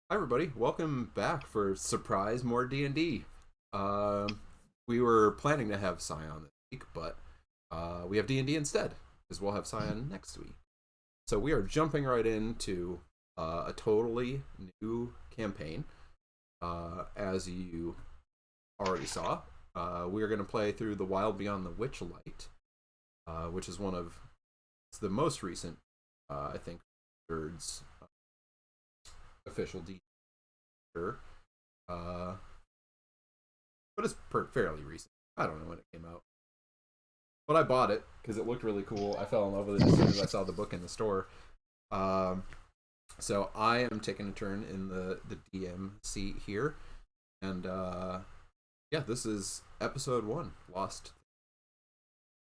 Hi everybody, welcome back for surprise more D&D. We were planning to have Scion this week, but we have D&D instead, because we'll have Scion next week. So we are jumping right into a totally new campaign. As you already saw, we are going to play through the Wild Beyond the Witchlight, which is one of it's the most recent, I think, Third's official D&D. But it's fairly recent. I don't know when it came out, but I bought it because it looked really cool. I fell in love with it as soon as I saw the book in the store. Um, so I am taking a turn in the DM seat here, and yeah, this is episode 1, Lost.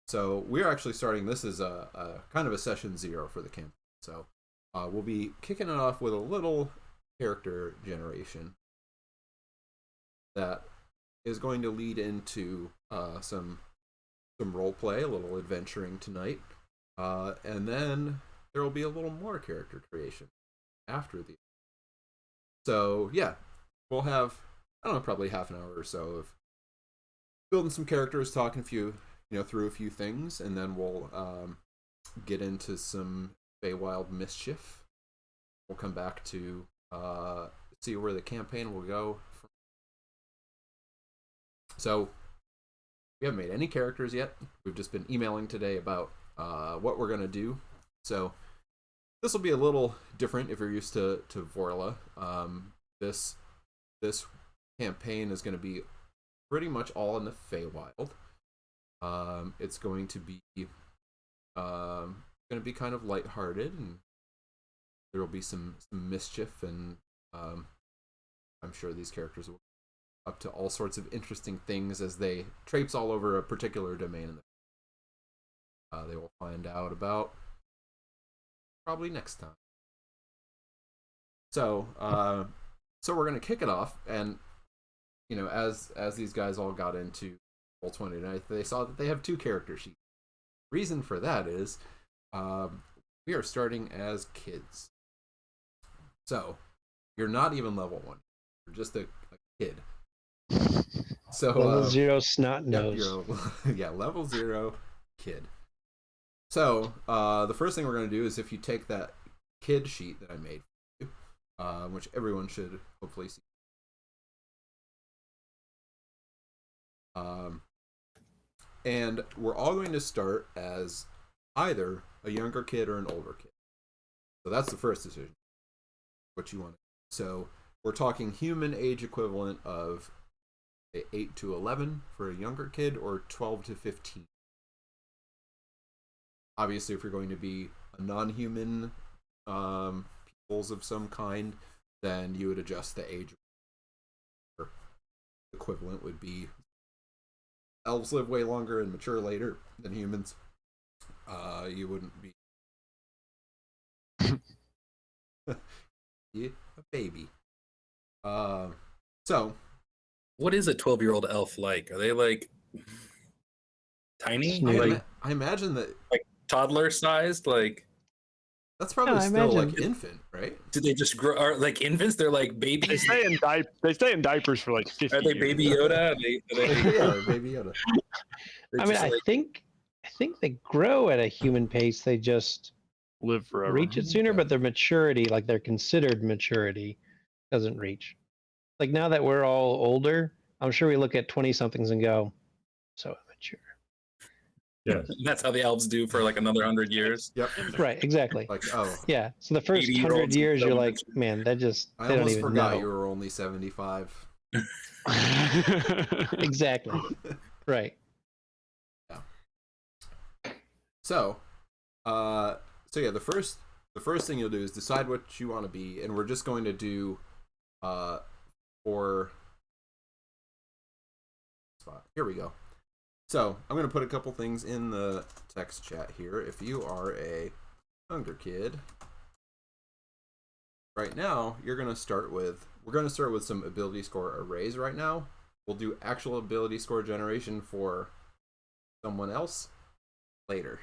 So we're actually starting. This is a kind of a session 0 for the campaign. So we'll be kicking it off with a little character generation that is going to lead into some role play, a little adventuring tonight, and then there will be a little more character creation after the. So yeah, we'll have probably half an hour or so of building some characters, talking through a few things, and then we'll get into some Feywild mischief. We'll come back to see where the campaign will go. So we haven't made any characters yet. We've just been emailing today about what we're gonna do. So this will be a little different if you're used to Vorla. This campaign is going to be pretty much all in the Feywild. It's going to be kind of lighthearted, and there will be some mischief, and I'm sure these characters will up to all sorts of interesting things as they traipse all over a particular domain. They will find out about probably next time. So we're gonna kick it off, and as these guys all got into Roll20 tonight, they saw that they have 2 character sheets. Reason for that is we are starting as kids. So you're not even level 1. You're just a kid. So level 0 snot nose. Yeah, level 0 kid. So the first thing we're going to do is, if you take that kid sheet that I made for you, which everyone should hopefully see, and we're all going to start as either a younger kid or an older kid. So that's the first decision, what you want to do. So we're talking human age equivalent of 8 to 11 for a younger kid, or 12 to 15. Obviously, if you're going to be a non-human peoples of some kind, then you would adjust the age. Equivalent would be elves live way longer and mature later than humans. You wouldn't be a baby. So what is a 12-year-old elf like? Are they like tiny? I imagine that like toddler sized, like that's probably still like infant, right? Do they just grow? Are like infants? They're like babies. They stay in diapers for like 50 Are they years. Baby Yoda? Yeah, Baby Yoda. I think they grow at a human pace. They just live forever. reach it sooner, but their maturity, like their considered maturity, doesn't reach. Like now that we're all older, I'm sure we look at 20-somethings and go, so immature. Yeah, that's how the elves do for like another 100 years. Yep. Right. Exactly. Like yeah. So the first 100 years, you're like, man, that just I they don't almost even forgot know. you were only 75. Exactly. Right. Yeah. So yeah, the first thing you'll do is decide what you want to be, and we're just going to do for spot. Here we go. So I'm going to put a couple things in the text chat here. If you are a younger kid, right now we're going to start with some ability score arrays right now. We'll do actual ability score generation for someone else later.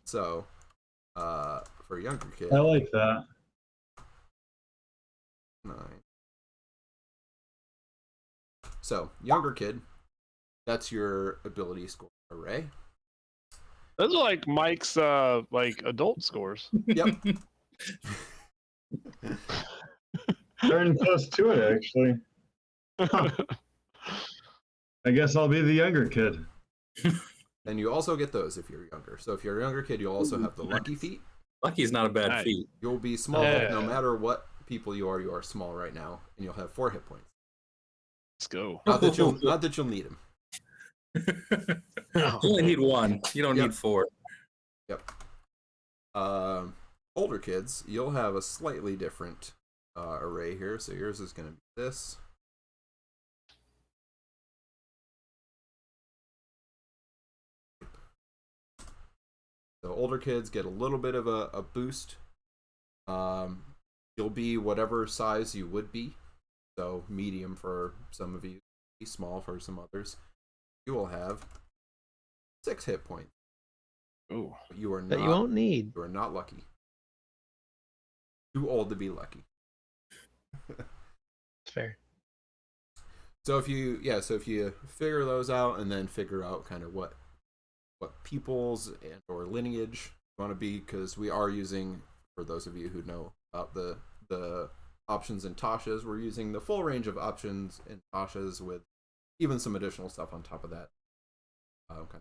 So for younger kids, I like that. 9. So, younger kid, that's your ability score array. Those are like Mike's like adult scores. Yep. Very close to it, actually. Huh. I guess I'll be the younger kid. And you also get those if you're younger. So if you're a younger kid, you'll also have the lucky feat. Lucky's not a bad Nice. feat. You'll be small Yeah. no matter what people you are small right now, and you'll have 4 hit points. Let's go. Not that you'll need them. You only need 1. You don't Yep. need 4. Yep. Older kids, you'll have a slightly different array here. So yours is going to be this. So older kids get a little bit of a boost. You'll be whatever size you would be. So medium for some of you, small for some others. You will have 6 hit points. Ooh. But you are not. That you won't need. You are not lucky. Too old to be lucky. It's fair. So if you figure those out and then figure out kind of what peoples and or lineage you want to be, because we are using, for those of you who know about the options in Tasha's, we're using the full range of options in Tasha's with even some additional stuff on top of that. Kind of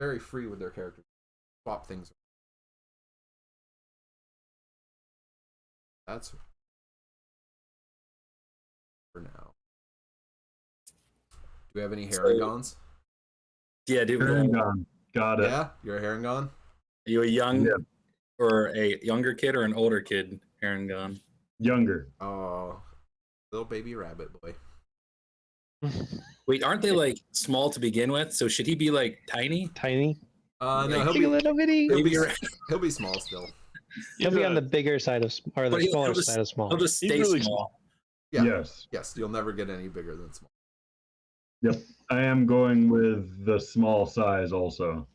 very free with their characters. Swap things. That's for now. Do we have any Harringons? Yeah, dude. Gone. Got it. Yeah, you're a Harringon. Are you a young Yeah. or a younger kid or an older kid, Harangon? Younger. Oh, little baby rabbit boy. Wait, aren't they like small to begin with? So should he be like tiny? Tiny. No, Like, Like a little bitty. he'll be small still. He'll be on the bigger side of, or the But he'll smaller just- side of small. He'll just He's stay really small. Yeah. Yes. Yes, you'll never get any bigger than small. Yep. I am going with the small size also.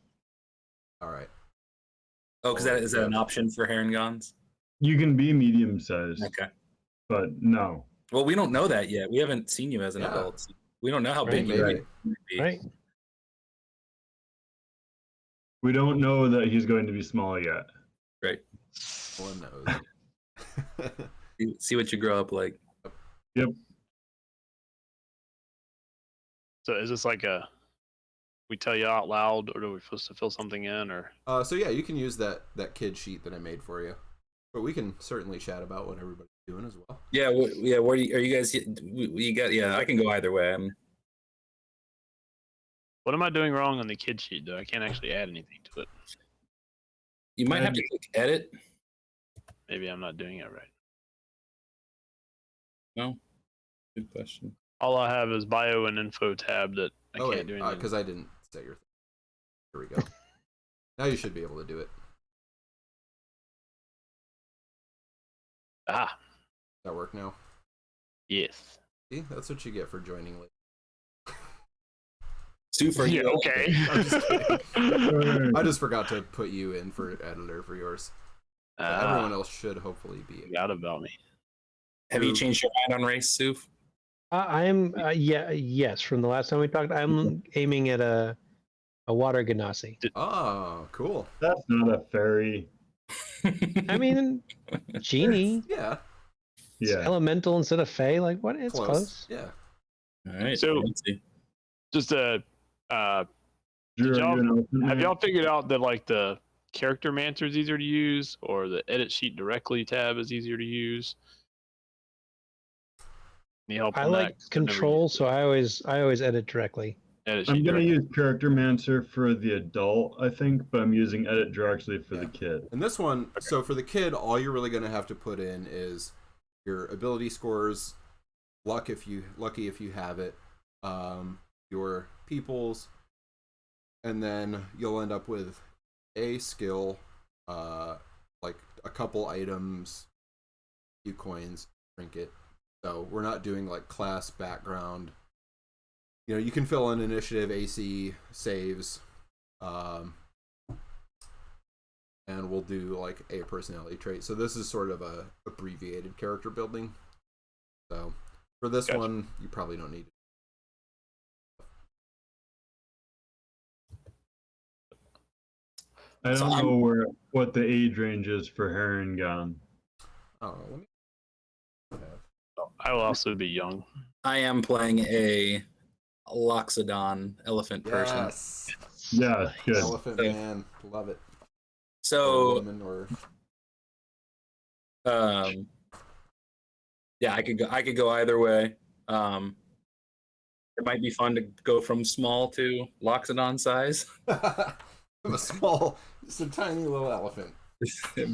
All right. Oh, because is that an option for Harangons? You can be medium sized, Okay. but no. Well, we don't know that yet. We haven't seen you as an Yeah. adult. So we don't know how Right. big you Maybe. might be. Right. We don't know that he's going to be small yet. Right. One knows. See what you grow up like. Yep. So is this like we tell you out loud, or are we supposed to fill something in, or? So yeah, you can use that kid sheet that I made for you, but we can certainly chat about what everybody's doing as well. Yeah. Yeah. What are you guys? You got? Yeah. I can go either way. What am I doing wrong on the kid sheet though? I can't actually add anything to it. You might have to click edit. Maybe I'm not doing it right. No. Good question. All I have is bio and info tab that I Oh can't wait, do anything. because I didn't set your thing. Here we go. Now you should be able to do it. Ah, That work now? yes. See, that's what you get for joining late. Stu, for Yeah, you. okay. I'm just kidding. Alright. I just forgot to put you in for editor for yours. So everyone else should hopefully be. Forgot about me. Have you changed your mind on race, Suf? I'm yes. From the last time we talked, I'm aiming at a water ganassi. Oh, cool. That's not a fairy. I mean, genie, Yeah, Yeah. elemental instead of fey. Like what? It's close. Yeah. All right. So- let's see. Just Drew, y'all- are you an open have man? y'all figured out that like the character mancer is easier to use, or the edit sheet directly tab is easier to use? Any help I on like that? 'Cause I've never control, used so I always edit directly. edit I'm sheet gonna directly. use Character Mancer for the adult, I think, but I'm using Edit directly for the kid. And this one, so for the kid, all you're really going to have to put in is your ability scores, lucky if you have it, your peoples, and then you'll end up with a skill, like a couple items, few coins, trinket. So we're not doing like class background. You know, you can fill in initiative, AC, saves, and and we'll do like a personality trait. So this is sort of a abbreviated character building. So for this one, you probably don't need it. I don't know what the age range is for Herringon. Oh, let me. I will also be young. I am playing a Loxodon elephant person. Yes. Yeah, good. Elephant man, love it. Or So, woman, or yeah, I could go either way. It might be fun to go from small to Loxodon size, a small, just a tiny little elephant.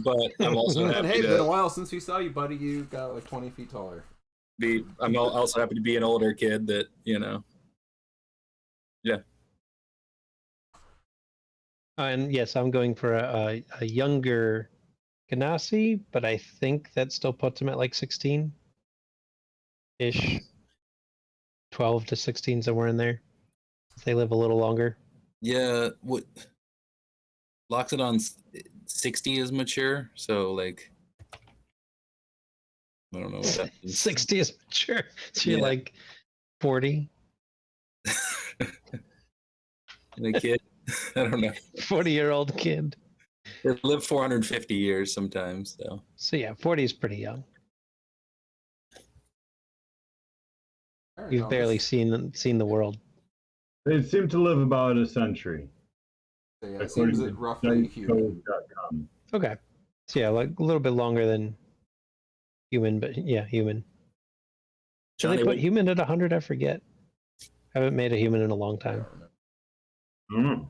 but I'm also And hey, happy been a to while since we saw you, buddy. You got like 20 feet taller. be. I'm also happy to be an older kid that Yeah. And yes, I'm going for a younger Ganassi, but I think that still puts him at like 16 ish. 12 to 16, somewhere in there. They live a little longer. Yeah, what Loxodon's 60 is mature, so like I don't know what that is. 60 is mature. So you're Yeah. like 40, And a kid, I don't know. 40-year-old kid. They live 450 years sometimes, so So yeah, 40 is pretty young. You've barely seen the world. They seem to live about a century. So yeah, it according seems to that roughly human. Dightcode.com. Okay. So yeah, like a little bit longer than human, but yeah, human. Did Johnny, they put what- human at 100? I forget. Haven't made a human in a long I time. don't remember. Mm.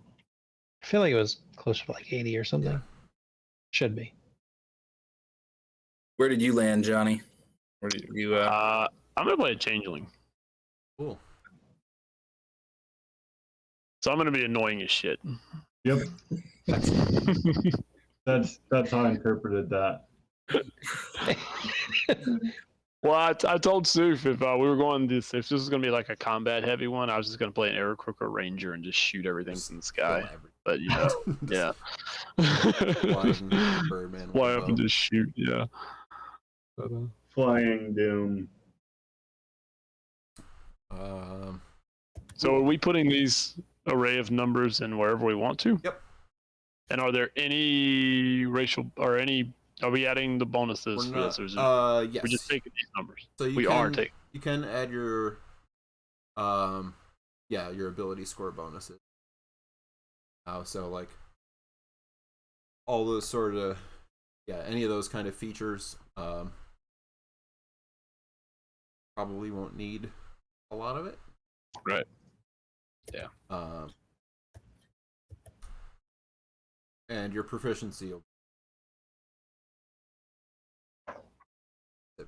I feel like it was closer to like 80 or something. Yeah. Should be. where did you land, Johnny? Where did you? I'm gonna play a changeling, Cool. so I'm gonna be annoying as shit. Yep, that's how I interpreted that. Well, I told Soof if we were going this, if this was gonna be like a combat heavy one, I was just gonna play an Aarakocra Ranger and just shoot everything from the sky. Kill everything. But you know, yeah. Flying Birdman. Fly with up a and bow. just shoot, yeah. But, Flying Doom. so are we putting these array of numbers in wherever we want to? Yep. And are there any racial or any? Are we adding the bonuses We're for not, this, or is it, yes. we're just taking these numbers? So you We can, are taking. You can add your, your ability score bonuses. So like all those sort of, any of those kind of features, probably won't need a lot of it. Right. Yeah. And your proficiency will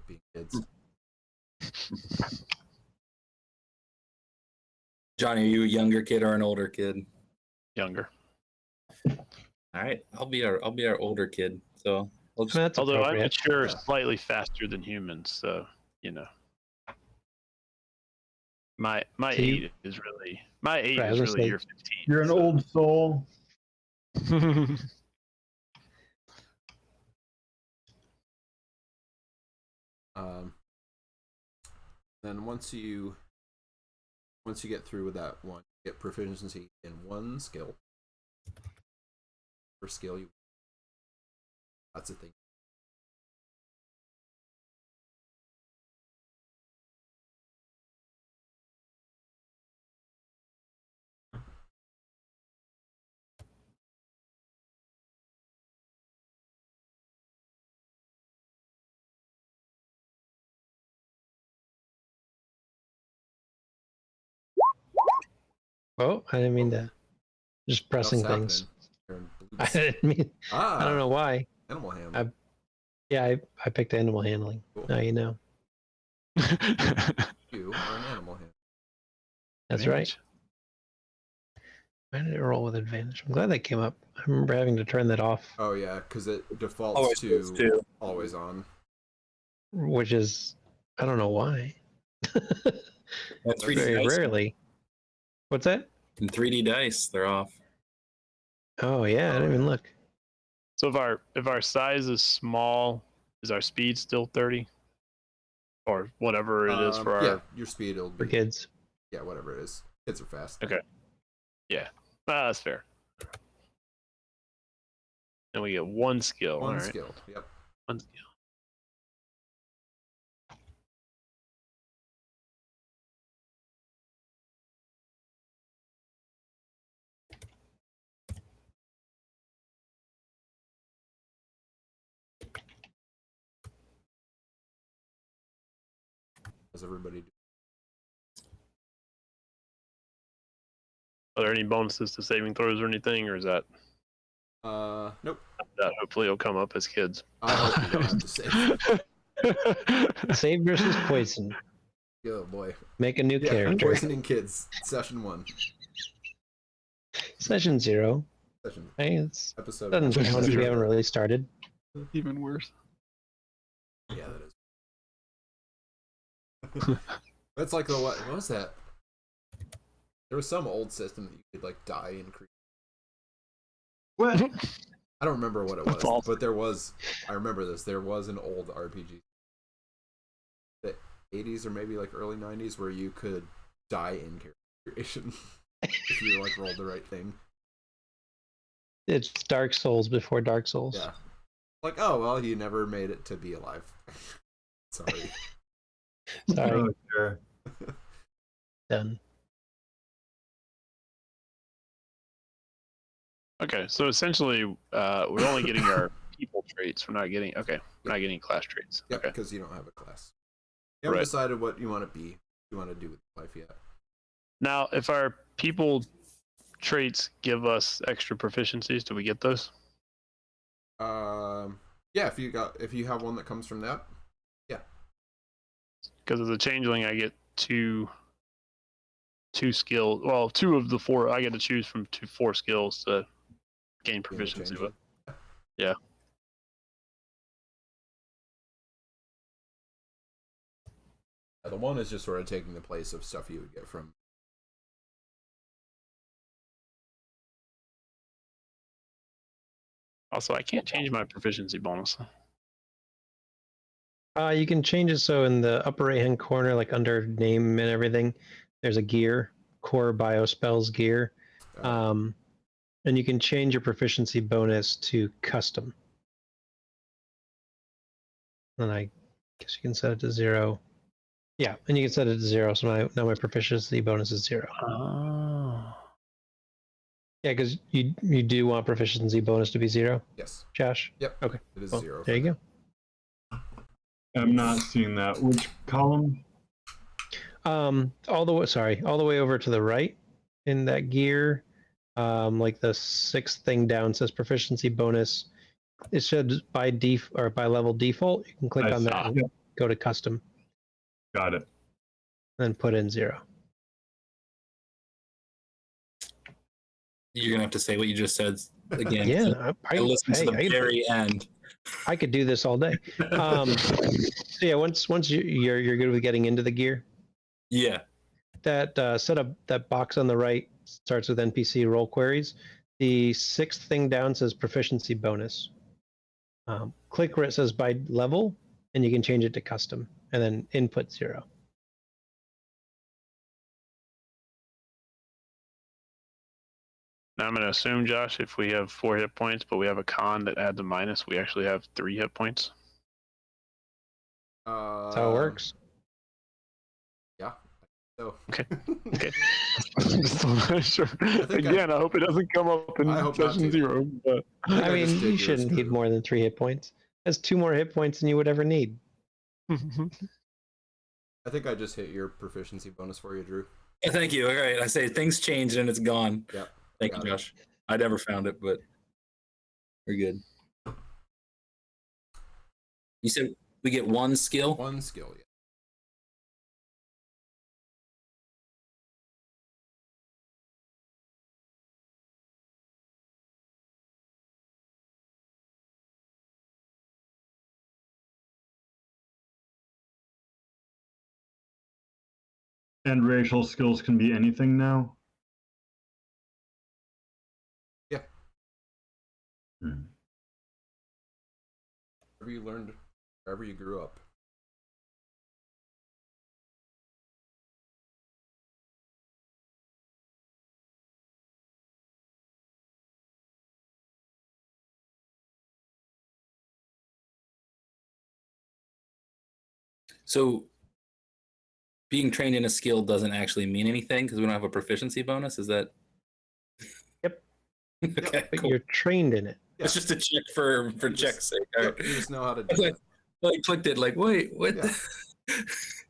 being kids. Johnny, are you a younger kid or an older kid? Younger. All right, I'll be our older kid. So I'll just, That's Although I appropriate. mature Yeah. slightly faster than humans, so you know. My So age is really Right, I was gonna say, year 15. You're an old soul. Then once you get through with that one, you get proficiency in one skill. Per skill, that's a thing. Oh, I didn't mean to. Just pressing What's things. happening? You're in I boobs. didn't mean. Ah, I don't know why. Animal handling. Yeah, I picked animal handling. Cool. Now you know. You are an animal handler. That's right. Why did it roll with advantage? I'm glad that came up. I remember having to turn that off, Oh yeah, because it defaults always to goes to. always on. which is I don't know why. And 3D Very dice. rarely. What's that? And 3D dice, they're off. Oh yeah, I didn't Oh, even yeah. look. So if our size is small, is our speed still 30? Or whatever it is for our Yeah, your speed will For be kids. yeah, whatever it is. Kids are fast. Okay. Yeah. That's fair. And we get one skill. One All right. skill. Yep. One skill. How's everybody do? Are there any bonuses to saving throws or anything, or is that Nope. hopefully will come up as kids? I hope you don't have to save. Save versus poison. Oh boy. Make a new Yeah, character. poisoning kids. Session 1. Session 0. Session Hey, it's episode. doesn't one. count if we haven't really started. Even worse. Yeah, that is. That's like the what was that? There was some old system that you could like die and create. What? I don't remember what it was, That's awesome. but there was. I remember this. There was an old RPG, the 80s or maybe like early 90s, where you could die in character creation if you like rolled the right thing. It's Dark Souls before Dark Souls. Yeah. Like, oh well, you never made it to be alive. Sorry. Sorry. Oh, sure. Done. Okay, so essentially, we're only getting our people traits. We're not getting we're not getting class traits. Yep, Okay. because you don't have a class. You haven't Right. decided what you want to be, what you want to do with life yet. Now, if our people traits give us extra proficiencies, do we get those? Yeah, if you have one that comes from that, Because as a changeling, I get two skills. Well, 2 of the 4 I get to choose from 4 skills to gain proficiency with. Yeah. The one is just sort of taking the place of stuff you would get from. Also, I can't change my proficiency bonus. You can change it so in the upper right hand corner, like under name and everything, there's a gear, core bio spells gear. And you can change your proficiency bonus to custom. And I guess you can set it to 0. Yeah, and you can set it to 0, so now my proficiency bonus is 0. Oh. Yeah, because you do want proficiency bonus to be 0, Yes. Josh? Yep. Okay. It is Well, 0. there you go. I'm not seeing that. Which column? All the way over to the right in that gear, like the 6th thing down says proficiency bonus. It should by level default. You can click I on see. that and Yep. go to custom, Got it. and then put in 0. You're gonna have to say what you just said again. Yeah, I listened to the very end. I could do this all day. So yeah, once you're good with getting into the gear, Yeah. that setup, that box on the right starts with NPC roll queries. The 6th thing down says proficiency bonus. Click where it says by level, and you can change it to custom, and then input 0. Now I'm going to assume, Josh, if we have 4 hit points, but we have a con that adds a minus, we actually have 3 hit points. That's how it works. Yeah. So. Okay. Okay. Sure. Again, I hope it doesn't come up in I hope not session to. 0. But I mean, just did you yours, shouldn't need Drew. more than 3 hit points. That's 2 more hit points than you would ever need. I think I just hit your proficiency bonus for you, Drew. Yeah, thank you. All right. I say things changed and it's gone. Yep. Thank Got you, it. Josh. I never found it, but we're good. You said we get 1 skill? One skill, yeah. And racial skills can be anything now? Yeah. wherever you learned, wherever you grew up. So being trained in a skill doesn't actually mean anything because we don't have a proficiency bonus. Is that? Yep. Okay, But cool. you're trained in it. Yeah. It's just a check for check's sake. All Yep, right. you just know how to I do was it. like, clicked it. Like, wait, what? Yeah.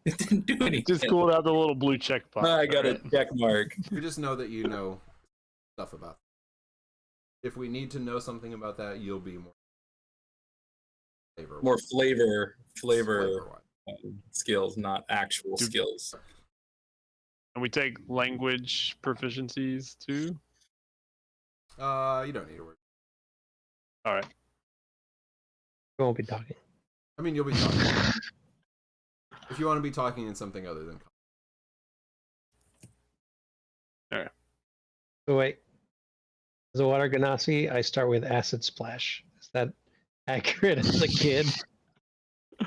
It didn't do anything. Just cool to have the little blue check box. I got right? a check mark. We just know that you know stuff about it. If we need to know something about that, you'll be more flavor. More flavor flavor-wise. skills, not actual Dude. skills. And we take language proficiencies too. You don't need to worry. All right. We won't be talking. I mean, you'll be talking. If you want to be talking in something other than. So wait. As a water genasi, I start with acid splash. Is that accurate as a kid?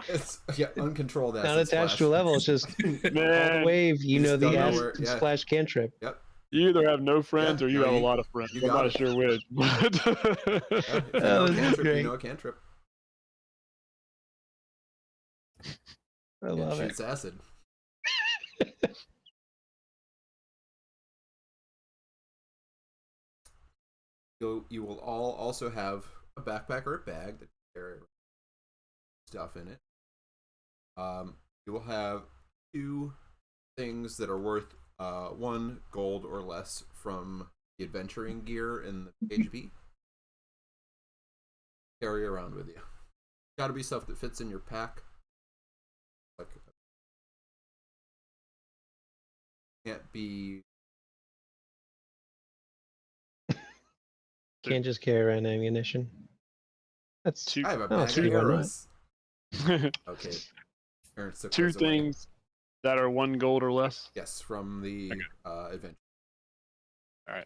It's uncontrolled acid Not attached to a splash. level. It's just all the Man, wave. You You know just the don't know acid where- yeah. splash cantrip. Yep. you either have no friends Yeah, or you no, have a you- lot of friends. you I'm got not it. sure which. Yeah, if you know Oh, a this is cantrip, great. you know a cantrip. I It love it. shoots acid. You will all also have a backpack or a bag that carry stuff in it. You will have 2 things that are worth 1 gold or less from the adventuring gear in the HP. Carry around with you. Got to be stuff that fits in your pack. Like, can't be. Can't just carry around ammunition. That's Two, I have a Oh, bag so of you run arrows. Okay. Parents took two those away. things that are 1 gold or less. Yes, from the adventure. All right.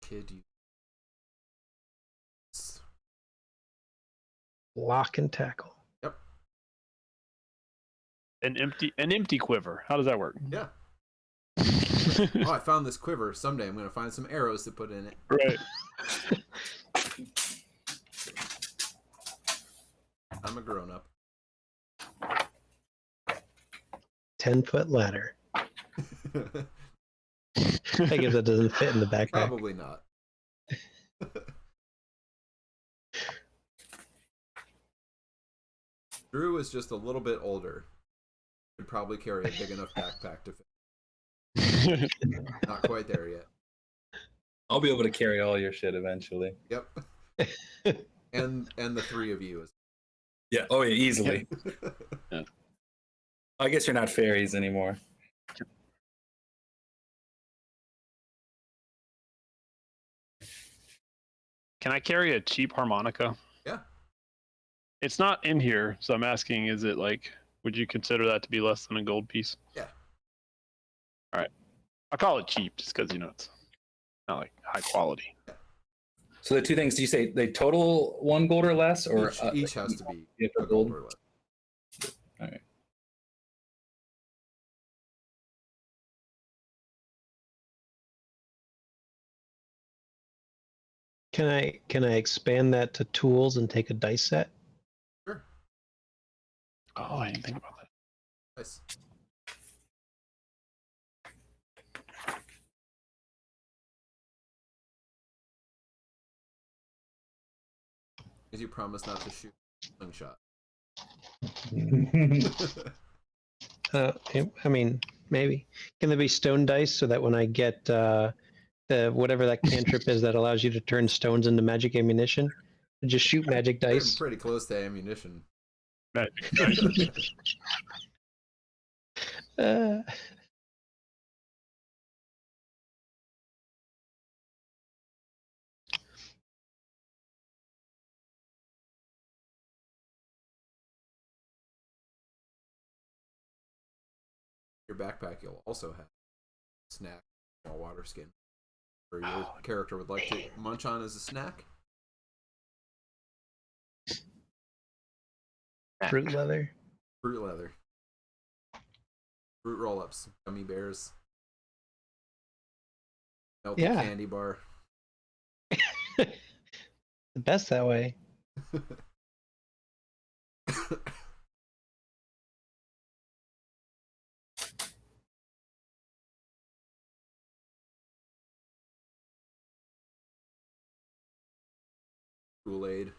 Kid, you. lock and tackle. Yep. An empty quiver. How does that work? Yeah. Oh, I found this quiver. Someday I'm going to find some arrows to put in it. Right. I'm a grown up. 10-foot ladder. I guess that doesn't fit in the backpack. Probably not. Drew is just a little bit older. Could probably carry a big enough backpack to fit. Not quite there yet. I'll be able to carry all your shit eventually. Yep. And the 3 of you. Yeah. Oh yeah, easily. Yeah. I guess you're not fairies anymore. Can I carry a cheap harmonica? Yeah. It's not in here, so I'm asking, is it like, would you consider that to be less than a gold piece? Yeah. All right. I'll call it cheap just because, it's not like high quality. So the 2 things, do you say they total 1 gold or less, or Each has to be yeah, a gold or less. All right. Can I expand that to tools and take a dice set? Sure. Oh, I didn't think about that. Nice. As you promise not to shoot slingshot. I mean, maybe. Can there be stone dice so that when I get the whatever that cantrip is that allows you to turn stones into magic ammunition, I just shoot magic They're dice? pretty close to ammunition. Magic dice. Uh, your backpack, you'll also have a snack, small water skin, or your character would like to munch on as a snack. Fruit leather. Fruit leather, fruit roll-ups, gummy bears, melty Yeah. candy bar. The best that way. Kool-Aid,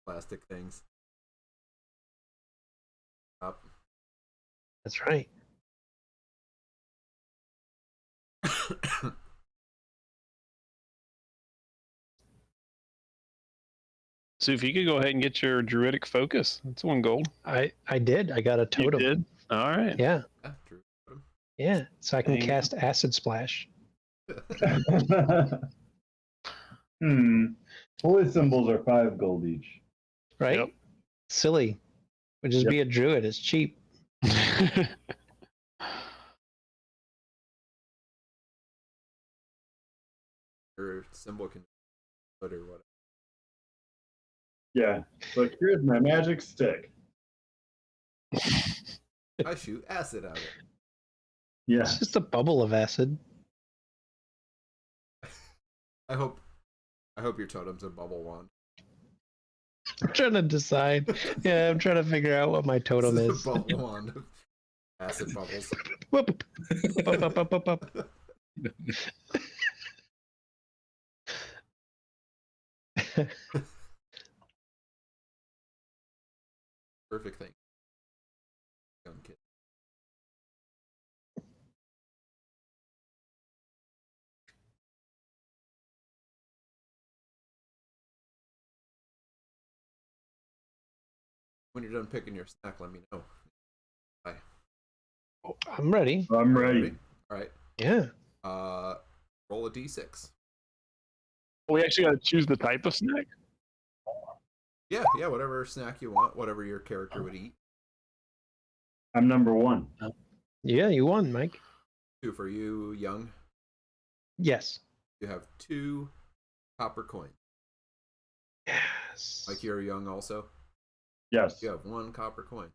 plastic things. Up. That's right. So if you could go ahead and get your druidic focus, that's 1 gold. I did. I got a totem. You did? All right. Yeah. Yeah, Drew. Yeah. So I can There you go. cast acid splash. Holy symbols are 5 gold each. Right? Yep. Silly. Would just Yep. be a druid. It's cheap. Your symbol can put or whatever. Yeah. So here's my magic stick. I shoot acid out of it. Yeah. It's just a bubble of acid. I hope your totem's a bubble wand. I'm trying to decide. Yeah, I'm trying to figure out what my totem This is. a bubble wand of acid bubbles. Whoop. Up, up, up, up. Perfect thing. Young kid. When you're done picking your snack, let me know. Bye. I'm ready. I'm ready. All right. Yeah. Roll a d6. We actually got to choose the type of snack. Yeah, whatever snack you want, whatever your character would eat. I'm number 1. Yeah, you won, Mike. 2 for you, young. Yes. You have 2 copper coins. Yes. Like you're young also. Yes. You have 1 copper coin.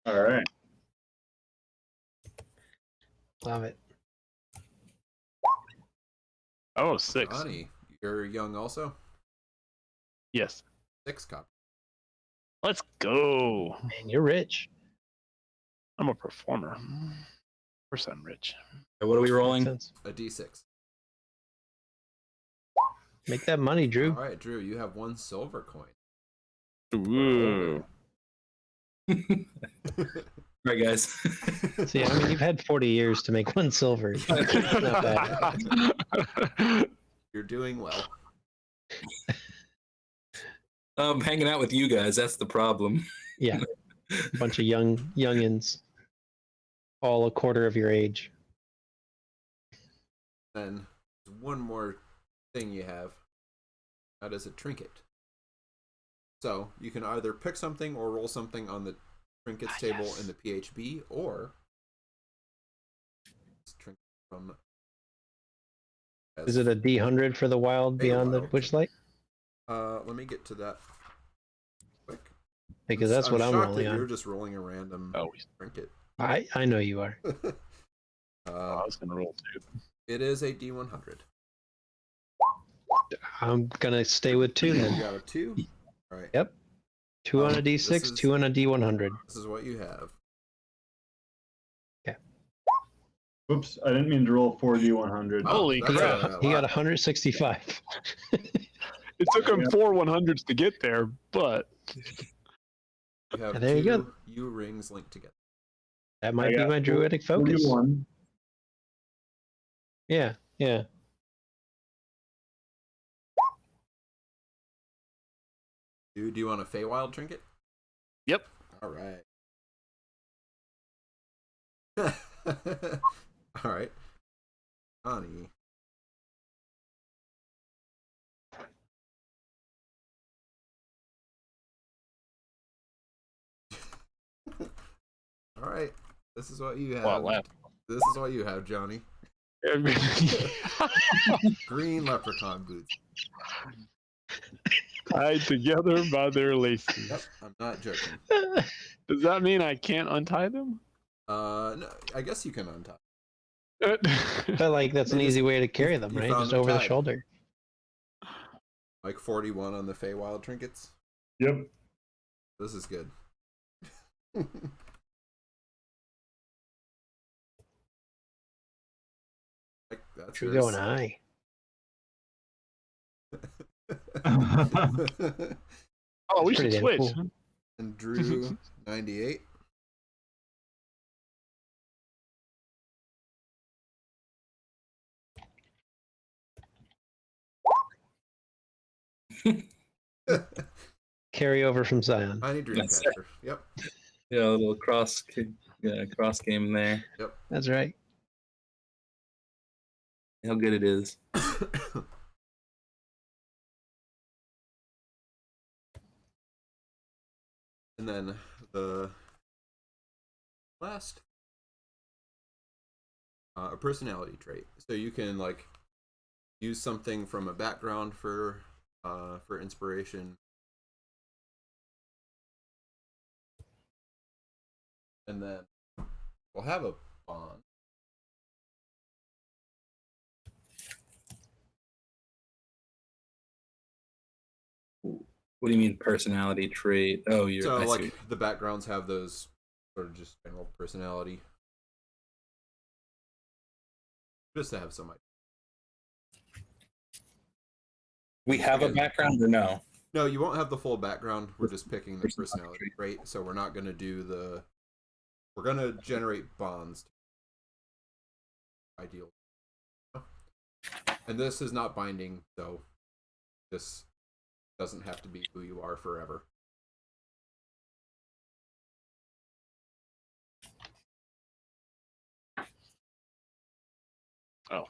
All right. Love it. Oh, 6. Johnny, you're young also. Yes. 6 copper. Let's go. Man, you're rich. I'm a performer. Of course I'm rich. What are we rolling? Sense. A d6. Make that money, Drew. All right, Drew, you have 1 silver coin. Ooh. Right, guys. See, I mean, you've had 40 years to make 1 silver. Not bad. You're doing well. Hanging out with you guys, that's the problem. Yeah. A bunch of youngins. All a quarter of your age. Then one more thing you have. That is a trinket. So you can either pick something or roll something on the trinkets table yes. in the PHB, or trinket from. Is it a D100 for the Wild Beyond the Wild. Witchlight? Let me get to that quick. Because that's what I'm shocked rolling that You're on. just rolling a random trinket. I know you are. I was gonna roll 2. It is a D100. I'm gonna stay with 2 You then. got a 2. All right. Yep. 2 on a this D6, is- 2 on a D100. This is what you have. Oops, I didn't mean to roll 4D100. Holy that's crap. a He got lot. 165. It took him 4 100s to get there, but You have There you 2 go. U rings linked together. That might I be got my druidic focus. 41. Yeah. Do you want a Feywild trinket? yep. All right. All right. Connie. All right. This is what you have. Well, left. This is what you have, Johnny. Green leprechaun boots. Tied together by their laces. Yep, I'm not joking. Does that mean I can't untie them? No, I guess you can untie. But like that's an easy way to carry them, you right? found Just them over the tied. shoulder. Like 41 on the Feywild trinkets. Yep. This is good. Like, that's True yours. going high. Oh, we It's should pretty damn switch. cool. And Drew 98. Carry over from Zion. I need That's Dreamcatcher. Yep. Yeah, a little cross game there. That's right. How good it is. And then the last a personality trait. So you can like use something from a background for inspiration. And then we'll have a bond. What do you mean personality trait? Oh, you're So I see. like the backgrounds have those sort of just general personality. Just to have some idea. We have a background or no? No, you won't have the full background. We're just picking the Personality personality trait. So we're not gonna do the we're gonna generate bonds. Ideal. And this is not binding, so this doesn't have to be who you are forever. Oh.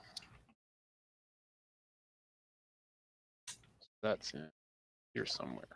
That's in here somewhere.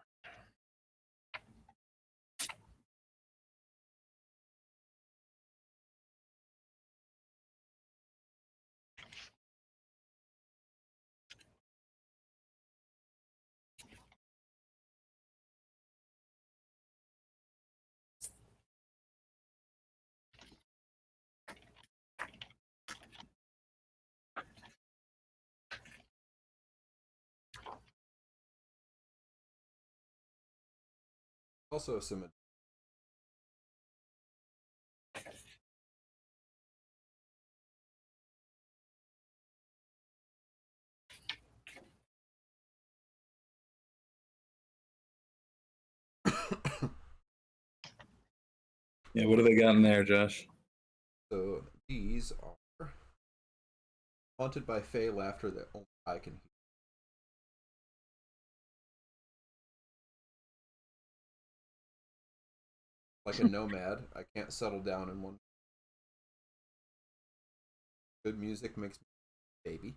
Also some Yeah, what do they got in there, Josh? so these are haunted by fey laughter that only I can hear. Like a nomad, I can't settle down in one. Good music makes me a baby.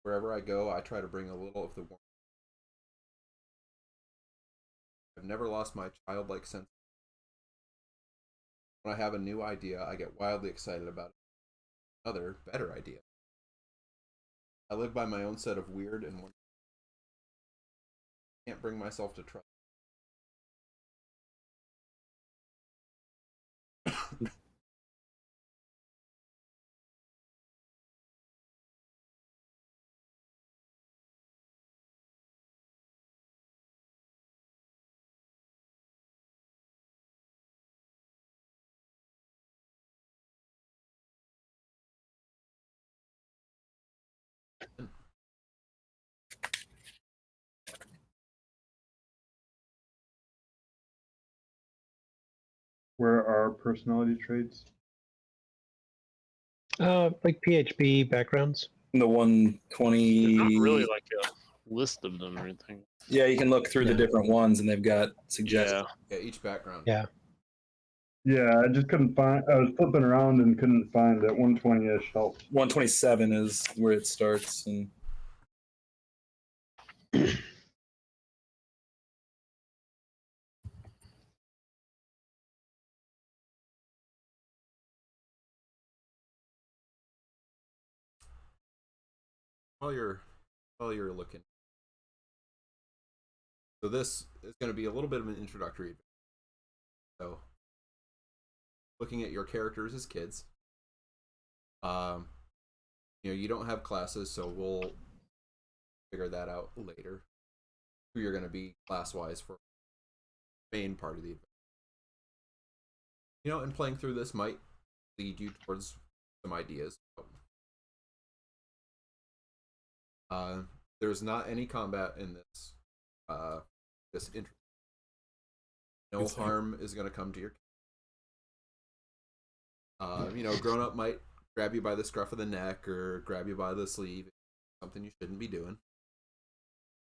Wherever I go, I try to bring a little of the warmth. I've never lost my childlike sense. When I have a new idea, I get wildly excited about it. Another, better idea. I live by my own set of weird and wonderful. Can't bring myself to trust. Where are personality traits? Like PHP backgrounds. The 120. Not really like a list of them or anything. Yeah, you can look through the Yeah. different ones, and they've got suggestions. Yeah. Yeah, each background. Yeah. Yeah, I just couldn't find. I was flipping around and couldn't find that 120-ish helped. 127 is where it starts, and while you're looking, so this is going to be a little bit of an introductory. So, looking at your characters as kids, you don't have classes, so we'll figure that out later. Who you're going to be class-wise for the main part of the adventure. And playing through this might lead you towards some ideas. There's not any combat in this intro. No harm is going to come to your grown up might grab you by the scruff of the neck or grab you by the sleeve, something you shouldn't be doing.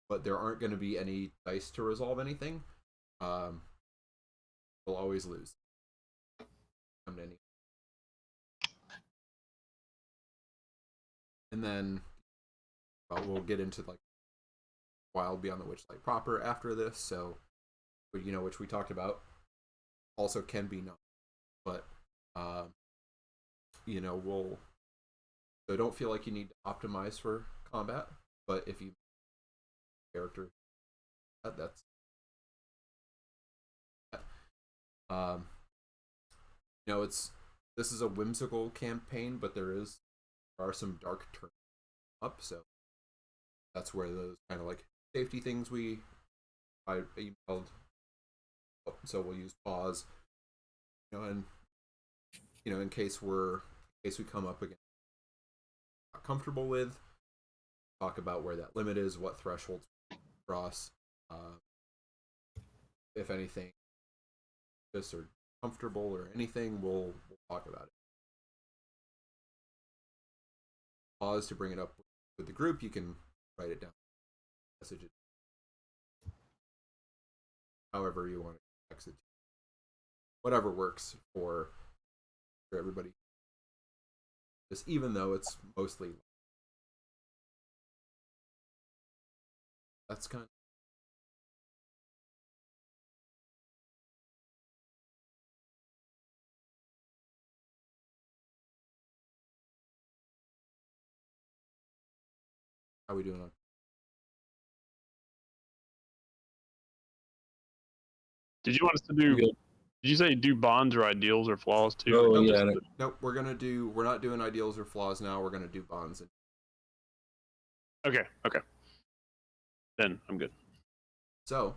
But there aren't going to be any dice to resolve anything. You'll always lose. Come to any. And then we'll get into like Wild Beyond the Witchlight proper after this. So, which we talked about, also can be known, but we'll. So don't feel like you need to optimize for combat, but if you character, that's this is a whimsical campaign, but there are some dark turns up, so that's where those kind of like safety things I emailed. So we'll use pause, and in case we come up against not comfortable with, talk about where that limit is, what thresholds cross, if anything, just or comfortable or anything, we'll talk about it. Pause to bring it up with the group. You can write it down, message it, however you want to text it, whatever works for everybody. Just even though it's mostly, that's kind of. How are we doing on? Did you want us to do? Did you say do bonds or ideals or flaws too? Oh, Or yeah. Nope. We're not doing ideals or flaws now. We're gonna do bonds. Okay. Then I'm good. So,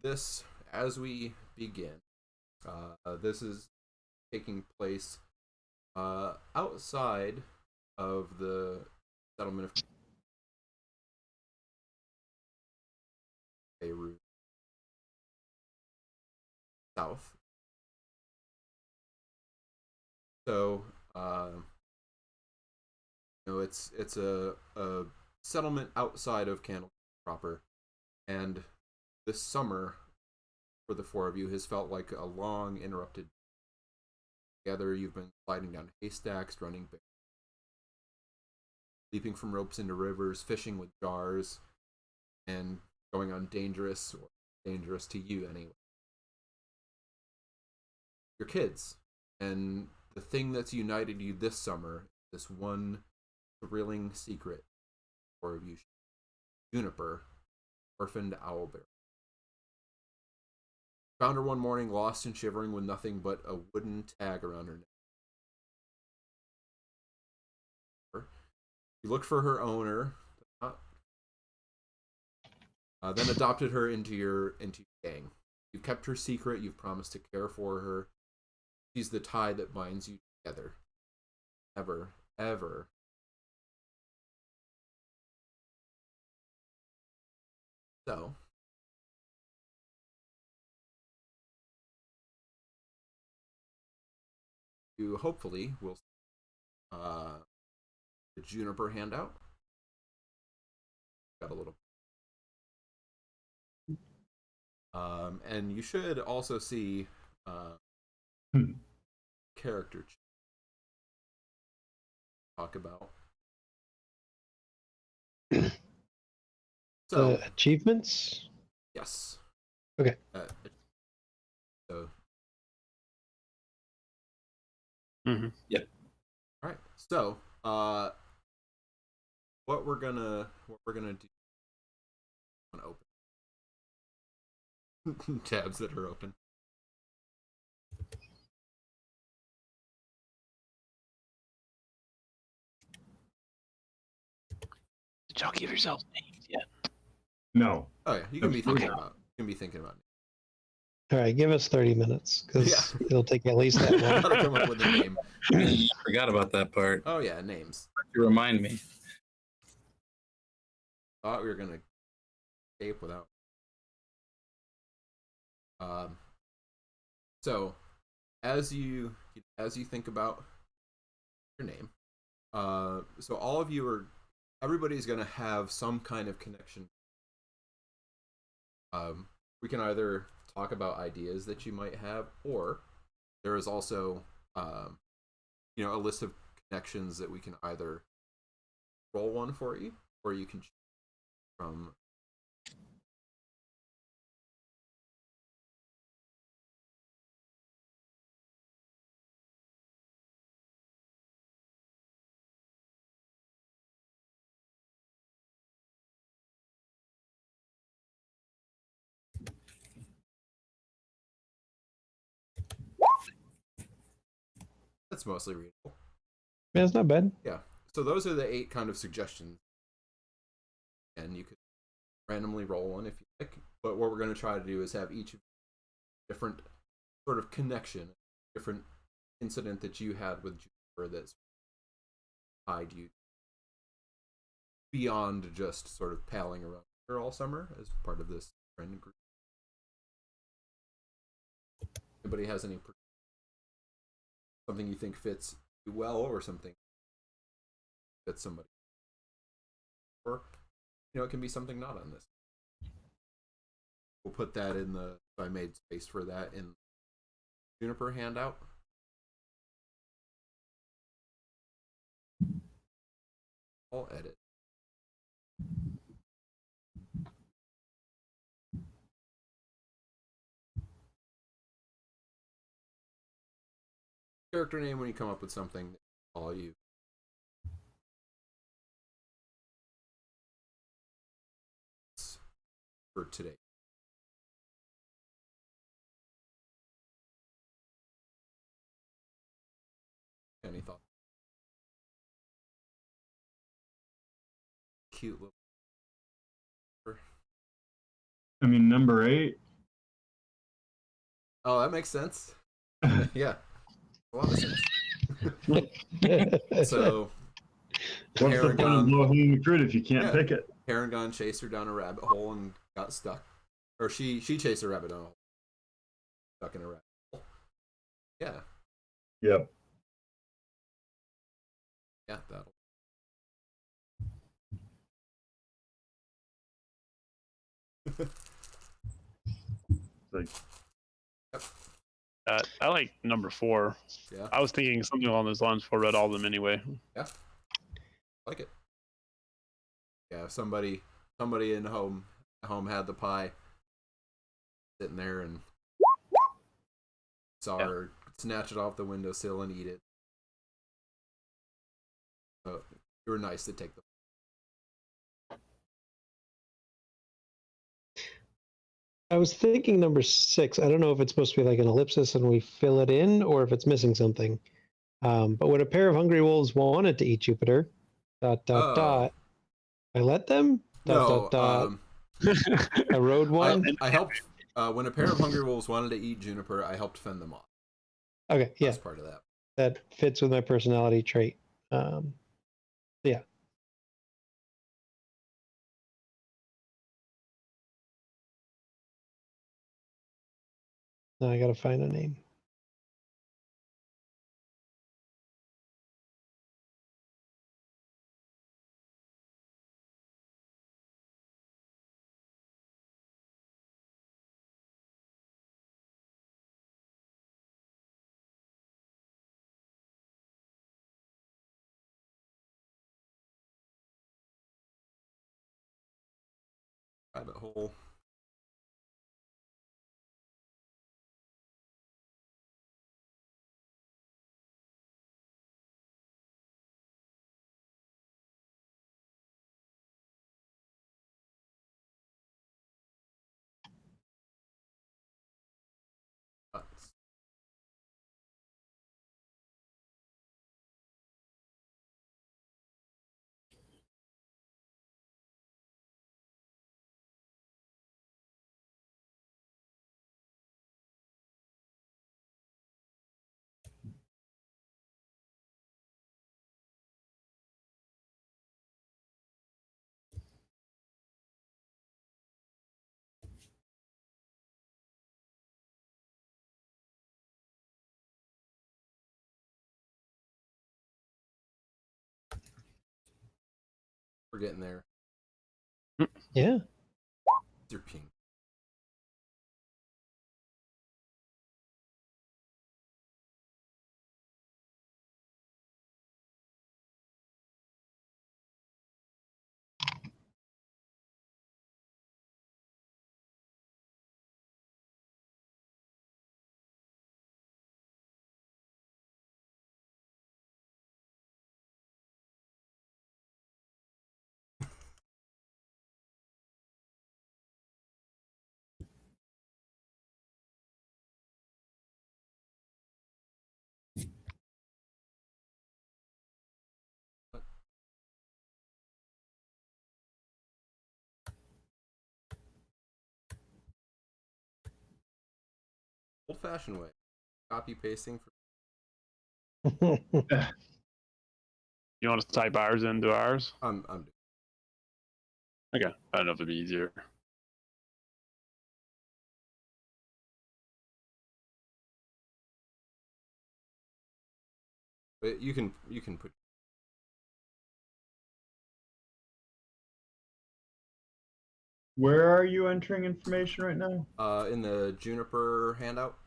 this as we begin, this is taking place outside of the settlement of Beirut south. So, it's a settlement outside of Candle proper, and this summer for the four of you has felt like a long interrupted. Together, you've been sliding down haystacks, running, leaping from ropes into rivers, fishing with jars, and going on dangerous to you anyway. You're kids, and the thing that's united you this summer, this one thrilling secret for you, Juniper, orphaned owlbear. Found her one morning, lost and shivering, with nothing but a wooden tag around her neck. You looked for her owner, then adopted her into your gang. You've kept her secret. You've promised to care for her. She's the tie that binds you together. Ever, ever. So, you hopefully will the Juniper handout. Got a little. And you should also see character talk about. So The achievements? yes. Okay. So. Mm-hmm. Yep. All right. So what we're gonna do. I'm gonna open tabs that are open. Did y'all give yourselves names yet? No. Oh yeah, you can be That's thinking true. about. You can be thinking about. All right, give us 30 minutes because Yeah. it'll take at least that long. How to come up with a name. I forgot about that part. Oh yeah, names. You remind me. Thought we were gonna escape without. So, as you think about your name, so all of you are, everybody's gonna have some kind of connection. We can either talk about ideas that you might have, or there is also, a list of connections that we can either roll one for you, or you can choose from. That's mostly readable. Yeah, it's not bad. Yeah. So those are the 8 kind of suggestions, and you could randomly roll one if you like. But what we're going to try to do is have each different sort of connection, different incident that you had with Juniper that's tied you beyond just sort of palling around her all summer as part of this friend group. Anybody has any something you think fits you well, or something fits somebody, or it can be something not on this. We'll put that in the. I made space for that in Juniper handout. I'll edit. Character name when you come up with something. All you. For today. Any thought? Cute little. I mean, number 8. Oh, that makes sense. Yeah, a lot of sense. So, What's the point of low-hanging fruit if you can't pick it? Paragon chased her down a rabbit hole and got stuck, or she chased a rabbit down a hole, stuck in a rabbit hole. Yeah. Yep. Yeah, that'll. Like, I like number 4. Yeah. I was thinking something along those lines before I read all of them anyway. Yeah. Like it. Yeah, somebody in home had the pie sitting there and saw her snatch it off the windowsill and eat it. So you were nice to take the. I was thinking number 6. I don't know if it's supposed to be like an ellipsis and we fill it in, or if it's missing something. But when a pair of hungry wolves wanted to eat Jupiter, ... I let them. ... No. I rode one. I helped when a pair of hungry wolves wanted to eat Juniper. I helped fend them off. Okay, yeah, That's part of that. that fits with my personality trait. Yeah. Now I gotta find a name. Rabbit hole. We're getting there. Yeah. You're pink. Old-fashioned way. Copy pasting for You want us to type ours into ours? I'm Okay. I don't know if it'd be easier. but you can put Where are you entering information right now? in the Juniper handout.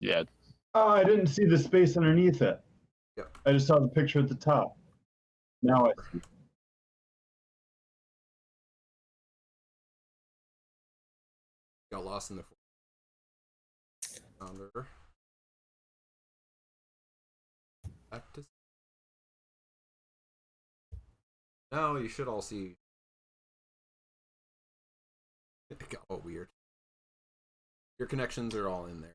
Yeah. Oh, I didn't see the space underneath it. Yep. I just saw the picture at the top. Now I see. Got lost in the founder. Back to no, you should all see. It got all weird. Your connections are all in there.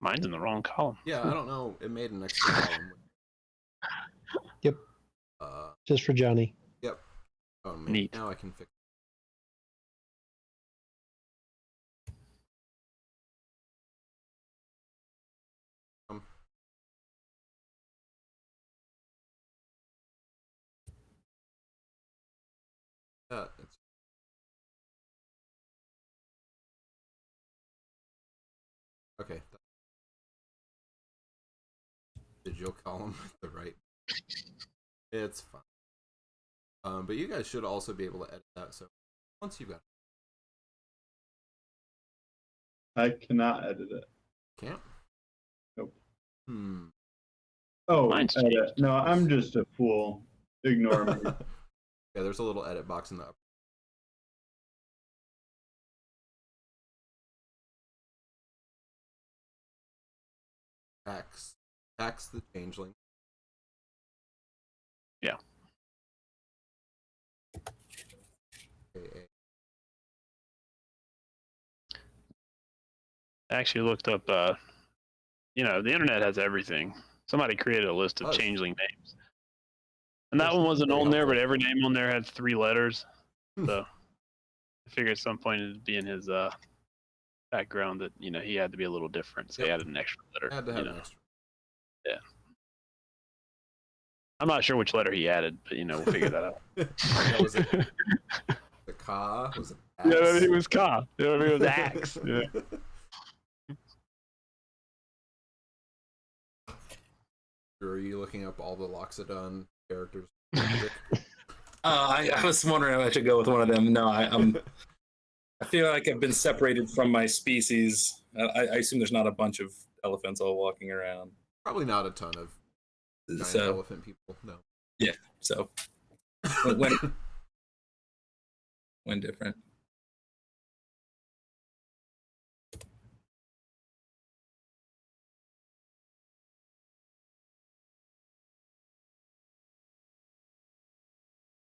Mine's in the wrong column. Yeah, I don't know. It made an extra column. Yep. Just for Johnny. Yep. Oh, man. Neat. Now I can fix. It's okay. Digital column at the right. It's fine. But you guys should also be able to edit that. So once you've got I cannot edit it. can't. Nope. Oh, Mine's edit. changed. No, I'm just a fool. Ignore me. Yeah, there's a little edit box in the upper. Tax the changeling. Yeah. I actually looked up, the internet has everything. Somebody created a list of Oh. changeling names. And that That's one wasn't very on there, helpful. but every name on there had 3 letters. So I figured at some point it'd be in his background that, he had to be a little different. So he Yep. added an extra letter. Had to have an extra. Yeah. I'm not sure which letter he added, but we'll figure that out. That was it. The ka was it? Yeah, it was Ka. It was axe. Yeah. Are you looking up all the Loxodon characters? I was wondering if I should go with one of them. No, I feel like I've been separated from my species. I assume there's not a bunch of elephants all walking around. Probably not a ton of giant So elephant people. No. so when different.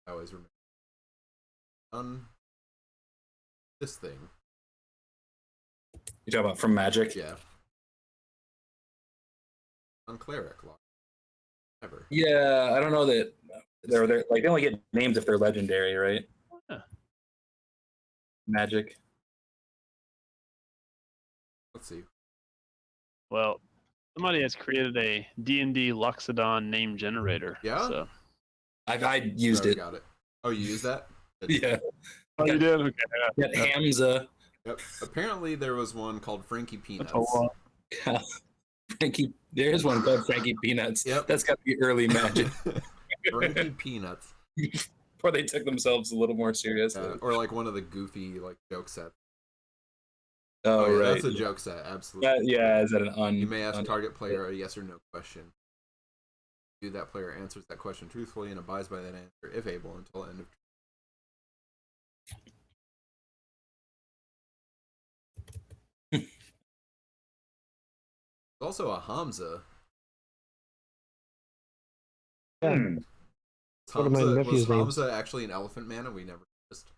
I always remember. This thing. You talk about from Magic? Yeah. On cleric lock. Ever. Yeah, I don't know that they're like they only get names if they're legendary, right? Yeah. Magic. Let's see. Well, somebody has created a D&D Loxodon name generator. Yeah? So. I used Already it. Got it. Oh, you used that? Yeah. Oh, you did? Okay. Got Hamza. Yep. Apparently there was one called Frankie That's Peanuts. a lot. Yeah. Frankie, there's one called Frankie Peanuts. Yep. That's got to be early magic. Frankie Peanuts. Before they took themselves a little more seriously. Or like one of the goofy like joke sets. Oh, yeah, right. that's a joke set, absolutely. Yeah, is that an You may ask a target player a yes or no question. That player answers that question truthfully and abides by that answer, if able, until the end of There's also a Hamza. Yeah. Hmm. One of my Was nephew's names. Hamza actually an elephant man, and we never noticed?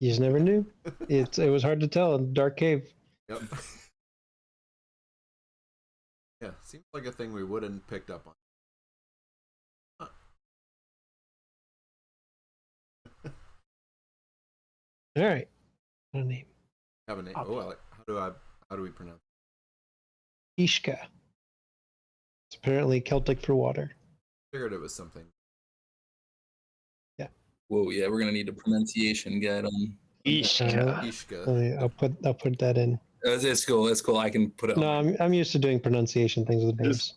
You just never knew. It was hard to tell in the dark cave. Yep. Yeah, seems like a thing we wouldn't picked up on. Huh. All right. What a name. Have a name. Okay. Oh, I like. How do we pronounce Ishka. It's apparently Celtic for water. it? Figured it was something. Whoa, yeah, we're gonna need a pronunciation guide on. Ishka. Ishka. I'll put that in. It's cool. It's cool. I can put it. No, on. I'm used to doing pronunciation things with names.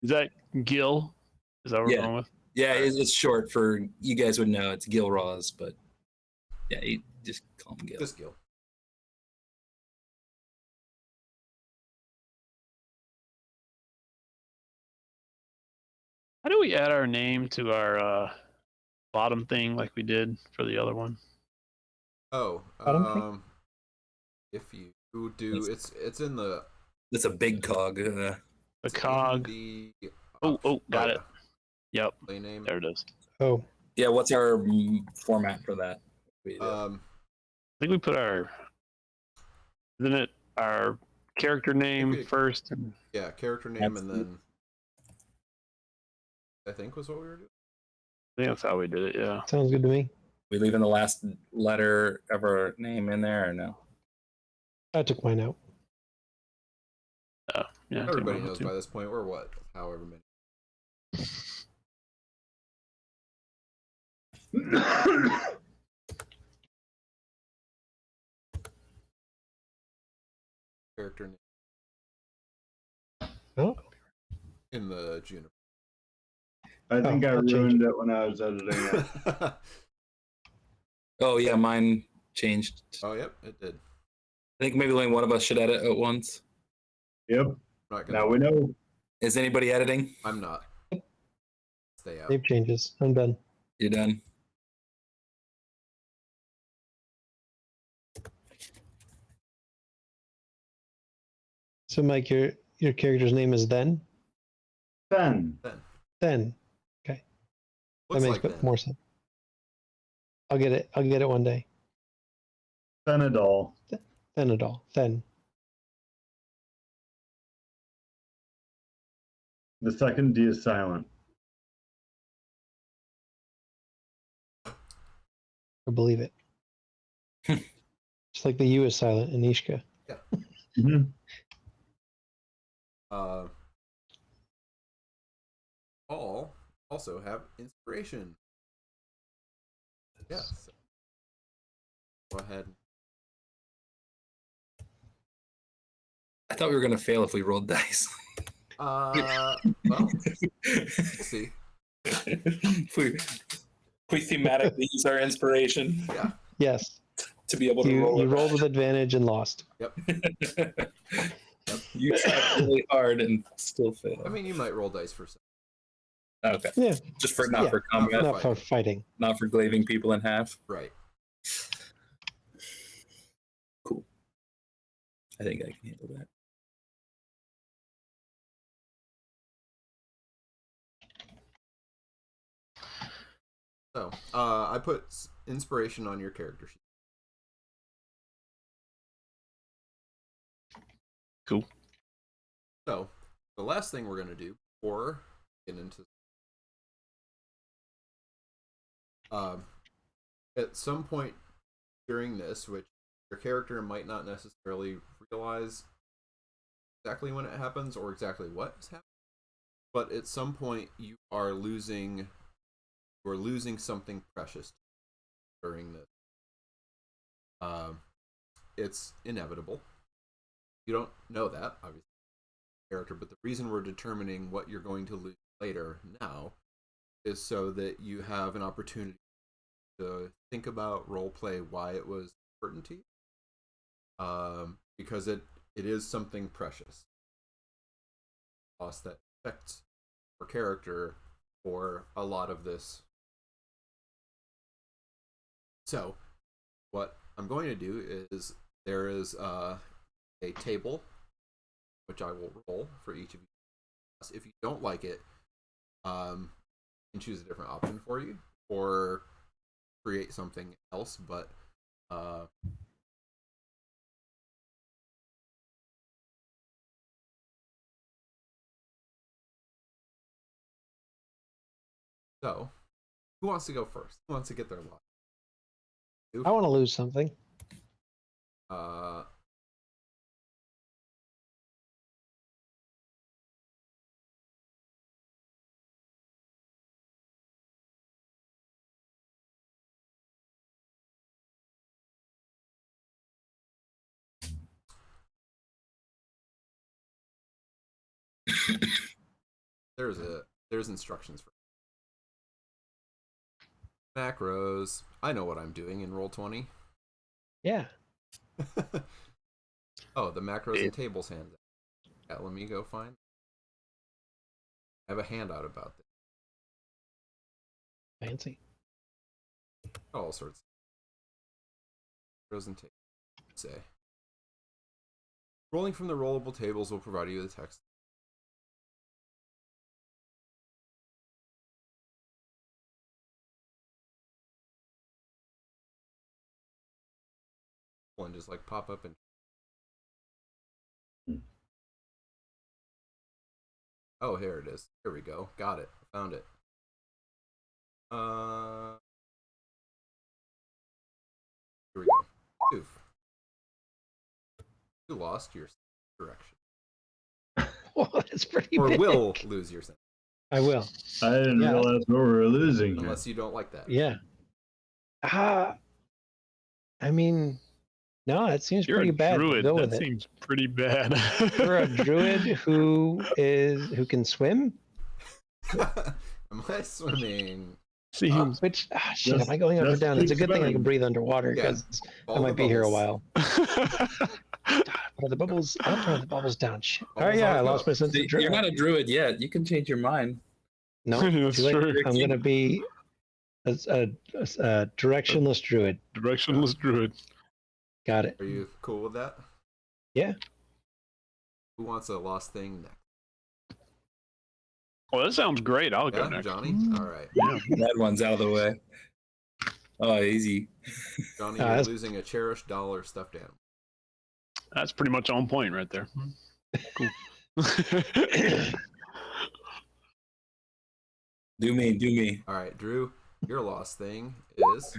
Is that Gil? Is that what we're Yeah. going with? Yeah, it's short for you guys would know. It's Gil Ross, but yeah, just call him Gil. Just Gil. How do we add our name to our bottom thing like we did for the other one? Oh, I don't think- if you do, it's in the That's a big cog. The it's in cog. The Got it. Yep, Play name. there it is. Oh, Yeah, what's our format for that? I think we put isn't it our character name we- first? And Yeah, character name, and That's- then I think was what we were doing. I think that's how we did it. Yeah. sounds good to me. We leaving the last letter of our name in there or no? I took mine out. Yeah. Everybody knows by this point we're what, however many. Character name Oh, in the Juniper. I think I I'll change ruined it when I was editing it. Oh yeah, mine changed. Oh, yep, it did. I think maybe only one of us should edit at once. Yep. Not gonna. Now we know. Is anybody editing? I'm not. Stay out. save changes. I'm done. You're done. So, Mike, your character's name is Then? Ben. Then. That Looks makes like that. more sense. I'll get it. I'll get it one day. Benadol. Thenadol. Then. The second D is silent. I believe it. Just like the U is silent in Ishka. Mm-hmm. All also have inspiration. Yes. Go ahead. I thought we were gonna fail if we rolled dice. Well, we'll see. if we thematically use our inspiration Yeah. Yes. to be able to You roll. it. rolled with advantage and lost. You tried really hard and still failed. I mean, you might roll dice for some. Okay. Yeah. Just for not Yeah. for combat, Not for fighting. not for glaving people in half. Right. Cool. I think I can handle that. So, I put inspiration on your character sheet. Cool. So, the last thing we're going to do before getting into at some point during this, which your character might not necessarily realize exactly when it happens or exactly what is happening, but at some point you are losing something precious during this. It's inevitable. You don't know that, obviously. character, but the reason we're determining what you're going to lose later now is so that you have an opportunity to think about role play why it was important to you, because it is something precious. Loss that affects your character for a lot of this. So, what I'm going to do is there is a table which I will roll for each of you. If you don't like it, you can choose a different option for you or create something else, but so who wants to go first? Who wants to get their lot? I want to lose something. There's instructions for macros. I know what I'm doing in Roll20. Yeah. Oh, the macros and tables hands. Yeah, let me go find. I have a handout about this. Fancy. All sorts. Macros and tables. Say. Rolling from the rollable tables will provide you with text. One just like pop up and. Oh, here it is. Here we go. Got it. Found it. Here we go. Oof. You lost your direction. Well, that's pretty Or big. will lose your sense. I will. I didn't realize what we were losing here. Unless you don't like that. Yeah. I mean, no, it seems You're pretty a bad. druid. Go That with it. seems pretty bad. You're a druid who can swim. Am I swimming? Seems. Which shit, am I going up or just down? It's a keep good thing I swimming. can breathe underwater Yeah. because I Follow might the be here a bubbles. while. Are the bubbles? I'll turn the bubbles down. Shit. All right, Bubbles yeah, on I go. lost my sense of You're not druid. a druid yet. You can change your mind. No, That's too late. true. I'm gonna be a directionless druid. Directionless druid. Got it. Are you cool with that? Yeah. Who wants a lost thing next? Well, that sounds great. I'll go Yeah, next. Johnny? All right. Yeah. That one's out of the way. Oh, easy. Johnny, Ah, you're that's- losing a cherished dollar stuffed animal. That's pretty much on point right there. Cool. Do me. All right, Drew, your lost thing is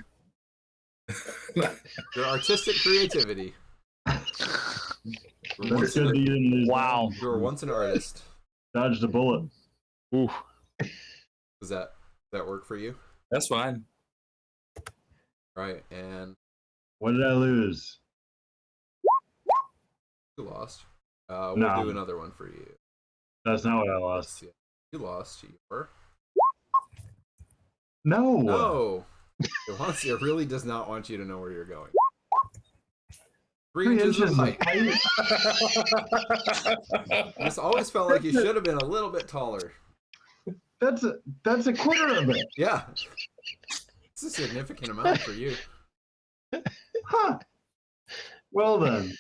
your artistic creativity. You were once That's good that an, you didn't lose. Wow. that you were once an artist. Dodged a bullet. Ooh. Does that work for you? That's fine. Right, and What did I lose? you lost. We'll No. do another one for you. That's not what I lost. Yeah. You lost. Your No. no. It really does not want you to know where you're going. 3 3 inches of inches of height. height? This always felt like you should have been a little bit taller. That's a quarter of it. Yeah. It's a significant amount for you. Huh. Well then.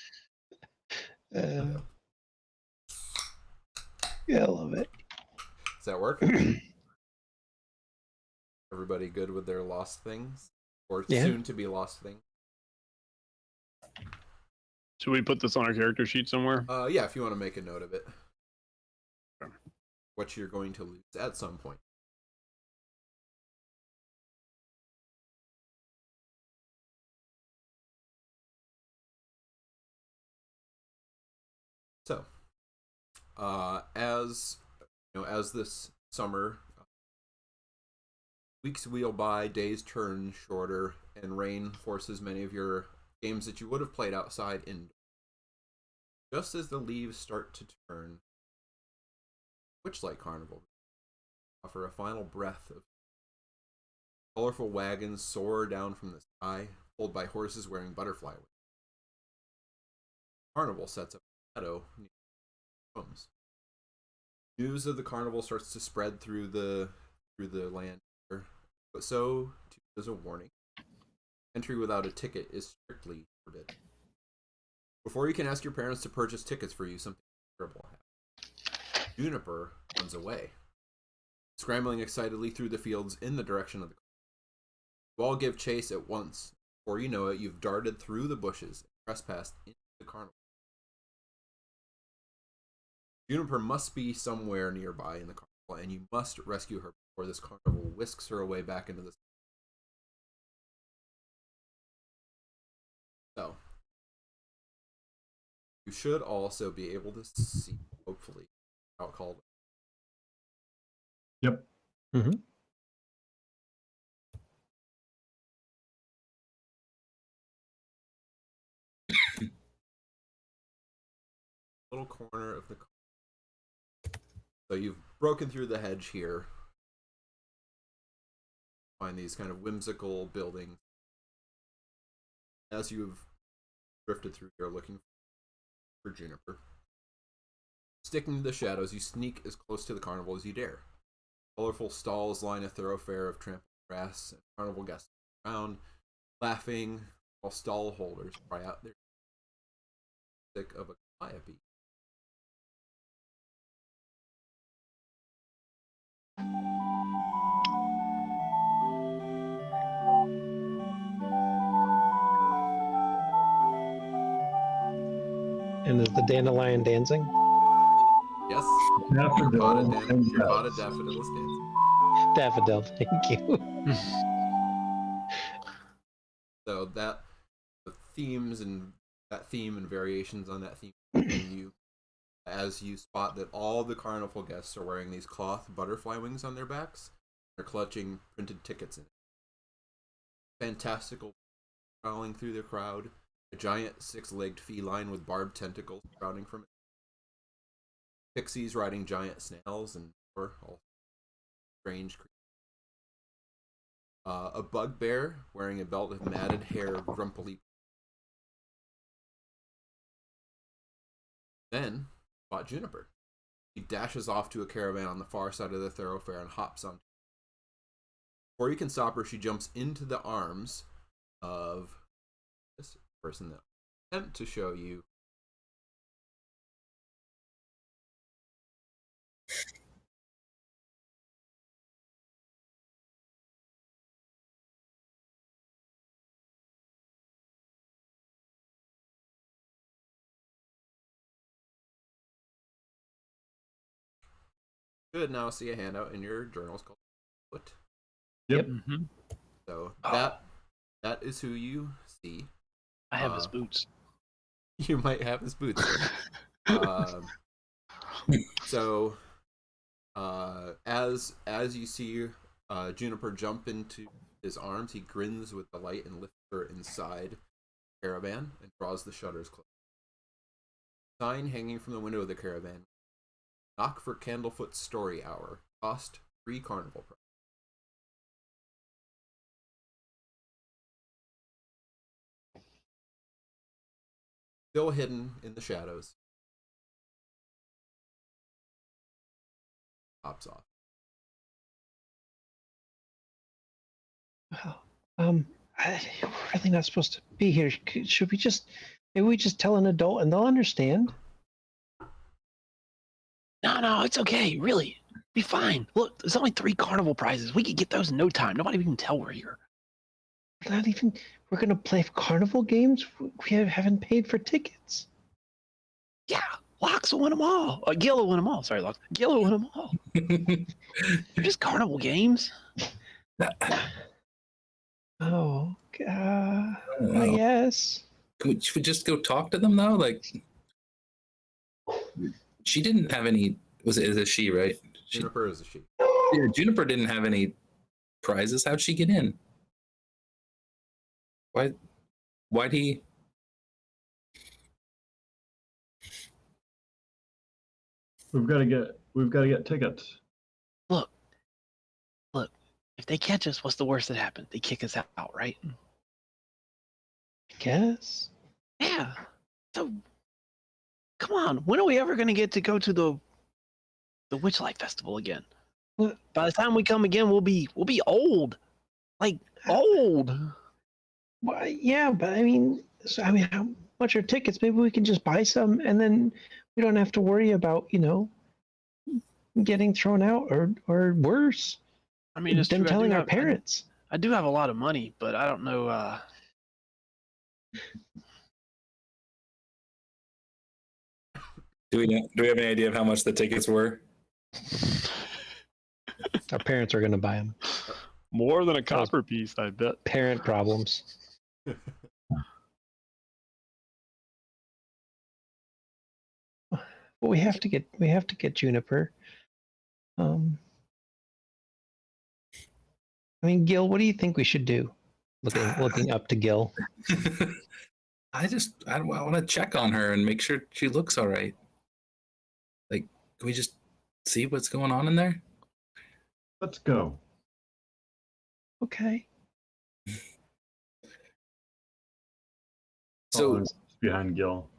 Yeah, I love it. Does that work? Everybody good with their lost things? Or Yeah. soon to be lost things? Should we put this on our character sheet somewhere? Yeah, if you want to make a note of it. Okay. What you're going to lose at some point. So, as you know, as this summer weeks wheel by, days turn shorter, and rain forces many of your games that you would have played outside indoors. Just as the leaves start to turn, Witchlight Carnival offer a final breath of colorful wagons soar down from the sky, pulled by horses wearing butterfly wings. Carnival sets up a meadow near the homes. News of the carnival starts to spread through the land, but so too is a warning. Entry without a ticket is strictly forbidden. Before you can ask your parents to purchase tickets for you, something terrible happens. Juniper runs away, scrambling excitedly through the fields in the direction of the carnival. You all give chase at once. Before you know it, you've darted through the bushes and trespassed into the carnival. Juniper must be somewhere nearby in the carnival, and you must rescue her before this carnival whisks her away back into the sun. So, you should also be able to see, hopefully, how it called. Yep. Mm-hmm. Little corner of the. So you've broken through the hedge here. Find these kind of whimsical buildings. As you've drifted through here looking for Juniper. Sticking to the shadows, you sneak as close to the carnival as you dare. Colorful stalls line a thoroughfare of trampled grass, and carnival guests around, laughing, while stall holders cry out their music of a calliope. And is the dandelion dancing? Yes, Daffodil and your potted bells. daffodil is dancing. Daffodil, thank you. So that the themes and that theme and variations on that theme continue as you spot that all the carnival guests are wearing these cloth butterfly wings on their backs. They're clutching printed tickets in it. Fantastical crawling through the crowd. A giant six-legged feline with barbed tentacles sprouting from it. Pixies riding giant snails and all strange creatures. A bugbear wearing a belt of matted hair grumpily. Then, spot Juniper. He dashes off to a caravan on the far side of the thoroughfare and hops on. Before you can stop her, she jumps into the arms of this person that attempt to show you. You should now see a handout in your journals called Foot. Yep. Mm-hmm. So Oh. that is who you see. I have his boots. You might have his boots. So as you see Juniper jump into his arms, he grins with delight and lifts her inside the caravan and draws the shutters closed. Sign hanging from the window of the caravan. Knock for Candlefoot Story Hour. Cost 3 carnival price. Still hidden in the shadows. Pops off. Well, we're really not supposed to be here. Should we just, maybe we just tell an adult and they'll understand? No, it's okay. Really, be fine. Look, there's only 3 carnival prizes. We could get those in no time. Nobody even tell we're here. Not even, we're going to play carnival games? We haven't paid for tickets. Yeah, Locks will win them all. Gil will win them all. Sorry, Locks. Gil will win them all. They're just carnival games. Oh, I guess. Should we just go talk to them though? Like, she didn't have any. Is it she, right? Juniper is a she. Yeah, Juniper didn't have any prizes. How'd she get in? Why'd he? We've got to get tickets. Look. If they catch us, what's the worst that happened? They kick us out, right? I guess. Yeah. So, come on. When are we ever going to get to go to the Witchlight Festival again? What? By the time we come again, we'll be old. Like, old. Well, yeah, but I mean, how much are tickets? Maybe we can just buy some, and then we don't have to worry about, getting thrown out or worse. I mean, it's Them true. telling our parents. I do have a lot of money, but I don't know. Do we have any idea of how much the tickets were? Our parents are going to buy them. More than a copper piece, I bet. Parent problems. But we have to get Juniper. I mean, Gil, what do you think we should do? Looking up to Gil. I want to check on her and make sure she looks all right. Like, can we just see what's going on in there? Let's go. Okay. So, Behind Gil.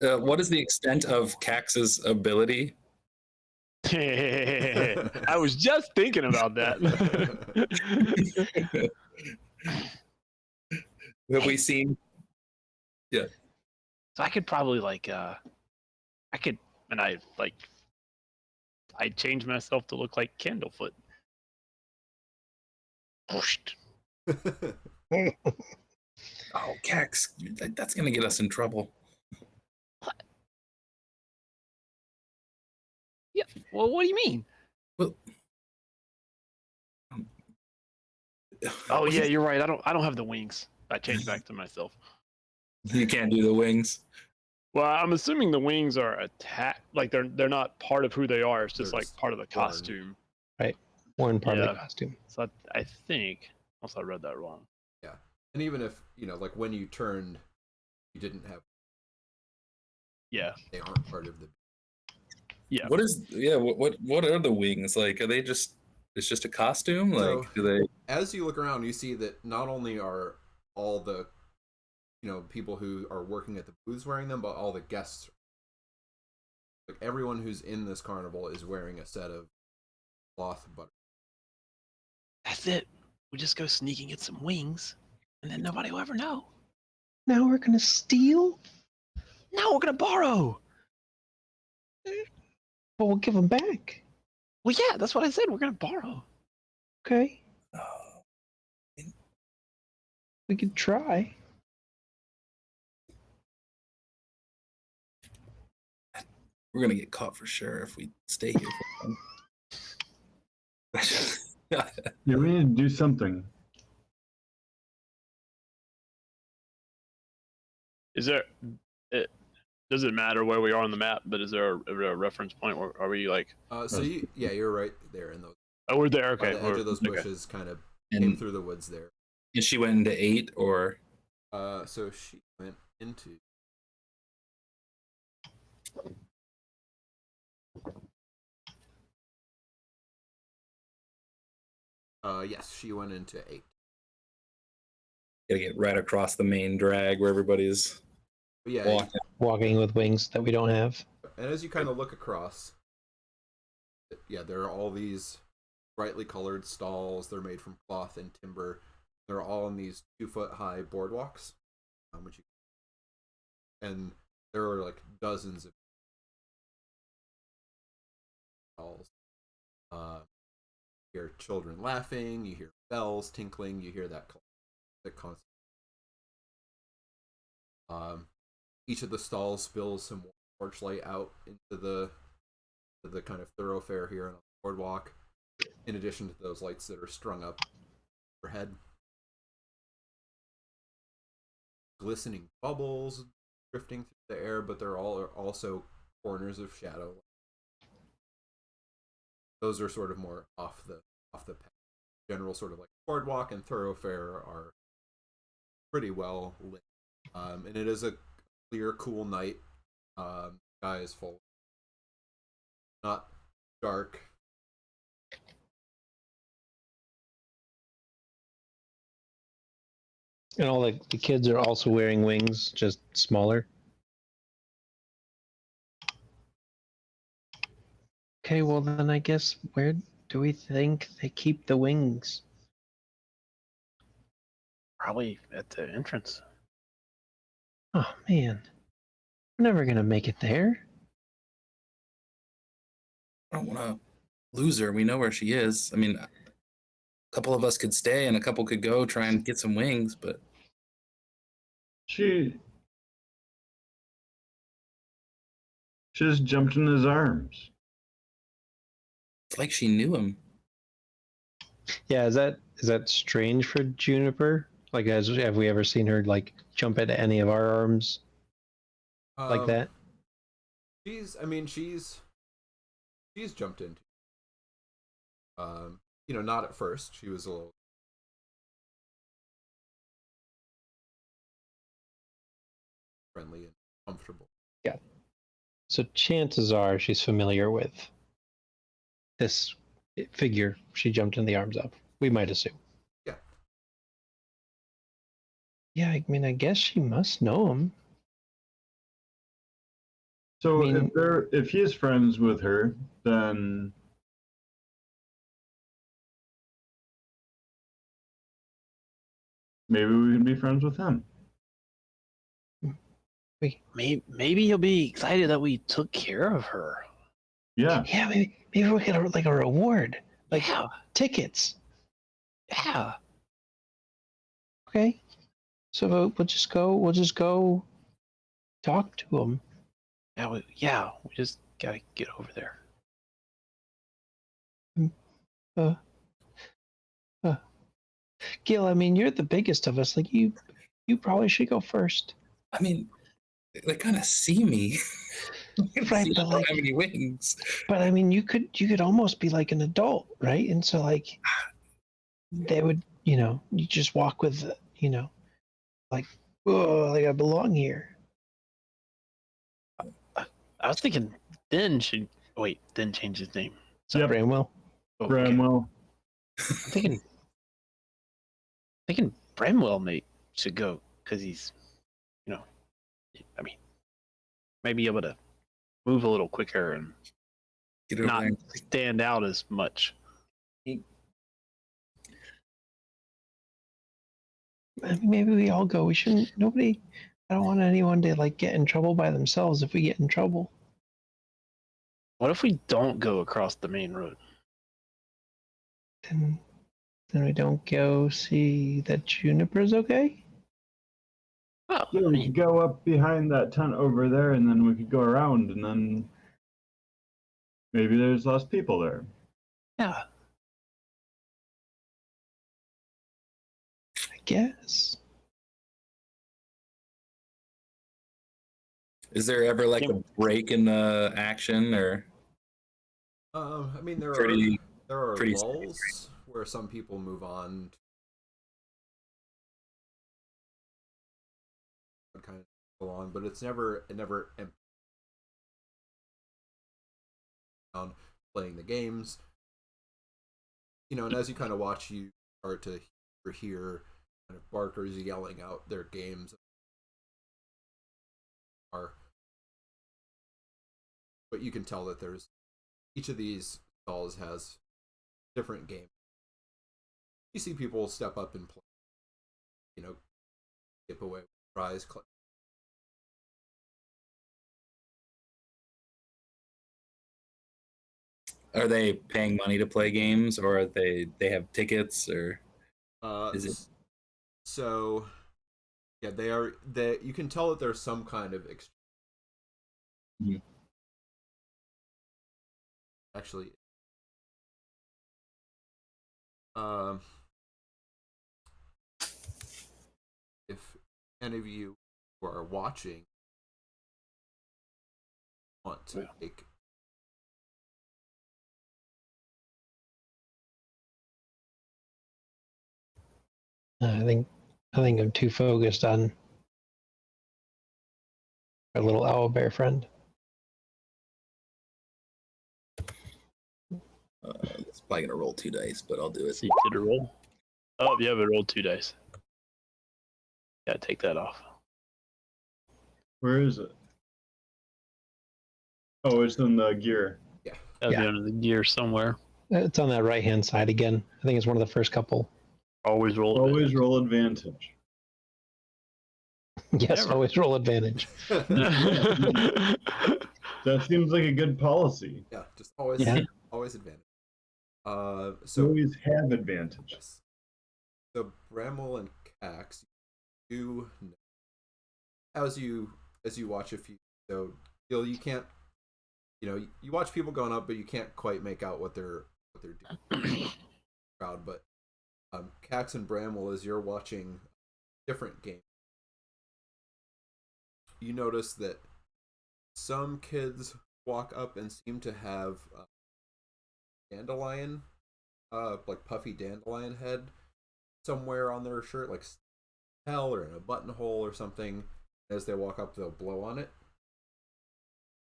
what is the extent of Cax's ability? I was just thinking about that. Have we seen? Yeah. So I could probably I changed myself to look like Candlefoot. Oh, Cax, that's gonna get us in trouble. What? Yeah. Well, what do you mean? Well, oh yeah, you're right. I don't have the wings. I changed back to myself. You can't do the wings. Well, I'm assuming the wings are like they're not part of who they are. It's just They're like just part of the costume. One part of Yeah. the costume. So I think, unless I read that wrong. Yeah, and even if like when you turned, you didn't have. Yeah. They aren't part of the. Yeah. What are the wings like? Are they just? It's just a costume. Like, So, do they? As you look around, you see that not only are all the, people who are working at the booths wearing them, but all the guests. Like everyone who's in this carnival is wearing a set of cloth butter. That's it. We just go sneak and get some wings, and then nobody will ever know. Now we're gonna steal? No, we're gonna borrow. But we'll give them back. Well, yeah, that's what I said. We're gonna borrow. Okay. Oh, We could try. we're gonna get caught for sure if we stay here. Yeah, we need to do something. Is there? Does it matter where we are on the map? But is there a reference point? Where are we like? So you're right there in those. Oh, we're there. Okay. By the edge of those okay. bushes, kind of came through the woods there. And she went into 8, or So she went into. Yes, she went into 8. gotta get right across the main drag where everybody's But yeah, walking. Walking with wings that we don't have. and as you kind of look across, yeah, there are all these brightly colored stalls. They're made from cloth and timber. They're all on these 2-foot-high boardwalks, and there are like dozens of stalls. You hear children laughing. You hear bells tinkling. You hear that constant. Each of the stalls spills some torchlight out into the kind of thoroughfare here on the boardwalk, in addition to those lights that are strung up overhead. Glistening bubbles drifting through the air, but there are also corners of shadow. Those are sort of more off the path. General sort of like boardwalk and thoroughfare are pretty well lit, and it is a clear, cool night. Sky is full. not dark. And all the kids are also wearing wings, just smaller. Okay, well then I guess where do we think they keep the wings? Probably at the entrance. Oh man, we're never gonna make it there. I don't want to lose her. We know where she is. I mean, a couple of us could stay and a couple could go try and get some wings, but She just jumped in his arms. it's like she knew him. Yeah, is that strange for Juniper? Like, have we ever seen her like jump into any of our arms like that? She's jumped into. Not at first. She was a little friendly and comfortable. Yeah. So chances are she's familiar with this figure she jumped in the arms of. We might assume. Yeah. Yeah, I mean, I guess she must know him. So I mean- if he's friends with her, then maybe we can be friends with him. Maybe he'll be excited that we took care of her. Yeah. Yeah, maybe we'll get like a reward, like Yeah. tickets. Yeah. Okay, so we'll just go talk to him. Yeah, we just gotta get over there. Gil, I mean, you're the biggest of us. Like you probably should go first. I mean, they kind of see me. Right, See, but I don't like- have any wings. But I mean, you could almost be like an adult, right? And so like they would, you just walk with, like, oh, like I belong here. I was thinking Den should Den change his name. So Yep. Bramwell. Oh, okay. Bramwell. I'm thinking Bramwell should go because he's, I mean, maybe able to move a little quicker and Get over not there. stand out as much. I mean, maybe we all go. We shouldn't. Nobody. I don't want anyone to like get in trouble by themselves if we get in trouble. What if we don't go across the main road? Then we don't go see that Juniper's okay. Well, Yeah, we could go up behind that tent over there, and then we could go around, and then maybe there's less people there. yeah. I guess. Is there ever like a break in the action or I mean, there pretty? are pretty lulls where some people move on. Kind of go on, but it never empty on playing the games. And as you kind of watch, you start to hear kind of barkers yelling out their games. But you can tell that there's each of these stalls has different games. You see people step up and play, skip away with prize. Are they paying money to play games, or are they have tickets, or is it? So, yeah, they are. You can tell that there's some kind of exchange. Mhm. Actually, if any of you who are watching want to take I think I'm too focused on our little owlbear friend. It's probably gonna roll 2 dice, but I'll do it. So you did a roll. Oh, yeah, but it rolled 2 dice. Yeah, take that off. Where is it? Oh, it's in the gear. That'd be Yeah. under the gear somewhere. It's on that right-hand side again. I think it's one of the first couple. Always roll. Always roll advantage. Yes, Never. always roll advantage. That seems like a good policy. Yeah, just always Yeah. always advantage. So So always have advantage. yes. So Bramble and Cax, you know, as you watch a few, so you can't, you watch people going up, but you can't quite make out what they're doing. Crowd, but Cax and Bramble, as you're watching different games, you notice that some kids walk up and seem to have dandelion, like puffy dandelion head somewhere on their shirt, like hell or in a buttonhole or something. As they walk up, they'll blow on it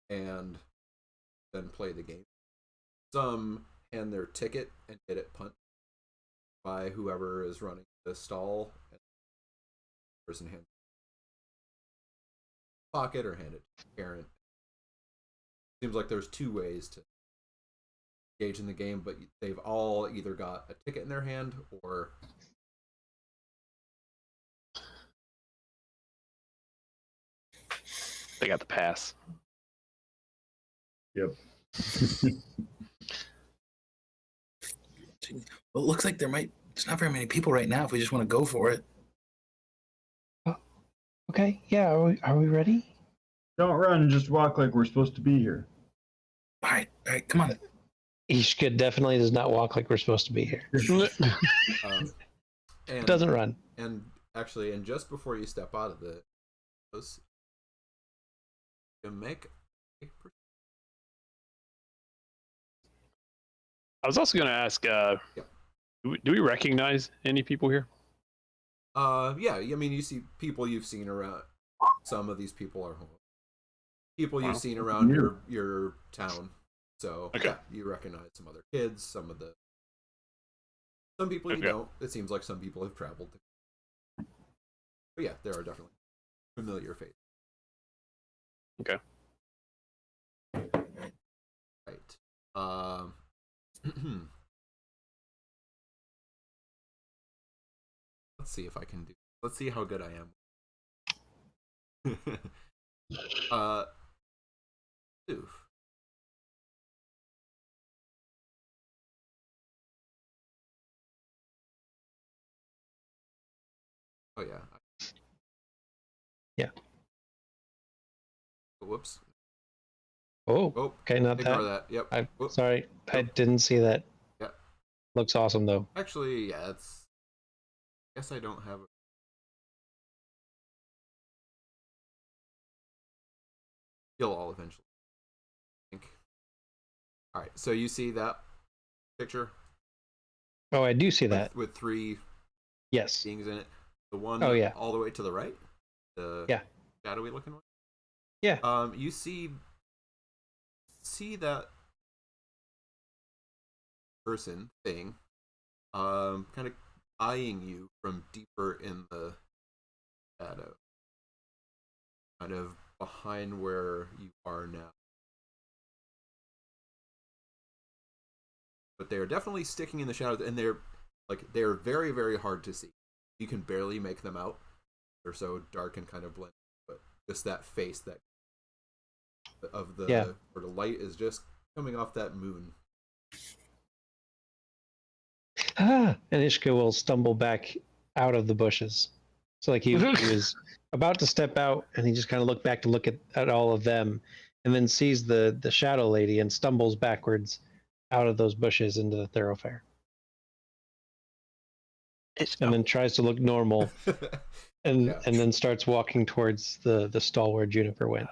and then play the game. Some hand their ticket and get it punched by whoever is running the stall, and the person hands it pocket or hand it to Karen. Seems like there's 2 ways to engage in the game, but they've all either got a ticket in their hand or They got the pass. Yep. Well, it looks like there's not very many people right now if we just want to go for it. Okay, yeah, are we ready? Don't run, just walk like we're supposed to be here. All right, come on. Ishka definitely does not walk like we're supposed to be here. and Doesn't run. And actually, and just before you step out of the house, you make a I was also going to ask, do we recognize any people here? yeah, I mean, you see people you've seen around. Some of these people are home. People you've seen around your town. So Okay. yeah, you recognize some other kids, some people you Okay. don't. It seems like some people have traveled. But yeah, there are definitely familiar faces. Okay. Right. Let's see if I can do. Let's see how good I am. Oof. Oh yeah. Yeah. Whoops. Oh, Oh, okay, not ignore that. that. Yep. I'm Whoop. sorry, I didn't see that. Yeah. Looks awesome though. Actually, yeah, it's. I guess I don't have. You'll all eventually. I think. All right, so you see that picture Oh, I do see that. with 3 Yes. beings in it. The one Oh, yeah. all the way to the right, the Yeah. shadowy looking one. Yeah. You see that person thing, kind of eyeing you from deeper in the shadow, kind of behind where you are now. But they are definitely sticking in the shadows, and they're very, very hard to see. You can barely make them out. They're so dark and kind of blended. But just that face where the light is just coming off that moon. Ah, and Ishka will stumble back out of the bushes. So like he was about to step out, and he just kind of looked back to look at all of them, and then sees the shadow lady and stumbles backwards out of those bushes into the thoroughfare, and then tries to look normal, and Yeah. and then starts walking towards the stall where Juniper went.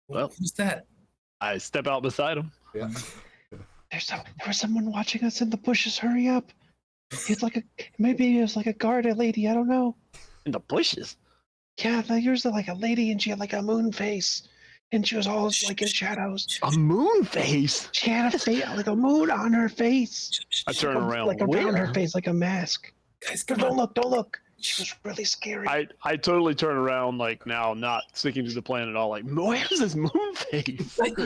Well, Who's that? I step out beside him. Yeah. There was someone watching us in the bushes. Hurry up! Maybe it was like a guard lady. I don't know. In the bushes? Yeah, there's like a lady, and she had like a moon face. and she was all like in shadows. A moon face. She had a face like a moon on her face. I turn around. Like around her Where? face, like a mask. Guys, No, come on. don't look. She was really scary. I totally turn around like now, not sticking to the plan at all. Like, where's this moon face? And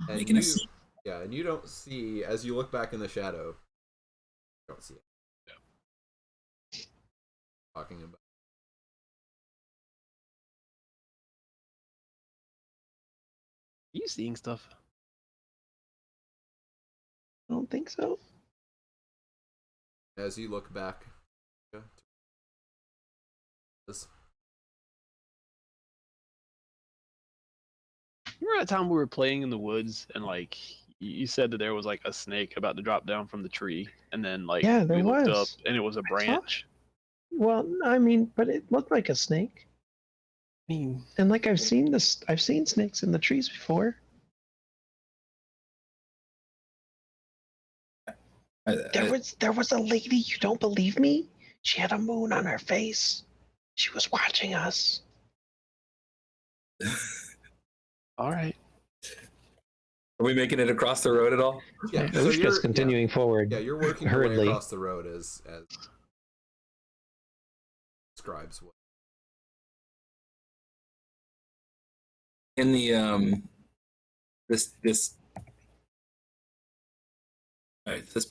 Making a you, scene. yeah, and you don't see, as you look back in the shadow, you don't see it. Yeah. Talking about. Are you seeing stuff? I don't think so. As you look back, yeah, this- Remember that time we were playing in the woods and like you said that there was like a snake about to drop down from the tree, and then like Yeah, there we looked up was. and it was a saw it. branch. Well, I mean, but it looked like a snake. I mean, And like I've seen snakes in the trees before. There was a lady, you don't believe me? She had a moon on her face. She was watching us. all right. Are we making it across the road at all? yeah, We're just continuing forward. Yeah, you're working your way hurriedly. across the road as describes what. In the this this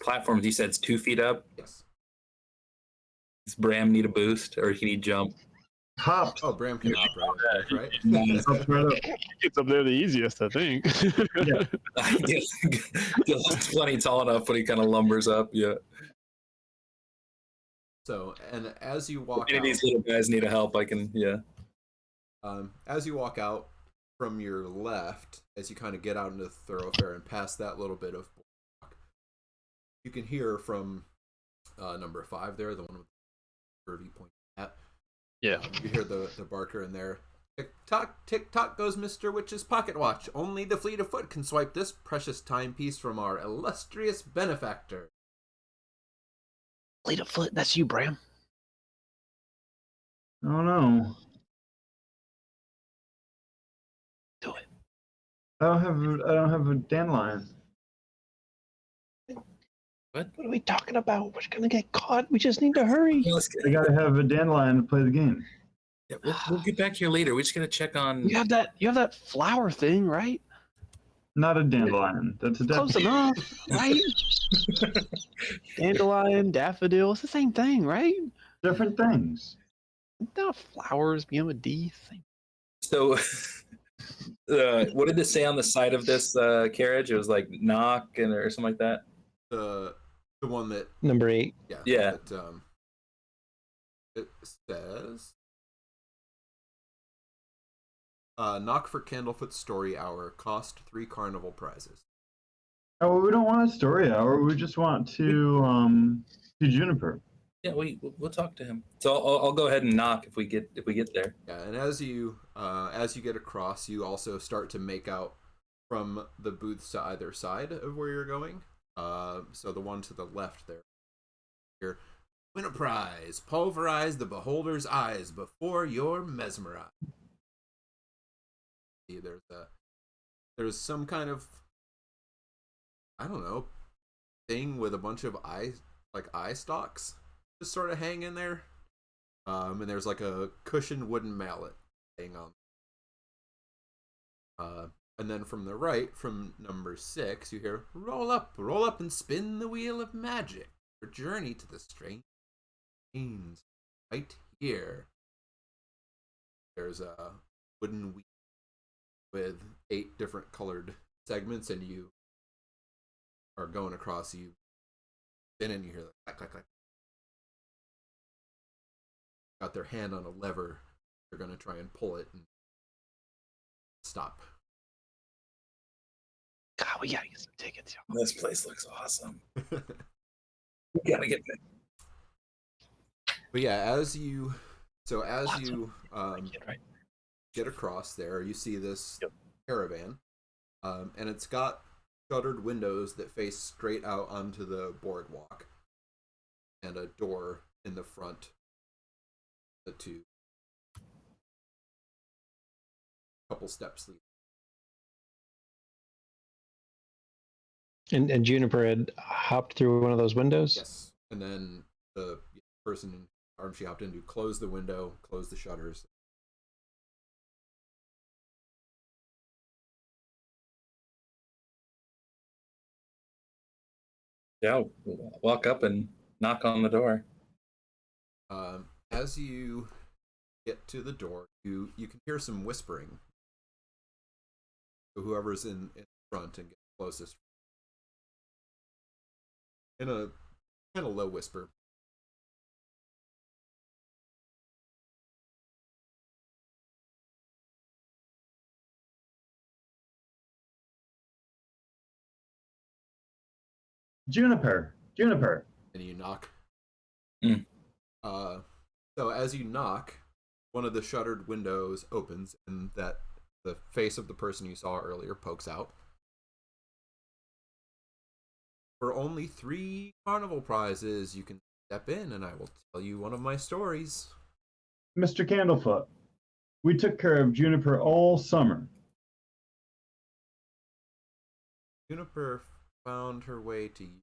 platform, you said it's 2 feet up. Yes. Does Bram need a boost, or he need jump? Hop. Oh, Bram can hop right? Nice. Hop right up. It's up there the easiest, I think. Gil's plenty tall enough, but he kind of lumbers up. Yeah. So, and as you walk Any of out, these little guys need a help, I can. Yeah. as you walk out from your left, as you kind of get out into the thoroughfare and past that little bit of block, you can hear from number 5 there, the one with the curvy point at. Yeah. You hear the barker in there. Tick tock goes Mr. Witch's pocket watch. Only the fleet of foot can swipe this precious timepiece from our illustrious benefactor. Fleet of foot, that's you, Bram. Oh no. Do it. I don't have a dandelion. What are we talking about? We're gonna get caught. We just need to hurry. Yeah, let's I gotta have a dandelion to play the game. yeah, we'll get back here later. We're just gonna check on. You have that flower thing, right? Not a dandelion. That's a Close daffodil. enough, right? Dandelion, daffodil, it's the same thing, right? Different things. Not flowers, begin with D. Same. So, what did it say on the side of this carriage? It was like knock and or something like that. The one that Number 8. Yeah. That, it says knock for Candlefoot Story Hour, cost 3 carnival prizes. Oh, we don't want a story hour. We just want to see Juniper. Yeah, we'll talk to him. So I'll go ahead and knock if we get there. Yeah, and as you get across, you also start to make out from the booths to either side of where you're going. So the one to the left there. Here, win a prize, pulverize the beholder's eyes before you're mesmerized. See, there's some kind of, I don't know, thing with a bunch of eye stalks just sort of hang in there. And there's like a cushioned wooden mallet hanging on. And then from the right, from number 6, you hear, roll up, and spin the wheel of magic. Your journey to the strange scenes right here. There's a wooden wheel with 8 different colored segments, and you are going across, you spin and you hear like clack, clack, clack. Got their hand on a lever. They're going to try and pull it and stop. God, we gotta get some tickets, y'all. This place looks awesome. We gotta get there. But yeah, as you Right. get across there, you see this Yep. caravan, and it's got shuttered windows that face straight out onto the boardwalk, and a door in the front. The two. couple steps lead. And Juniper had hopped through one of those windows. Yes, and then the person in arm she hopped into closed the window, closed the shutters. Yeah, we'll walk up and knock on the door. As you get to the door, you can hear some whispering. So whoever's in front and gets closest, in a kind of low whisper. Juniper. And you knock. Mm. So as you knock, one of the shuttered windows opens, and that the face of the person you saw earlier pokes out. For only 3 carnival prizes, you can step in, and I will tell you one of my stories. Mr. Candlefoot, we took care of Juniper all summer. Juniper found her way to you.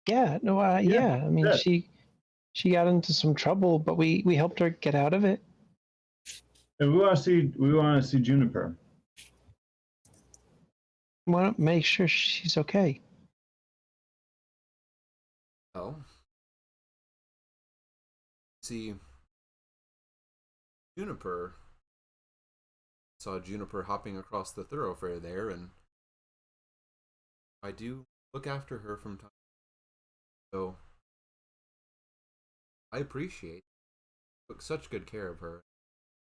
Yeah, no, yeah. I mean, good. she got into some trouble, but we helped her get out of it. And we want to see Juniper. We want to make sure she's okay. Well, see, saw Juniper hopping across the thoroughfare there, and I do look after her from time to time. So I appreciate it. Took such good care of her.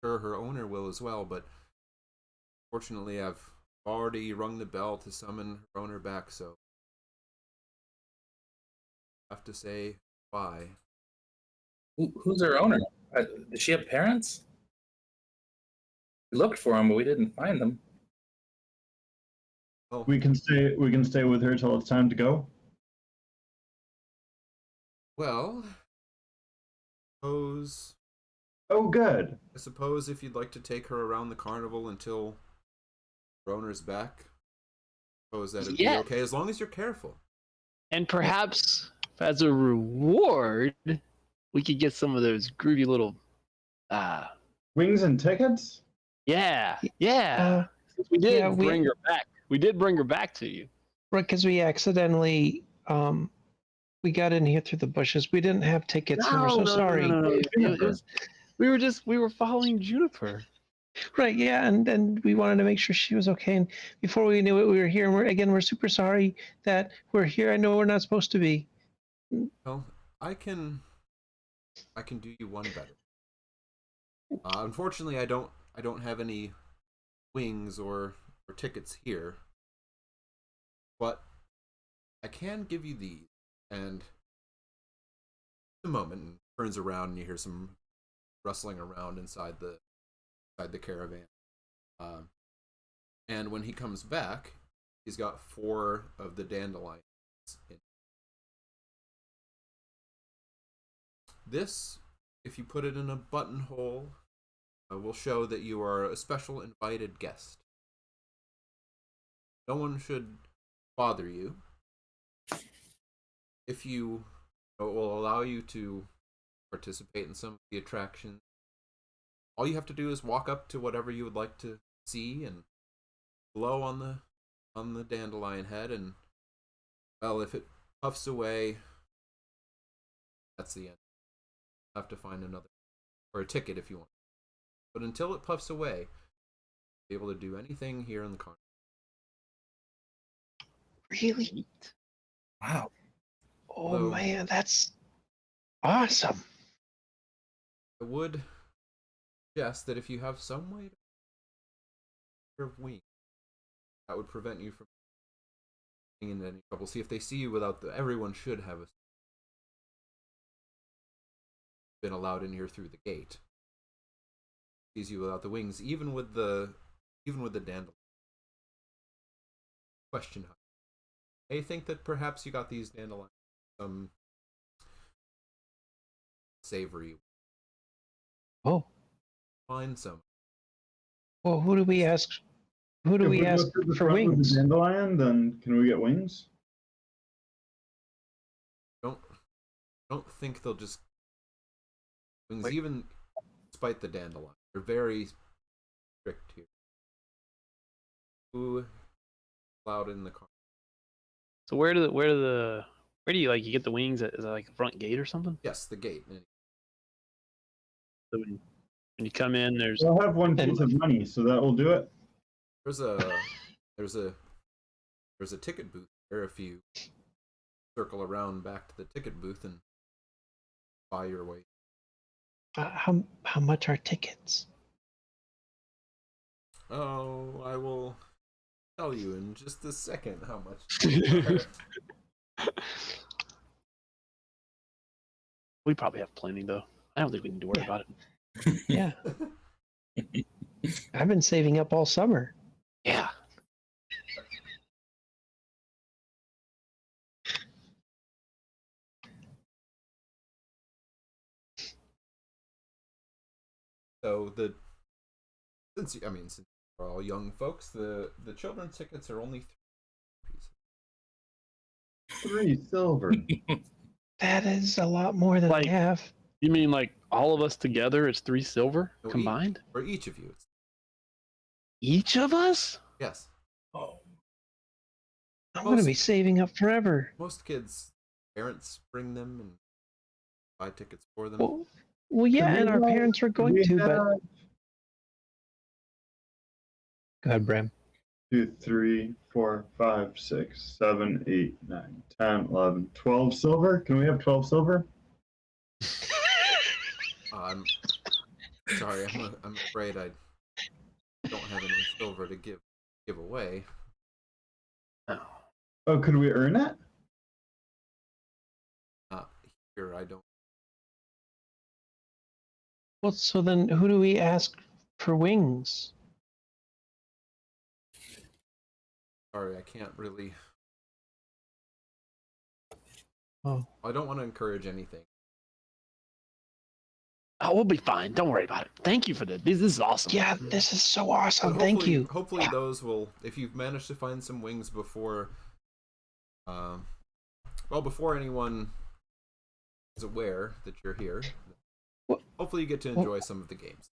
Sure, her owner will as well, but fortunately I've already rung the bell to summon her owner back, so I have to say bye. Who's her owner? Does she have parents? We looked for them, but we didn't find them. Well, We can stay with her till it's time to go. well, Oh, good. I suppose if you'd like to take her around the carnival until her owner's back, I suppose that'd be okay, as long as you're careful. And perhaps as a reward, we could get some of those groovy little Wings and tickets? yeah. Since we yeah, bring her back. We did bring her back to you. Right, because we accidentally we got in here through the bushes. We didn't have tickets, and we're so sorry. No. We were following Juniper. Right, yeah, and we wanted to make sure she was okay. And before we knew it, we were here. And we're super sorry that we're here. I know we're not supposed to be. Well, I can do you one better. Unfortunately, I don't have any wings or tickets here, but I can give you these. And the moment, and turns around and you hear some rustling around inside the caravan. And when he comes back, he's got 4 of the dandelions in. This, if you put it in a buttonhole, will show that you are a special invited guest. No one should bother you. If you, it will allow you to participate in some of the attractions. All you have to do is walk up to whatever you would like to see and blow on the dandelion head, and well, if it puffs away, that's the end. You'll have to find another, or a ticket if you want. But until it puffs away, you'll be able to do anything here in the carnival. Really? Wow. Oh Although, man, that's awesome. I would suggest that if you have some way to of wings, that would prevent you from getting into any trouble. See, if they see you without everyone should have been allowed in here through the gate. Sees you without the wings, even with the dandelion. Question: I think that perhaps you got these dandelions some savory. Oh, find some. Well, who do we ask? Who do If we go ask through the for front with wings? the dandelion, then can we get wings? Don't think they'll just wings. Wait. Even despite the dandelion, they're very strict here. Who allowed in the car? So where do you like you get the wings? Is that like a front gate or something? Yes, the gate. So when you come in, there's We'll have one And- piece of money, so that will do it. There's a ticket booth there if you circle around back to the ticket booth and buy your way. How much are tickets? Oh, I will tell you in just a second how much. we probably have plenty though. I don't think we need to worry about it. Yeah. I've been saving up all summer. Yeah. So since we're all young folks, the children's tickets are only 3 pieces. 3 silver. That is a lot more than Like- I have. You mean like all of us together? It's 3 silver No, combined. For each of you. Each of us? Yes. Oh, I'm going to be saving up forever. Most kids' parents bring them and buy tickets for them. Well, yeah, Could we and our have- parents were going We to, but have go ahead, Bram. 2, 3, 4, 5, 6, 7, 8, 9, 10, 11, 12 silver. Can we have 12 silver? I'm sorry. I'm afraid I don't have any silver to give away. Oh, could we earn it? Not here. I don't. Well, so then who do we ask for wings? Sorry, I can't really. Oh. I don't want to encourage anything. Oh, we'll be fine. Don't worry about it. Thank you for this. This is awesome. Yeah, this is so But awesome. Thank hopefully- you. Hopefully, those will. If you've managed to find some wings before, before anyone is aware that you're here, Well- hopefully you get to enjoy some of the games.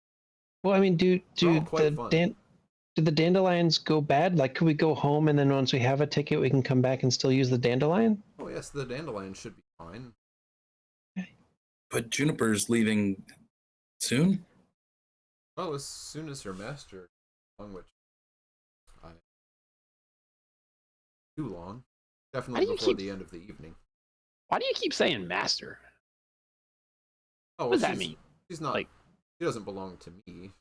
Well, I mean, do all quite the fun. did the dandelions go bad? Like, could we go home and then once we have a ticket, we can come back and still use the dandelion? Oh yes, the dandelion should be fine. but Juniper's leaving soon. Well, as soon as her master, on which I too long, How definitely do you before keep- the end of the evening. Why do you keep saying master? Oh, What does that she's- mean? She's not. Like- She doesn't belong to me.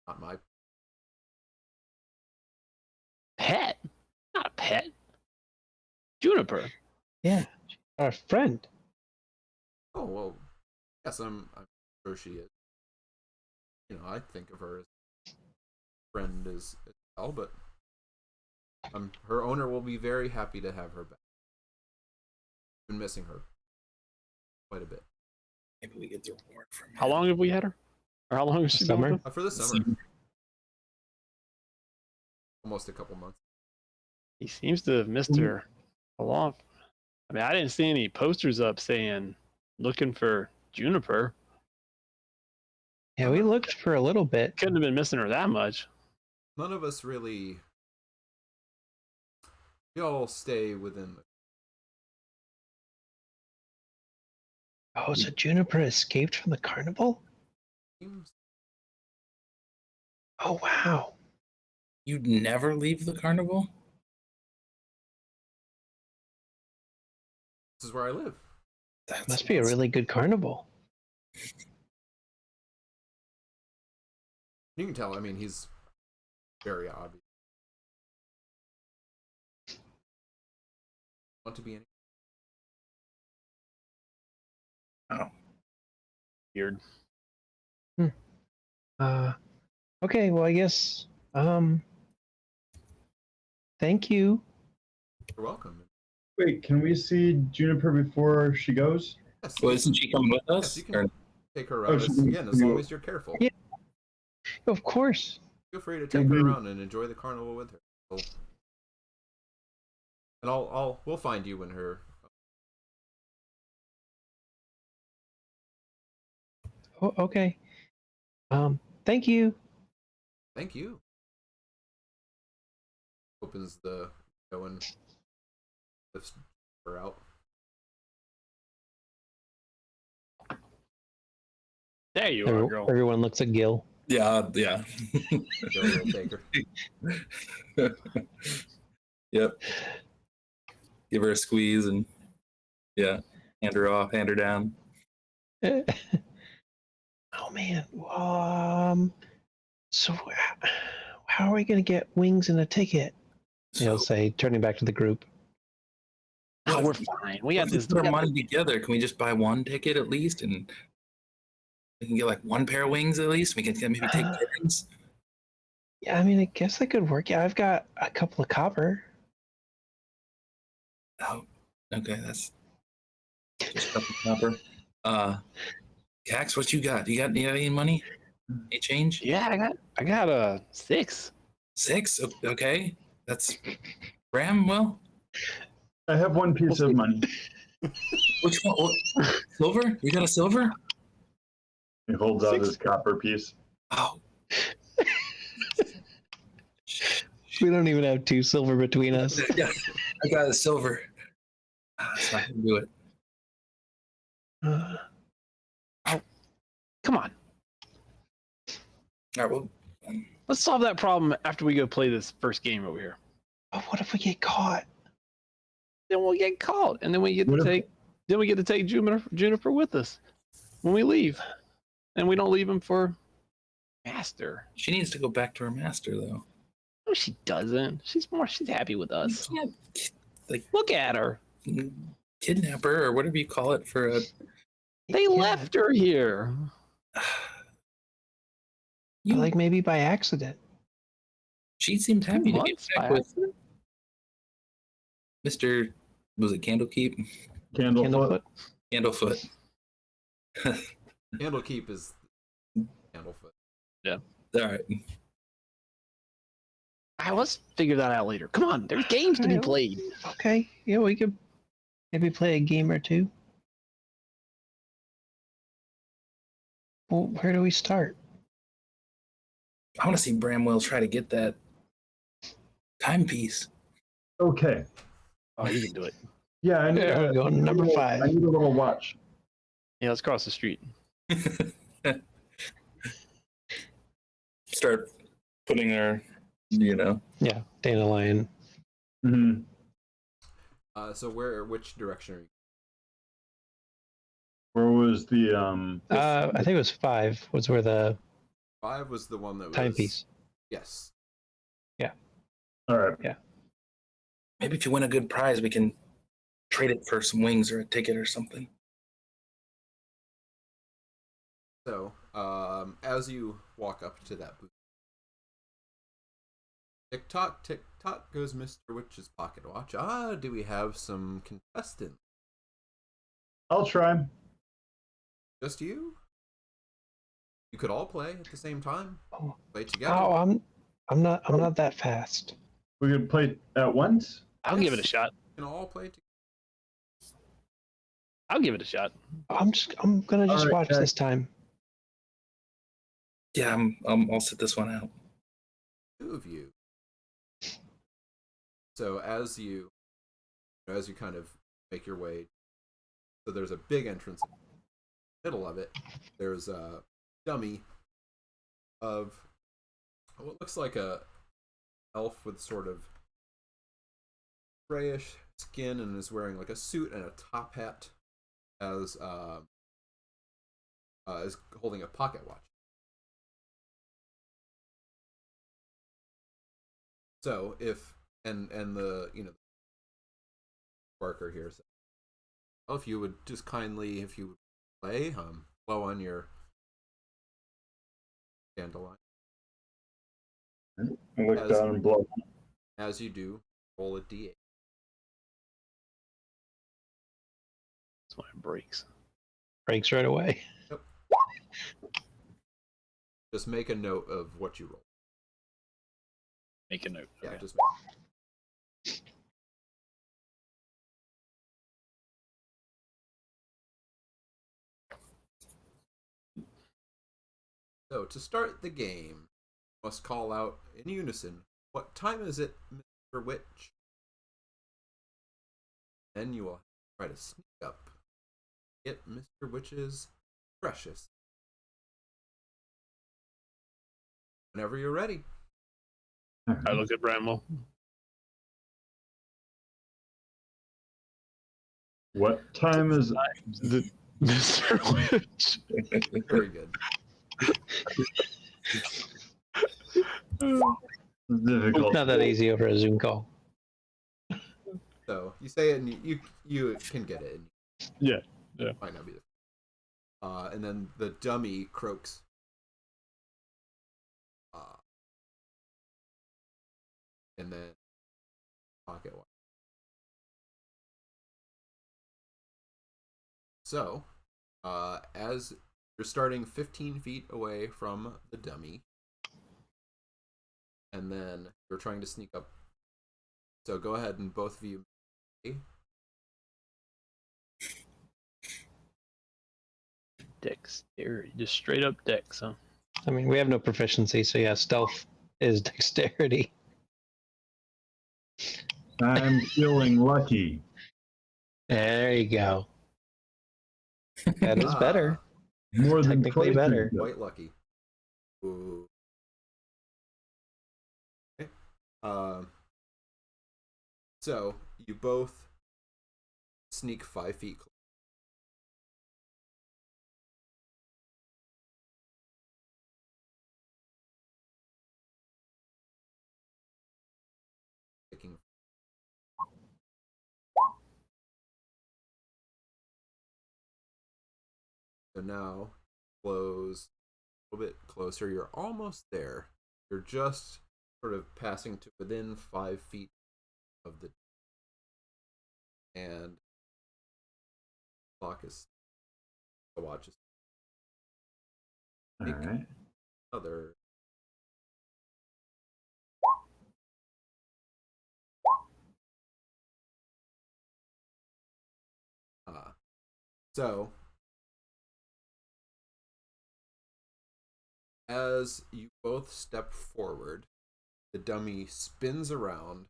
Not my. Pet? Not a pet. Juniper. Yeah, our friend. Oh well. Yes, I'm sure she is. I think of her as a friend as well, but her owner will be very happy to have her back. Been missing her quite a bit. Maybe we get the reward from How long have we had her? Or how long has she been Summer? with us? For the summer, almost a couple months. He seems to have missed her a lot. I mean, I didn't see any posters up saying looking for Juniper. Yeah, we looked for a little bit. Couldn't have been missing her that much. None of us really. We all stay within the Oh, so Juniper escaped from the carnival? teams. Oh, wow. You'd never leave the carnival? This is where I live. That's Must be a really good carnival. You can tell. I mean, he's very obvious. Want to be any? Weird. Okay, well, I guess, thank you. You're welcome. Wait, can we see Juniper before she goes? Yes, Well, isn't she coming with yes, us? you can Or- take her Oh, out she as, can- again as long as you're careful. Yeah. Of course. Feel free to take her around and enjoy the carnival with her. And we'll find you when her. Oh, okay. Thank you. Thank you. Opens the window and lifts her out. There you are, girl. Everyone looks at Gil. Yeah. Gil will take her. Yep. Give her a squeeze and hand her off, hand her down. Oh man. So how are we gonna get wings and a ticket? He'll say, turning back to the group. Oh, we're fine. We got this. Put our money together. Can we just buy one ticket at least, and we can get like one pair of wings at least? We can maybe take turns. Yeah, I mean, I guess that could work. Yeah, I've got a couple of copper. Oh, okay, that's just a couple of copper. Cax, what you got? You got any money? Any change? Yeah, I got a 6. 6? Okay, that's Bram. Well, I have one piece of money. which one? Silver? You got a silver? He holds out his copper piece. Oh, We don't even have 2 silver between us. yeah, I got a silver. That's not gonna do it. Come on. All right, well, Let's solve that problem after we go play this first game over here. But what if we get caught? Then we'll get caught, and then we get What to if- take Juniper with us when we leave, and we don't leave him for Master. she needs to go back to her master, though. No, she doesn't. She's happy with us. You can't Look at her. kidnap her or whatever you call it for a. They left her here. You, Like maybe by accident. she seemed happy to be Months back by with accident? Mr. Was it Candlekeep? Candlefoot. Candlefoot. Candlefoot. Candlekeep is Candlefoot. All right. Let's figure that out later. Come on, there's games to be Alright. played. Okay, yeah, we could maybe play a game or two. Well, where do we start? I want to see Bramwell try to get that timepiece. Okay. Oh, you can do it. Yeah, I need, Yeah, we're going number 5. I need a little watch. Yeah, let's cross the street. Start putting her, Yeah, dandelion. Mm-hmm. So which direction are you? Where was the I think it was 5 was where the 5 was the one that was timepiece. Yes. all right. maybe if you win a good prize, we can trade it for some wings or a ticket or something. So, as you walk up to that booth, tick tock goes Mr. Witch's pocket watch. Do we have some contestants? I'll try. Just you? You could all play at the same time. Oh. Play together. Oh, I'm not that fast. We could play at once. I'll give it a shot. You can all play together. I'll give it a shot. I'm gonna just Alright, watch okay. this time. Yeah, I'll sit this one out. 2 of you. So as you kind of make your way, so there's a big entrance in the middle of it. There's a dummy of what looks like a elf with sort of grayish skin and is wearing like a suit and a top hat as is holding a pocket watch. So if and the worker here said, well, if you would just kindly, if you would play, blow on your dandelion. I look As- down and blow. As you do, roll a d8. That's why it breaks. Breaks right away. Just make a note of what you roll. Make a note. Yeah, Okay. just. So to start the game, you must call out in unison, "What time is it, Mr. Witch?" Then you will try to sneak up, get Mr. Witch's precious. Whenever you're ready. All I right. look at Bramwell. What time is The Mr. Witch. Very good. difficult? Not that easy over a Zoom call. So you say it, and you can get it. And Yeah, yeah. might not be the. And then the dummy croaks. And then pocket watch. So, as you're starting 15 feet away from the dummy, and then you're trying to sneak up. So go ahead and both of you. Dexterity. Just straight up dex, huh? I mean, we have no proficiency, so yeah, stealth is dexterity. I'm feeling lucky. There you go. That is better. More than Technically twice better. as good. Quite lucky. Ooh. Okay. So you both sneak 5 feet close. So now, close a little bit closer. You're almost there. You're just sort of passing to within 5 feet of the. And clock is. The watch is. All right. Other. So. As you both step forward, the dummy spins around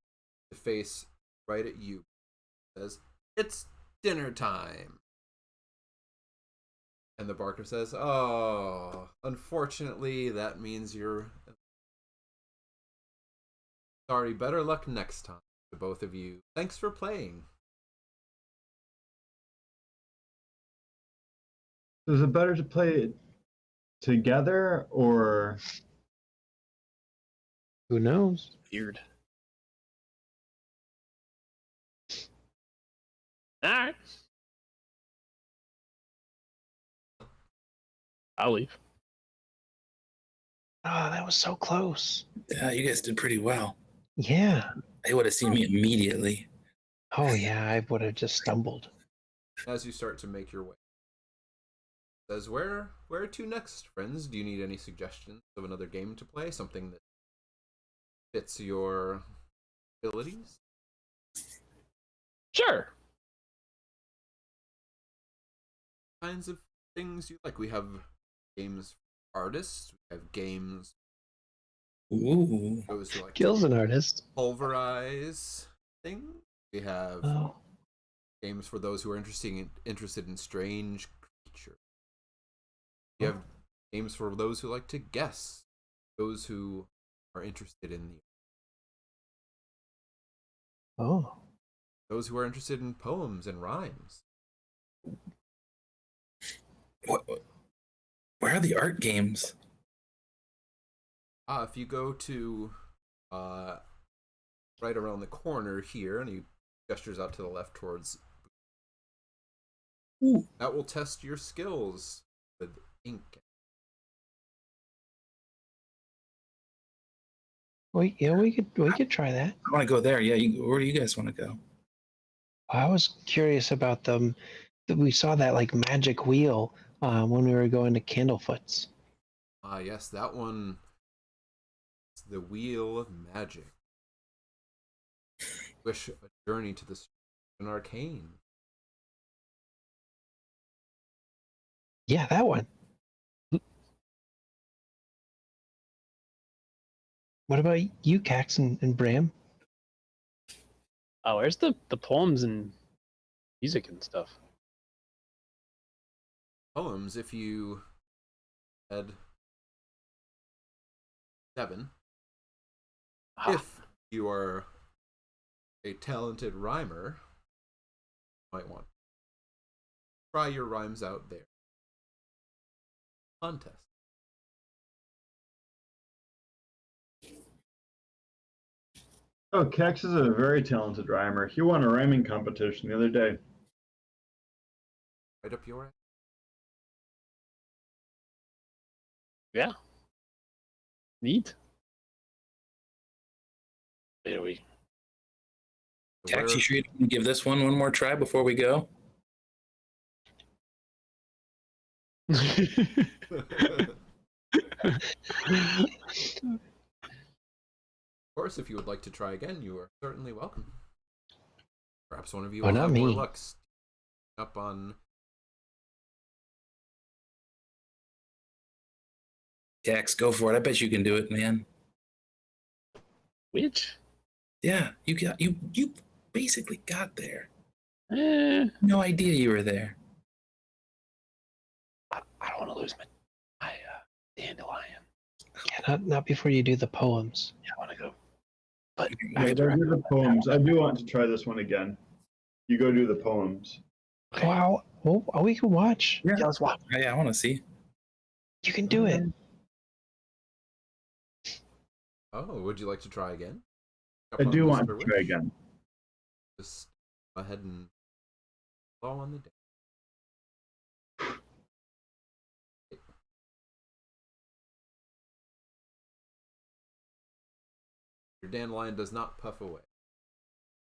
to face right at you. Says, "It's dinner time." And the barker says, "Oh, unfortunately, that means you're sorry. Better luck next time to both of you. Thanks for playing." Is it better to play it together or? Who knows? Weird. All right. I'll leave. Oh, that was so close. Yeah, you guys did pretty well. Yeah. They would have seen me immediately. Oh, yeah, I would have just stumbled. As you start to make your way, says, where to next, friends? Do you need any suggestions of another game to play? Something that fits your abilities? Sure. Kinds of things you like. We have games for artists. We have games Ooh. for those who like Gil's to an artist. pulverize things. We have Oh. games for those who are interested in strange creatures. We have games for those who like to guess. Those who are interested in Oh. those who are interested in poems and rhymes. What? Where are the art games? If you go to right around the corner here, and he gestures out to the left towards. Ooh. That will test your skills with ink. We could try that. I want to go there. Yeah, where do you guys want to go? I was curious about them. We saw that like magic wheel when we were going to Candlefoot's. Yes, that one. It's the Wheel of Magic. Wish a journey to the an arcane. Yeah, that one. What about you, Cax and Bram? Oh, where's the poems and music and stuff? Poems, if you had 7. If you are a talented rhymer, you might want to try your rhymes out there. Contest. Oh, Kex is a very talented rhymer. He won a rhyming competition the other day. Right up your. Yeah. Neat. There we. Cax, you sure you can give this one more try before we go? Of course, if you would like to try again, you are certainly welcome. Perhaps one of you Oh, will not have more me. luck up on. Cax, go for it. I bet you can do it, man. Which? Yeah, you basically got there. Eh, No idea you were there. I don't want to lose my dandelion. Yeah, not before you do the poems. Yeah, I want to go. But Yeah, go do the poems. I do want to try this one again. You go do the poems. okay. Wow. Oh, we can watch. Yeah, let's watch. Yeah, I want to see. You can do it. Oh, would you like to try again? I do want Mr. to try Witch? again. Just go ahead and blow on the day. Your dandelion does not puff away,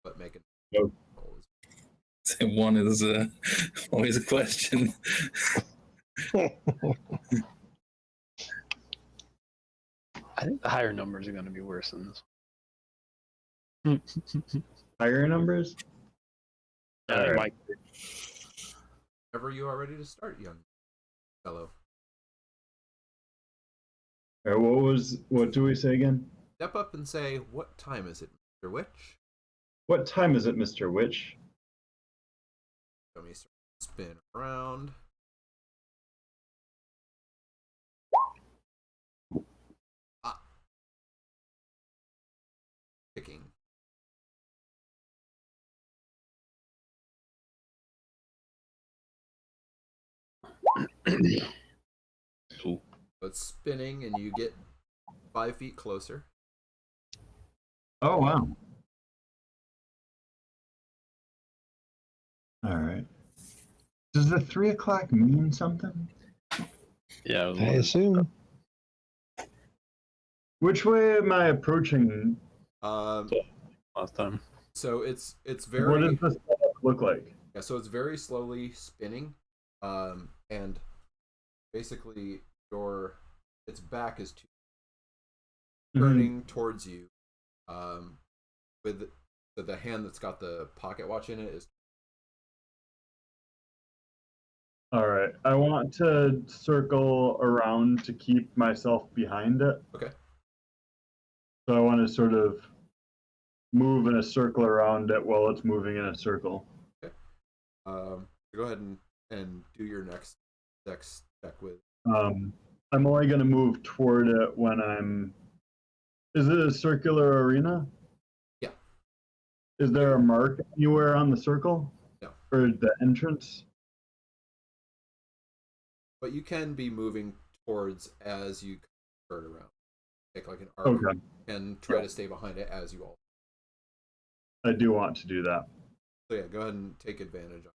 but make it. Nope. One is always a question. I think the higher numbers are going to be worse than this. Higher numbers? Alright. Mike, Whenever you are ready to start, young fellow. What do we say again? Step up and say, "What time is it, Mr. Witch?" What time is it, Mr. Witch? Let me spin around. Picking. Cool. So it's spinning, and you get 5 feet closer. Oh, wow. All right. Does the 3 o'clock mean something? Yeah. I assume. Which way am I approaching? Last time. So it's What very does this look like? yeah. So it's very slowly spinning, and basically its back is turning towards you, with the hand that's got the pocket watch in it is. All right. I want to circle around to keep myself behind it. Okay. So I want to sort of move in a circle around it while it's moving in a circle. Go ahead and do your next check with. I'm only going to move toward it when I'm. Is it a circular arena? Yeah. Is there a mark anywhere on the circle? No. Or the entrance? But you can be moving towards as you turn around. Take like an arc Okay. and try to stay behind it as you all. I do want to do that. So yeah, go ahead and take advantage of it.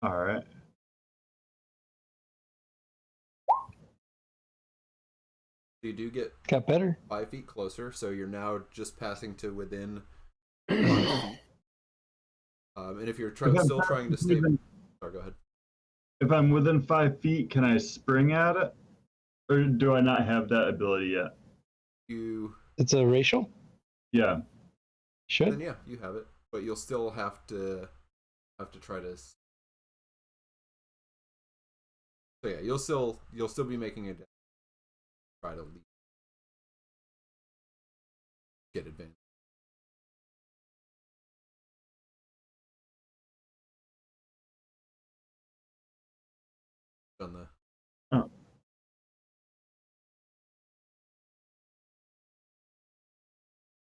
All right. You do get Got better. 5 feet closer, so you're now just passing to within 1 feet. And if you're still trying to stay, sorry, go ahead. If I'm within 5 feet, can I spring at it? Or do I not have that ability yet? It's a racial? Yeah. Should. Then yeah, you have it, but you'll still have to try to. So yeah, you'll still be making it. Try to get advantage. On the. Oh.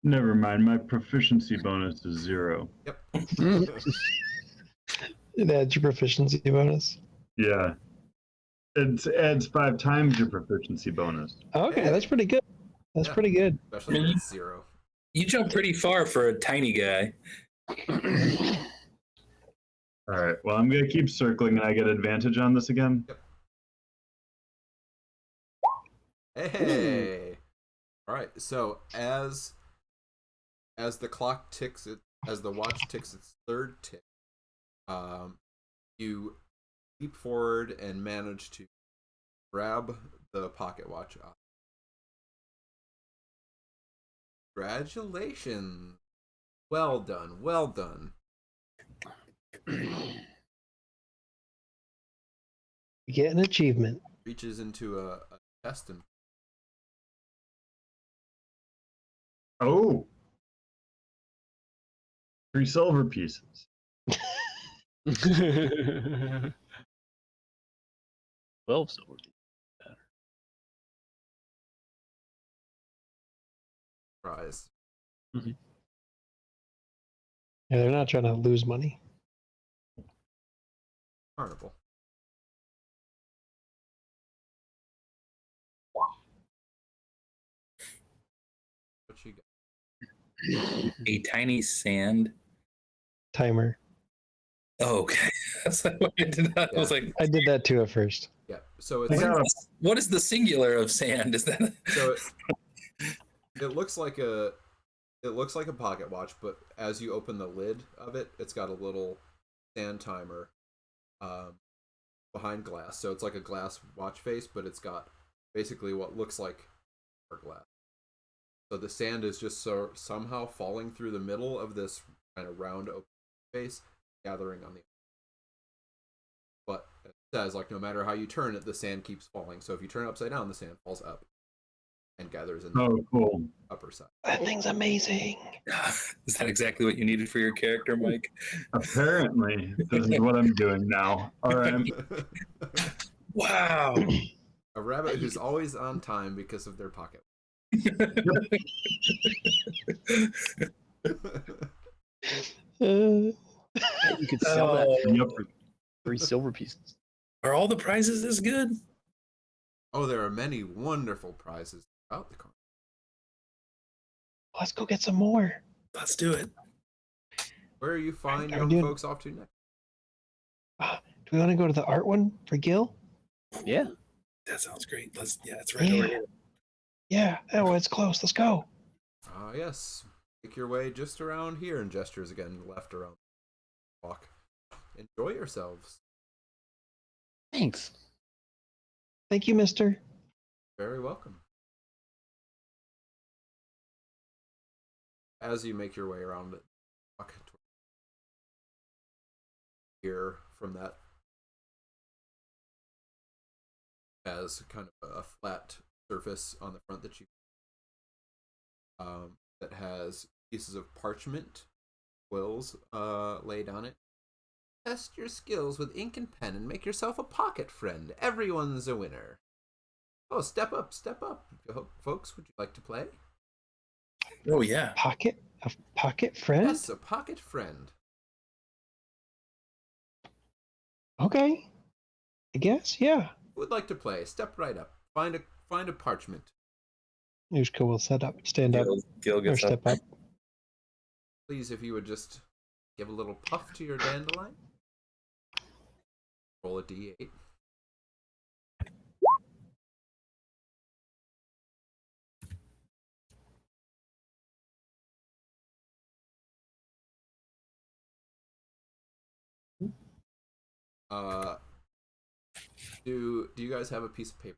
Never mind. My proficiency bonus is 0. Yep. It adds your proficiency bonus. Yeah. It adds 5 times your proficiency bonus. Okay, Hey. that's pretty good. That's Yeah. pretty good. Especially if it's 0. You jump pretty far for a tiny guy. All right. Well, I'm gonna keep circling, and I get advantage on this again. Hey. All right. So as the clock ticks, as the watch ticks its third tick, you leap forward and manage to grab the pocket watch up. Congratulations. Well done. Well done. You get an achievement. Reaches into a chest and Oh. 3 silver pieces. 12 silver. prize. Yeah, they're not trying to lose money. Carnival. What you got? A tiny sand. Timer. Oh, okay. That's like what I did. I was like, I did that too at first. Yeah. So I it's got a what is the singular of sand? Is that? so it looks like a pocket watch, but as you open the lid of it, it's got a little sand timer behind glass. So it's like a glass watch face, but it's got basically what looks like glass. So the sand is just somehow falling through the middle of this kind of round open space, gathering on the. But it says like no matter how you turn it, the sand keeps falling. So if you turn it upside down, the sand falls up and gathers in the Oh, cool. upper side. That thing's amazing. Is that exactly what you needed for your character, Mike? Apparently, this is what I'm doing now. All right. Wow. A rabbit who's always on time because of their pocket. Uh, You could sell that Yep. for 3 silver pieces. Are all the prizes this good? Oh, there are many wonderful prizes throughout the carnival. let's go get some more. Let's do it. Where are you fine Are we young doing- folks off to next? Do we want to go to the art one for Gil? Yeah. That sounds great. It's right Yeah. over here. Yeah. Oh, it's close. Let's go. Yes. Make your way just around here and gestures again left around the walk. Enjoy yourselves. Thanks. Thank you, mister. Very welcome. As you make your way around it, walk here from that as kind of a flat surface on the front that you that has pieces of parchment quills laid on it. Test your skills with ink and pen and make yourself a pocket friend. Everyone's a winner. Oh, step up, folks. Would you like to play? Oh yeah. A pocket friend? Yes, a pocket friend. Okay. I guess, yeah. Who would like to play? Step right up. Find a parchment. Yushka will stand up, Gil or gets up. step up. Please, if you would just give a little puff to your dandelion. Roll a d8. Do you guys have a piece of paper?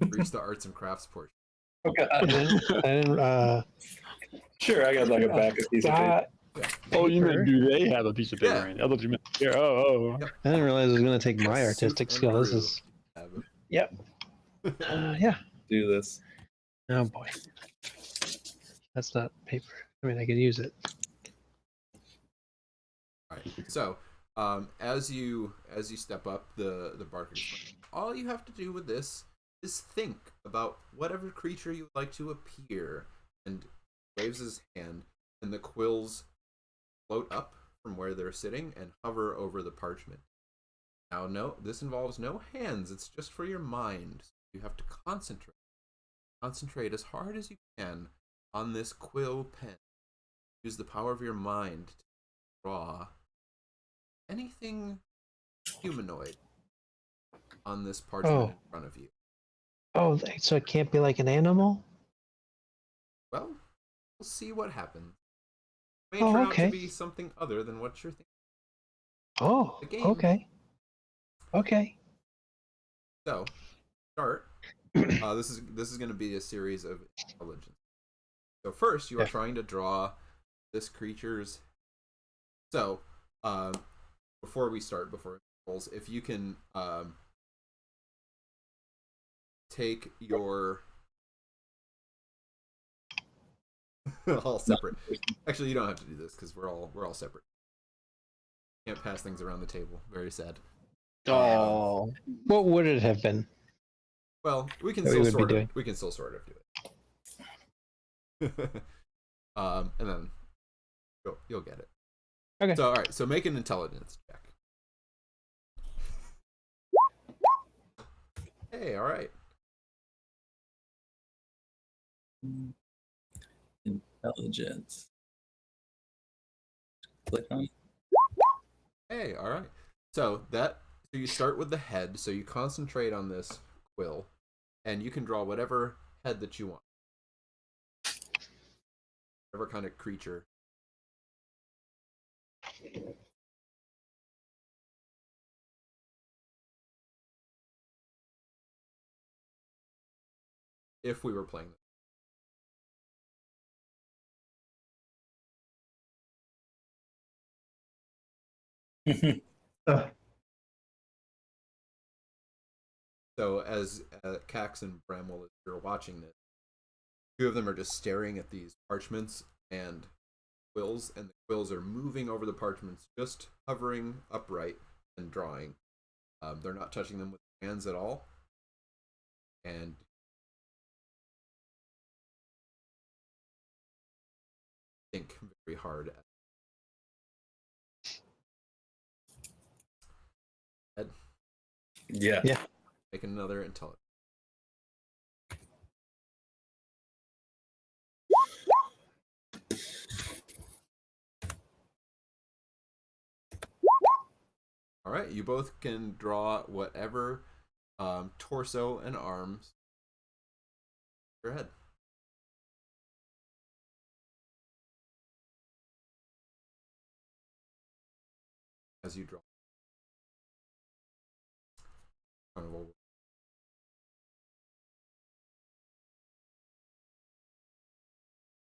Reach the arts and crafts portion. Oh, God. I didn't Sure, I got like a backup piece of paper. Yeah. Oh, you paper. meant do they have a piece of paper? Yeah. In it? I thought you meant here. Oh. Yep. I didn't realize it was going to take my Suf artistic and skill. This Brew is. have it. Yep. Yeah. Do this. Oh boy. That's not paper. I mean, I could use it. All right. So, as you step up the barkers, all you have to do with this is think about whatever creature you would like to appear, and waves his hand, and the quills float up from where they're sitting and hover over the parchment. Now, no, this involves no hands. It's just for your mind. You have to concentrate. Concentrate as hard as you can on this quill pen. Use the power of your mind to draw anything humanoid on this parchment in front of you. Oh, so it can't be like an animal? Well, we'll see what happens. It may Oh, turn out okay. to be something other than what you're thinking. Oh, The game. okay. Okay. So, start. This is going to be a series of intelligence. So first, you are Okay. trying to draw this creature's. So, before we start, before rolls, if you can take your all separate. Actually, you don't have to do this because we're all separate. Can't pass things around the table. Very sad. Oh. What would it have been? Well, we can That we still would be sort of doing. we can still sort of do it. And then you'll get it. Okay. So all right, so make an intelligence check. Hey, all right. Intelligence. Click on. Hey, all right. So you start with the head. So you concentrate on this quill, and you can draw whatever head that you want, whatever kind of creature. If we were playing. So as Cax and Bramwell, as you're watching this, two of them are just staring at these parchments and quills, and the quills are moving over the parchments, just hovering upright and drawing. They're not touching them with hands at all. And think very hard at Ed, Yeah. Yeah. make another intelligence. All right, you both can draw whatever torso and arms your head. As you draw. Carnival.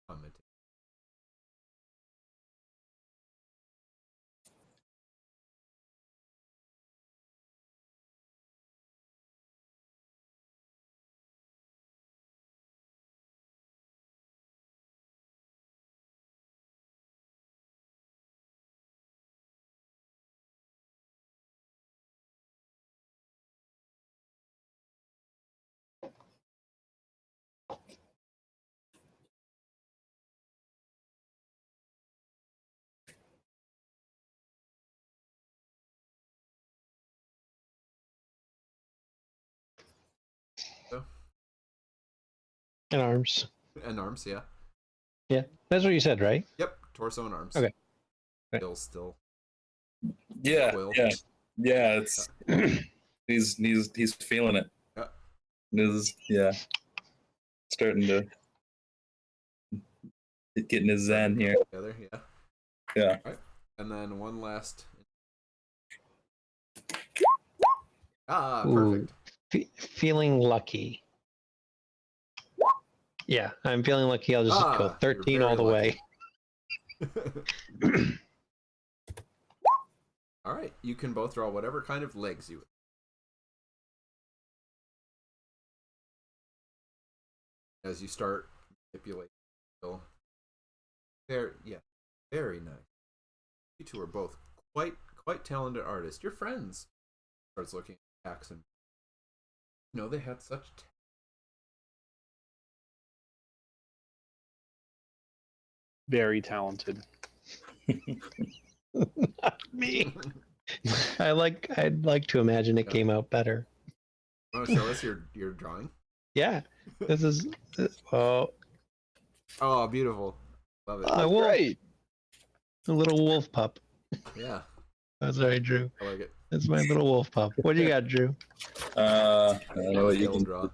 Comment. So, And arms. and arms, yeah. Yeah. That's what you said, right? Yep, torso and arms. Okay. Still. Yeah. Quill. Yeah. Yeah. It's he's feeling it. Yeah. Yeah. Starting to getting his zen here. Together, yeah. Yeah. All right. And then one last. Ah, Ooh. perfect. Feeling lucky. Yeah, I'm feeling lucky. I'll just go You're 13 all very the way. lucky. All right, you can both draw whatever kind of legs you would. As you start manipulating. Very, yeah, very nice. You two are both quite talented artists. You're friends. Starts looking at Jackson. You know, they had such Very talented. Not me. I'd like to imagine it came out better. Want to show us your drawing? Yeah, this is. Oh, Beautiful. Love it. a wolf. Great. A little wolf pup. Yeah, That's what I drew. I like it. That's my little wolf pup. What do you got, Drew? I don't know what you Skill can draw.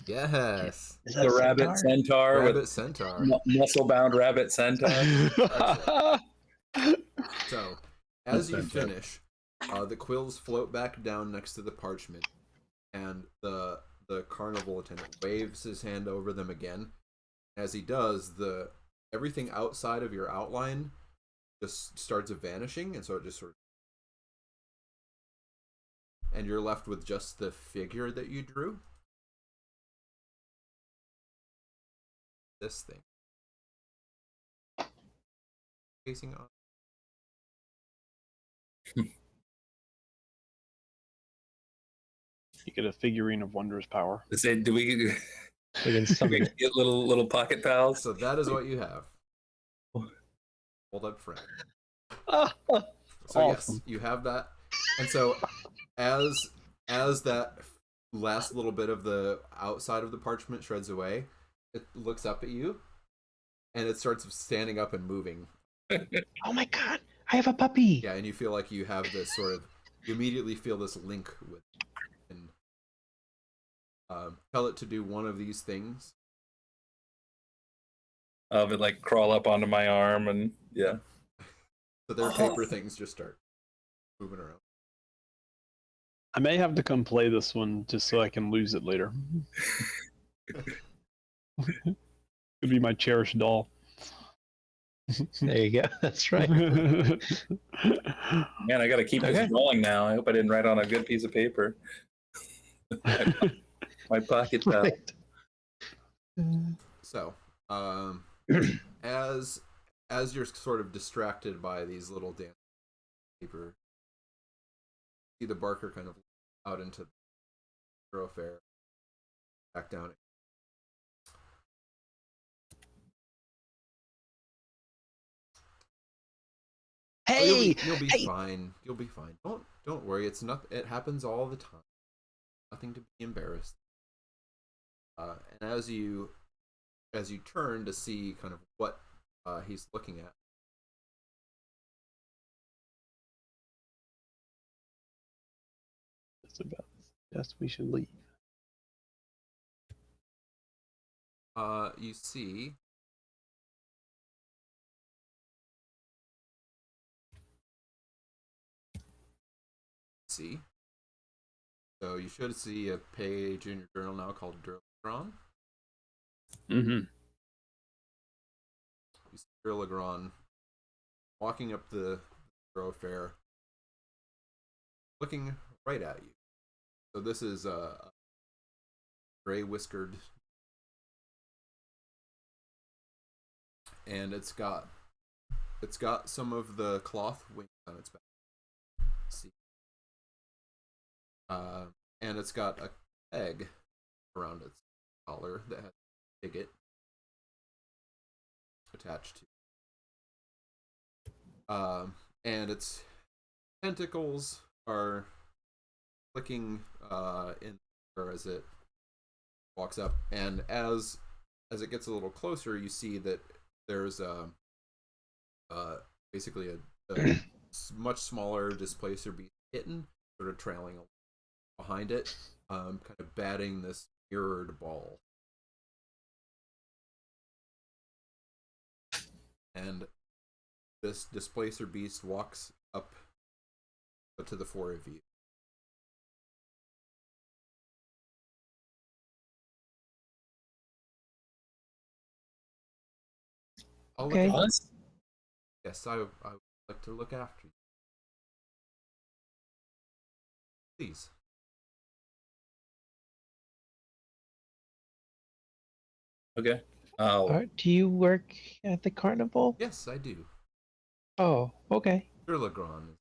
Yes. Is The rabbit centaur Rabbit with centaur. muscle-bound rabbit centaur. So, as you finish, the quills float back down next to the parchment, and the carnival attendant waves his hand over them again. As he does, everything outside of your outline just starts vanishing, and so it just sort of, and you're left with just the figure that you drew. This thing facing on. You get a figurine of wondrous power. Say, do we We can summon it. get little pocket pals? So that is what you have. Hold up, friend. Oh, So Awesome. yes, you have that, and so as that last little bit of the outside of the parchment shreds away, it looks up at you, and it starts standing up and moving. oh my God! I have a puppy. Yeah, and you feel like you have this sort of, you immediately feel this link with, and tell it to do one of these things. Of it like crawl up onto my arm and yeah. So their paper things just start moving around. I may have to come play this one just so I can lose it later. It'll be my cherished doll. There you go. That's right. Man, I gotta keep this rolling now. I hope I didn't write on a good piece of paper. My pocket pal. Right. So, as you're sort of distracted by these little dance paper, see the Barker kind of out into the thoroughfare, back down. Hey, you'll be hey. fine. You'll be fine. Don't worry. It's not. It happens all the time. Nothing to be embarrassed. And as you turn to see kind of what he's looking at, It's about yes, we should leave. you see so you should see a page in your journal now called Legrand. Mm-hmm. You see Legrand walking up the thoroughfare, looking right at you. So this is a gray whiskered, and it's got some of the cloth wings on its back. See, and it's got a egg around its collar that has a ticket attached to. And its tentacles are clicking in or as it walks up, and as it gets a little closer, you see that there's basically a much smaller displacer beast kitten sort of trailing behind it, kind of batting this mirrored ball. And this displacer beast walks up to the four of you. I'll Okay. look after Us? Yes, I would like to look after you. Please. Okay. Oh, Do you work at the carnival? Yes, I do. Oh, okay. Sir Legrand.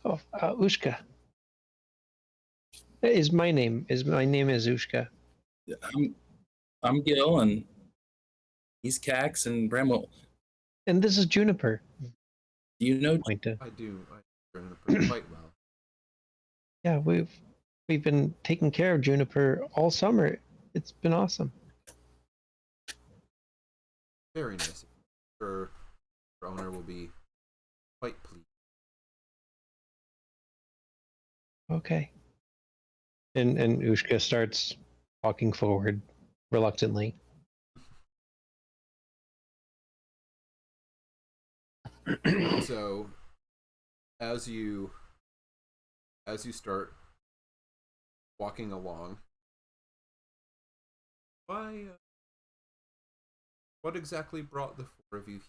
Oh, Ushka. That is my name. My name is Ushka. I'm Gil, and he's Cax and Bramwell. And this is Juniper. Do you know? Point to. I do. I know Juniper quite well. Yeah, we've been taking care of Juniper all summer. It's been awesome. Very nice. Sure, your owner will be quite pleased. Okay. And Ushka starts walking forward reluctantly. So, as you start walking along, what exactly brought the four of you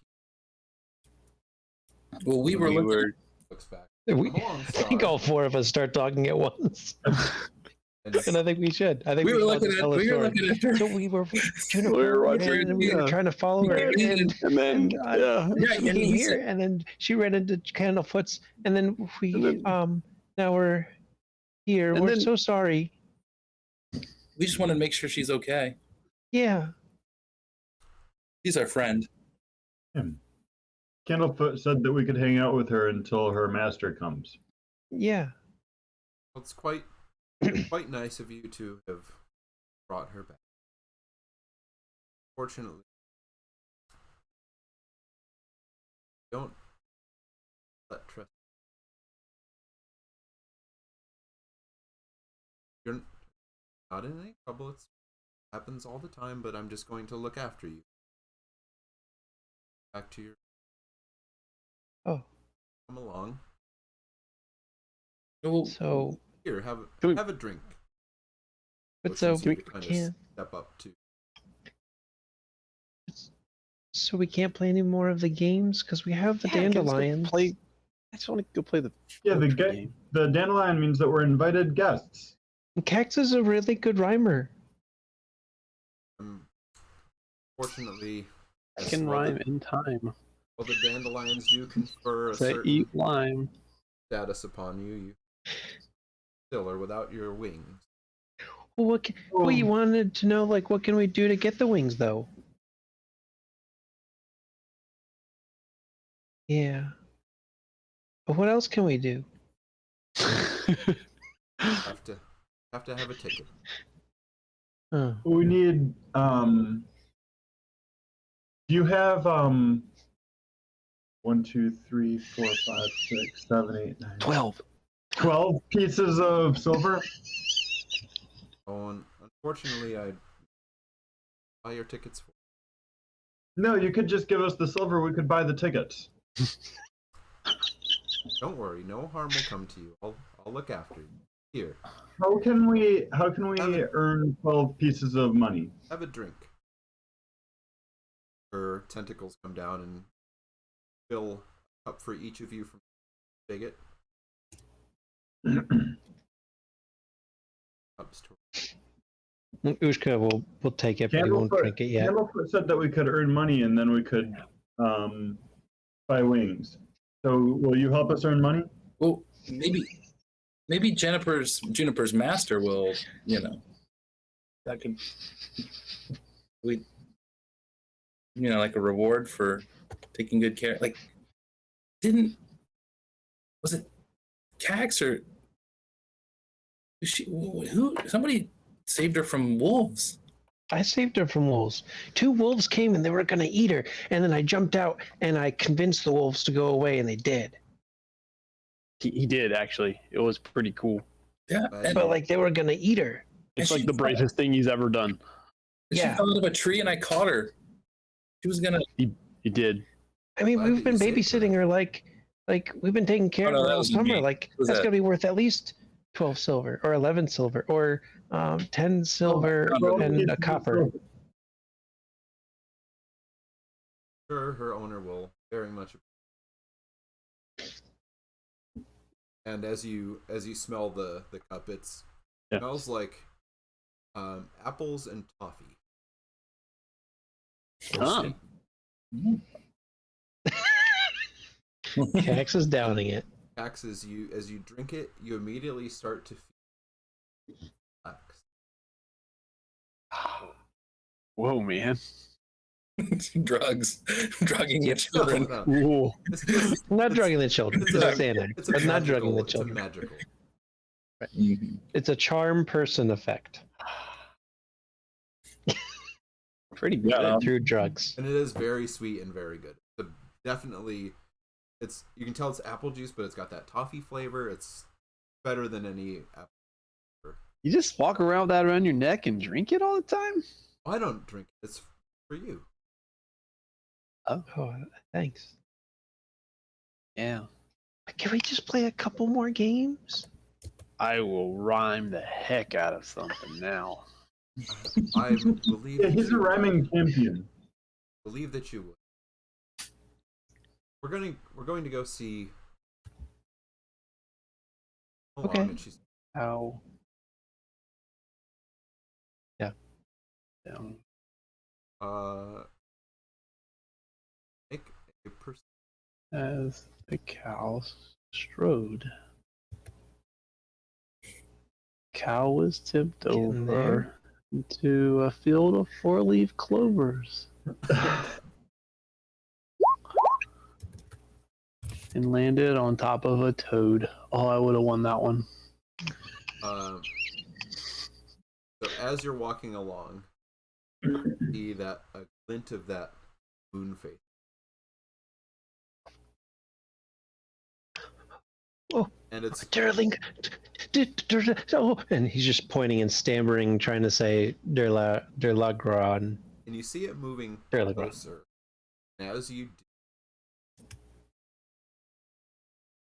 here? Well, we were looking. Looks back. We, Come along, I think Star. all four of us start talking at once. And And I think we should. I think We were should all looking just at. tell a We were story. looking at her. So we were Juniper, We were watching, and we were yeah. trying to follow her, Yeah, and and then Yeah, she and came he here, said- and then she ran into Candlefoot's, and then we And now we're here. And We're then- so sorry. We just wanted to make sure she's okay. Yeah. She's our friend. Candlefoot said that we could hang out with her until her master comes. Yeah. it's quite nice of you to have brought her back. Fortunately, don't let trust. You're not in any trouble. It happens all the time, but I'm just going to look after you. Back to your. Oh. Come along. Oh, So, Here, have Can we- a drink. but so Motions you we to kind of can't. step up to. So we can't play any more of the games because we have the Yeah, can we just go dandelions. play. I just want to go play the Yeah, the poetry game. the dandelion means that we're invited guests. And Cax is a really good rhymer. Fortunately, I can while rhyme in time. While the dandelions do confer a Say certain eat lime. status upon you, you still are without your wings. Well, we wanted to know, like, what can we do to get the wings, though? Yeah. But what else can we do? Have to have a ticket. Oh. We need do you have 1, 2, 3, 4, 5, 6, 7, 8, 9, 12. 12 pieces of silver? Oh, and unfortunately, I buy your tickets for. No, you could just give us the silver. We could buy the tickets. Don't worry, no harm will come to you. I'll look after you. Here, How can we earn 12 pieces of money? have a drink. Her tentacles come down and fill a cup for each of you from Bigot. Cups to Ushka will take it, but he won't drink it yet. Candlefoot said that we could earn money and then we could buy wings. So will you help us earn money? well, maybe Juniper's master will. That could like a reward for taking good care. Like, was it Cax or who? Somebody saved her from wolves. I saved her from wolves. 2 wolves came and they were going to eat her. And then I jumped out and I convinced the wolves to go away, and they did. He did, actually. It was pretty cool. Yeah, But, and, But, like, they were going to eat her. It's And like she the fell- bravest thing he's ever done. she Yeah. fell out of a tree, and I caught her. She was gonna. He did. I mean, Glad we've that you been saved her. babysitting her like we've been taking care Oh, no, of her that all wasn't summer. me. Like, Was that's that- going to be worth at least 12 silver or 11 silver or 10 silver Oh, and a pieces of copper. silver. sure her owner will very much. And as you smell the cup, it Yeah. smells like apples and toffee. Huh. Cax is downing it. Cax, as you drink it, you immediately start to feel relaxed. Whoa, man. Drugs, drugging your children. No. Whoa. It's just Not it's- drugging the children. it's Just a- saying that. It's a But not drugging the It's a children. magical. Mhm. It's a charm person effect Pretty good. Yeah. through drugs. And it is very sweet and very good. Definitely, you can tell it's apple juice, but it's got that toffee flavor. It's better than any apple. You just walk around with that around your neck and drink it all the time? I don't drink it. It's for you. Oh, thanks. Yeah. Can we just play a couple more games? I will rhyme the heck out of something now. I believe. Yeah, that he's a you would. rhyming champion. Believe that you would. We're going to go see. Hold Okay. on, and she's How? Yeah. Down. make a person. As the cows strode. Cow was tipped Getting over there. into a field of four-leaf clovers and landed on top of a toad. Oh, I would have won that one. So as you're walking along, you see that a glint of that moon face. Oh. And it's Darling. Oh, and he's just pointing and stammering, trying to say Derlagron. and you see it moving Derlagron. closer. And as you do,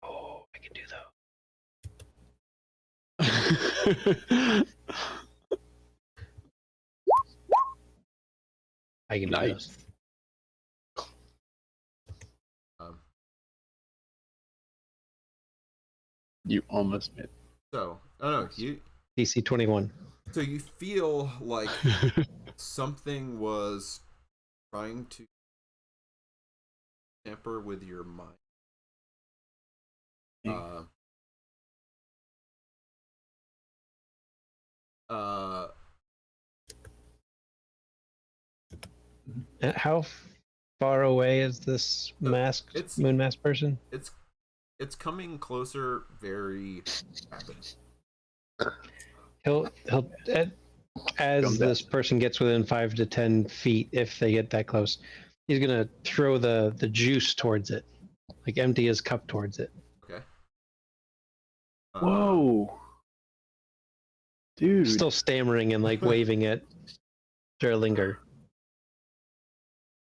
Oh, I can do that. I can do Nice. this. You almost made so no, you DC 21. so you feel like something was trying to tamper with your mind. How far away is this masked moon mask person? It's coming closer very rapidly. He'll as this person gets within 5 to 10 feet, if they get that close, he's gonna throw the juice towards it, like empty his cup towards it. Okay. Whoa. Dude. Still stammering and like waving at Derlagron.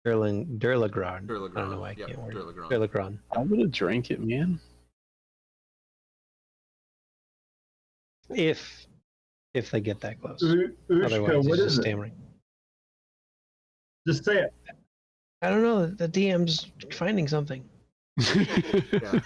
I don't know why I can't word it. Derlagron. I would have drank it, man. If they get that close. Ushka, Otherwise, what he's is just it? stammering. Just say it. I don't know. The DM's finding something. Yeah.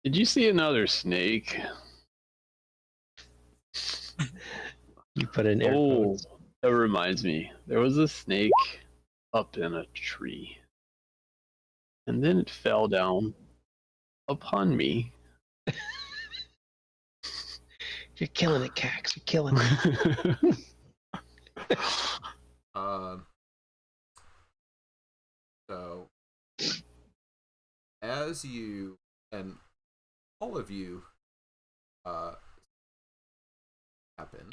Did you see another snake? You put in air quotes. That reminds me. There was a snake up in a tree. And then it fell down upon me. You're killing it, Cax. You're killing it. So as you and all of you happen,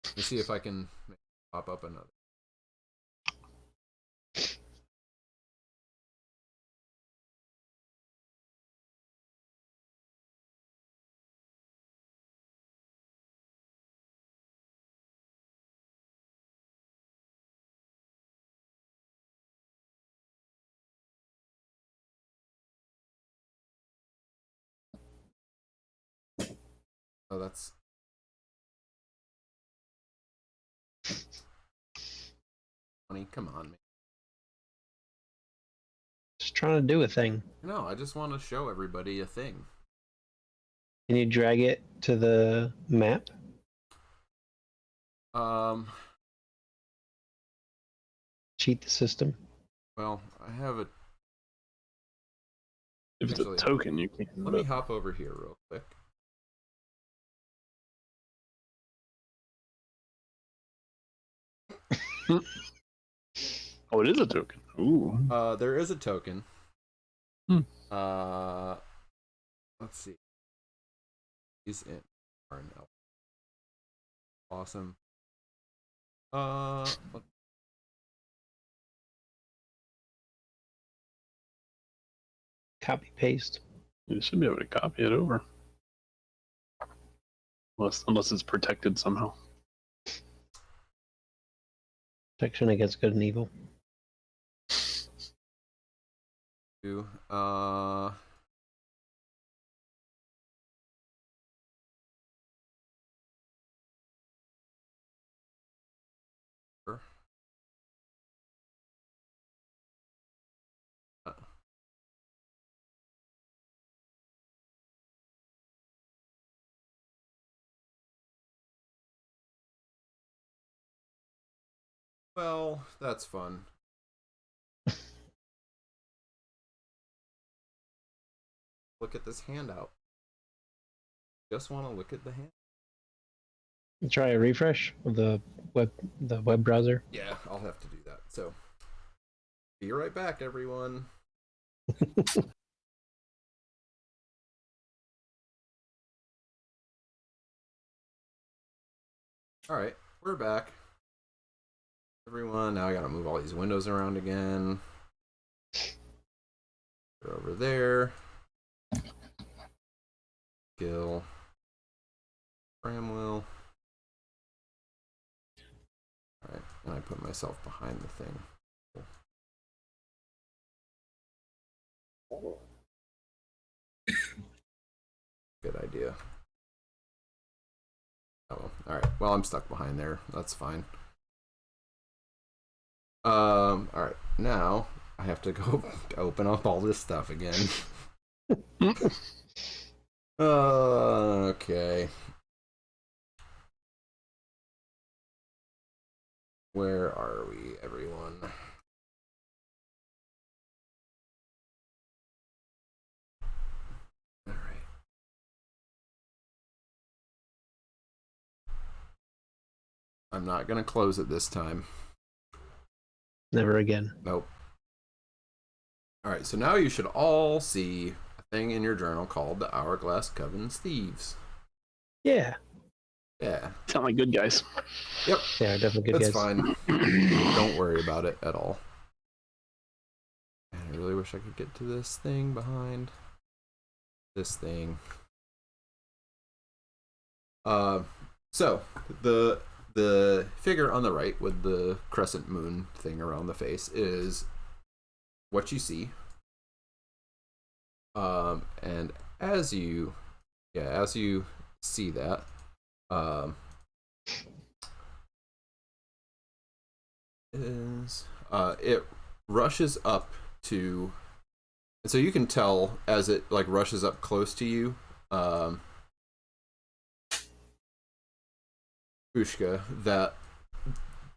let me see if I can pop up another. Oh, that's. Funny, come on, man. Just trying to do a thing. No, I just want to show everybody a thing. Can you drag it to the map? Cheat the system? Well, I have a. If it's Actually, a token, you can. Let me hop over here real quick. Oh, it is a token. Ooh. There is a token. Hmm. Let's see. He's in Carnival. Awesome. Copy paste. You should be able to copy it over. Unless it's protected somehow. Protection against good and evil. Well, that's fun. Look at this handout. Just want to look at the hand. Try a refresh of the web browser. Yeah, I'll have to do that. So, be right back, everyone. All right, we're back. Everyone, now I gotta move all these windows around again. They're over there. Gil. Bramwell. Alright, and I put myself behind the thing. Good idea. Oh, alright. Well, I'm stuck behind there. That's fine. Alright. Now, I have to go open up all this stuff again. Okay. Where are we, everyone? All right. I'm not gonna close it this time. Never again. Nope. All right, so now you should all see a thing in your journal called the Hourglass Coven's Thieves. Yeah. Yeah. Sound like good guys. Yep. Yeah, definitely good That's guys. fine. Don't worry about it at all. And I really wish I could get to this thing behind this thing. So the figure on the right with the crescent moon thing around the face is what you see. And as you see that, it rushes up to, and so you can tell as it like rushes up close to you, Ushka, that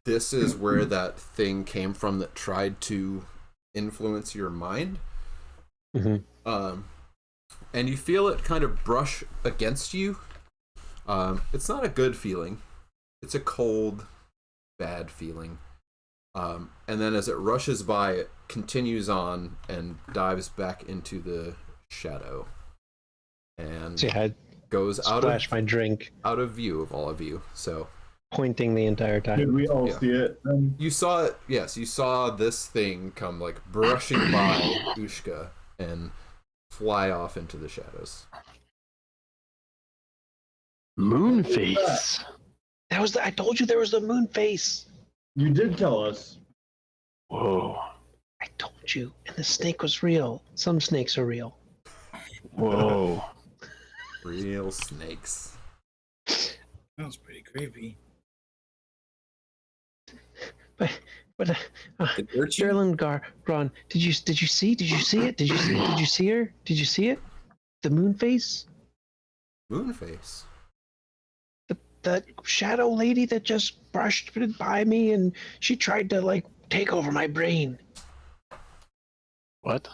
this is where that thing came from that tried to influence your mind. Mm-hmm. And you feel it kind of brush against you. It's not a good feeling. It's a cold, bad feeling. And then as it rushes by, it continues on and dives back into the shadow. And goes out my drink, out of view of all of you. So pointing the entire time. Did we all see it? You saw it. Yes, you saw this thing come like brushing by Ushka and fly off into the shadows. Moon face. That was I told you there was a moon face. You did tell us. Whoa. I told you, and the snake was real. Some snakes are real. Whoa. Real snakes. Sounds pretty creepy. But It hurt you? Gron, did you see it? Did you see it? Did you see her? Did you see it? The moon face? Moonface. The shadow lady that just brushed by me and she tried to like take over my brain. What?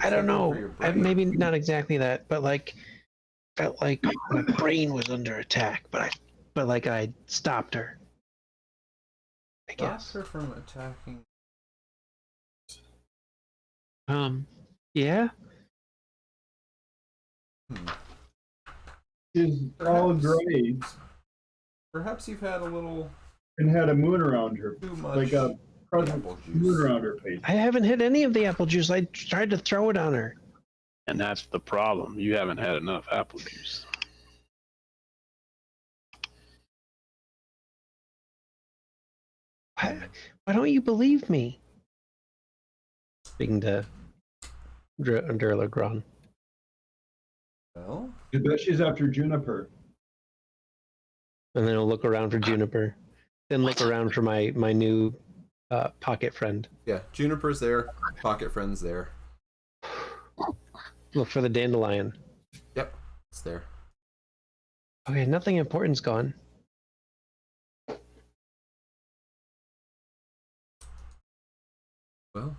I don't know. Maybe not exactly that, but like felt like my brain was under attack, but like I stopped her. I Stop guess. her from attacking. Yeah. She's all Perhaps. gray Perhaps you've had a little and had a moon around her, too much like a present apple moon juice. around her face. I haven't hit any of the apple juice. I tried to throw it on her. And that's the problem. You haven't had enough apple juice. Why don't you believe me? Speaking to Durlagron. Well, I bet she's after Juniper. And then I'll look around for Juniper. Then look around for my new pocket friend. yeah, Juniper's there. Pocket Friend's there. Look for the dandelion. Yep, it's there. Okay, nothing important's gone. Well,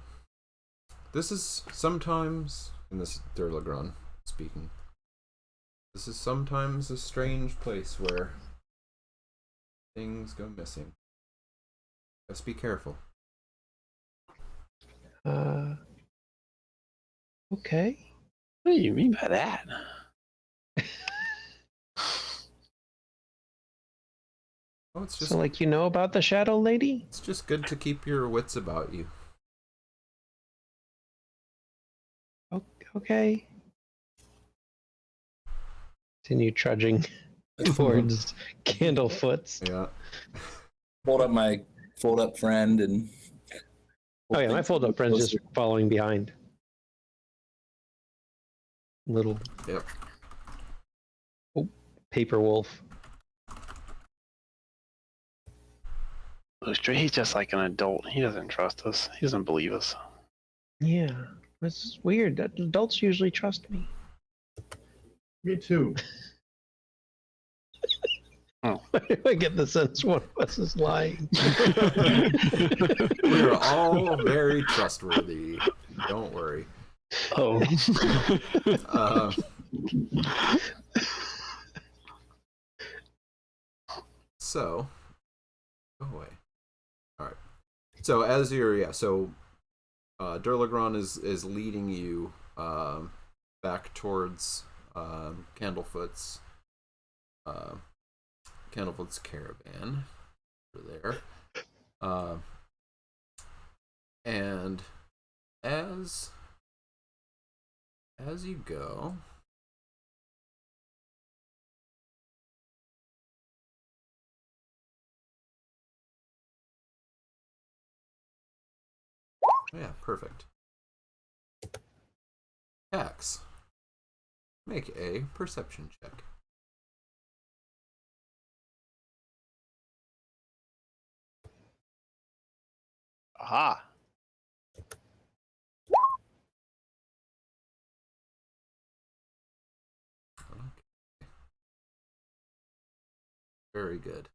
this is sometimes, and this is Durlagron speaking, this is sometimes a strange place where things go missing. Just be careful. Okay. What do you mean by that? Oh, it's just So, like, you know about the shadow lady? it's just good to keep your wits about you. Okay. Continue trudging towards Candlefoots. Yeah. Fold up friend and. Oh yeah, my fold-up friend's just following behind. Little. Yep. Oh, paper wolf. He's just like an adult. He doesn't trust us. He doesn't believe us. Yeah, it's weird. Adults usually trust me. Me too. Why do I get the sense one of us is lying? We are all very trustworthy. Don't worry. Oh. So, go away. All right. So as you're Durlagron is leading you back towards Candlefoot's caravan over there. And as you go, yeah, perfect. Axe, make a perception check. Aha. Very good.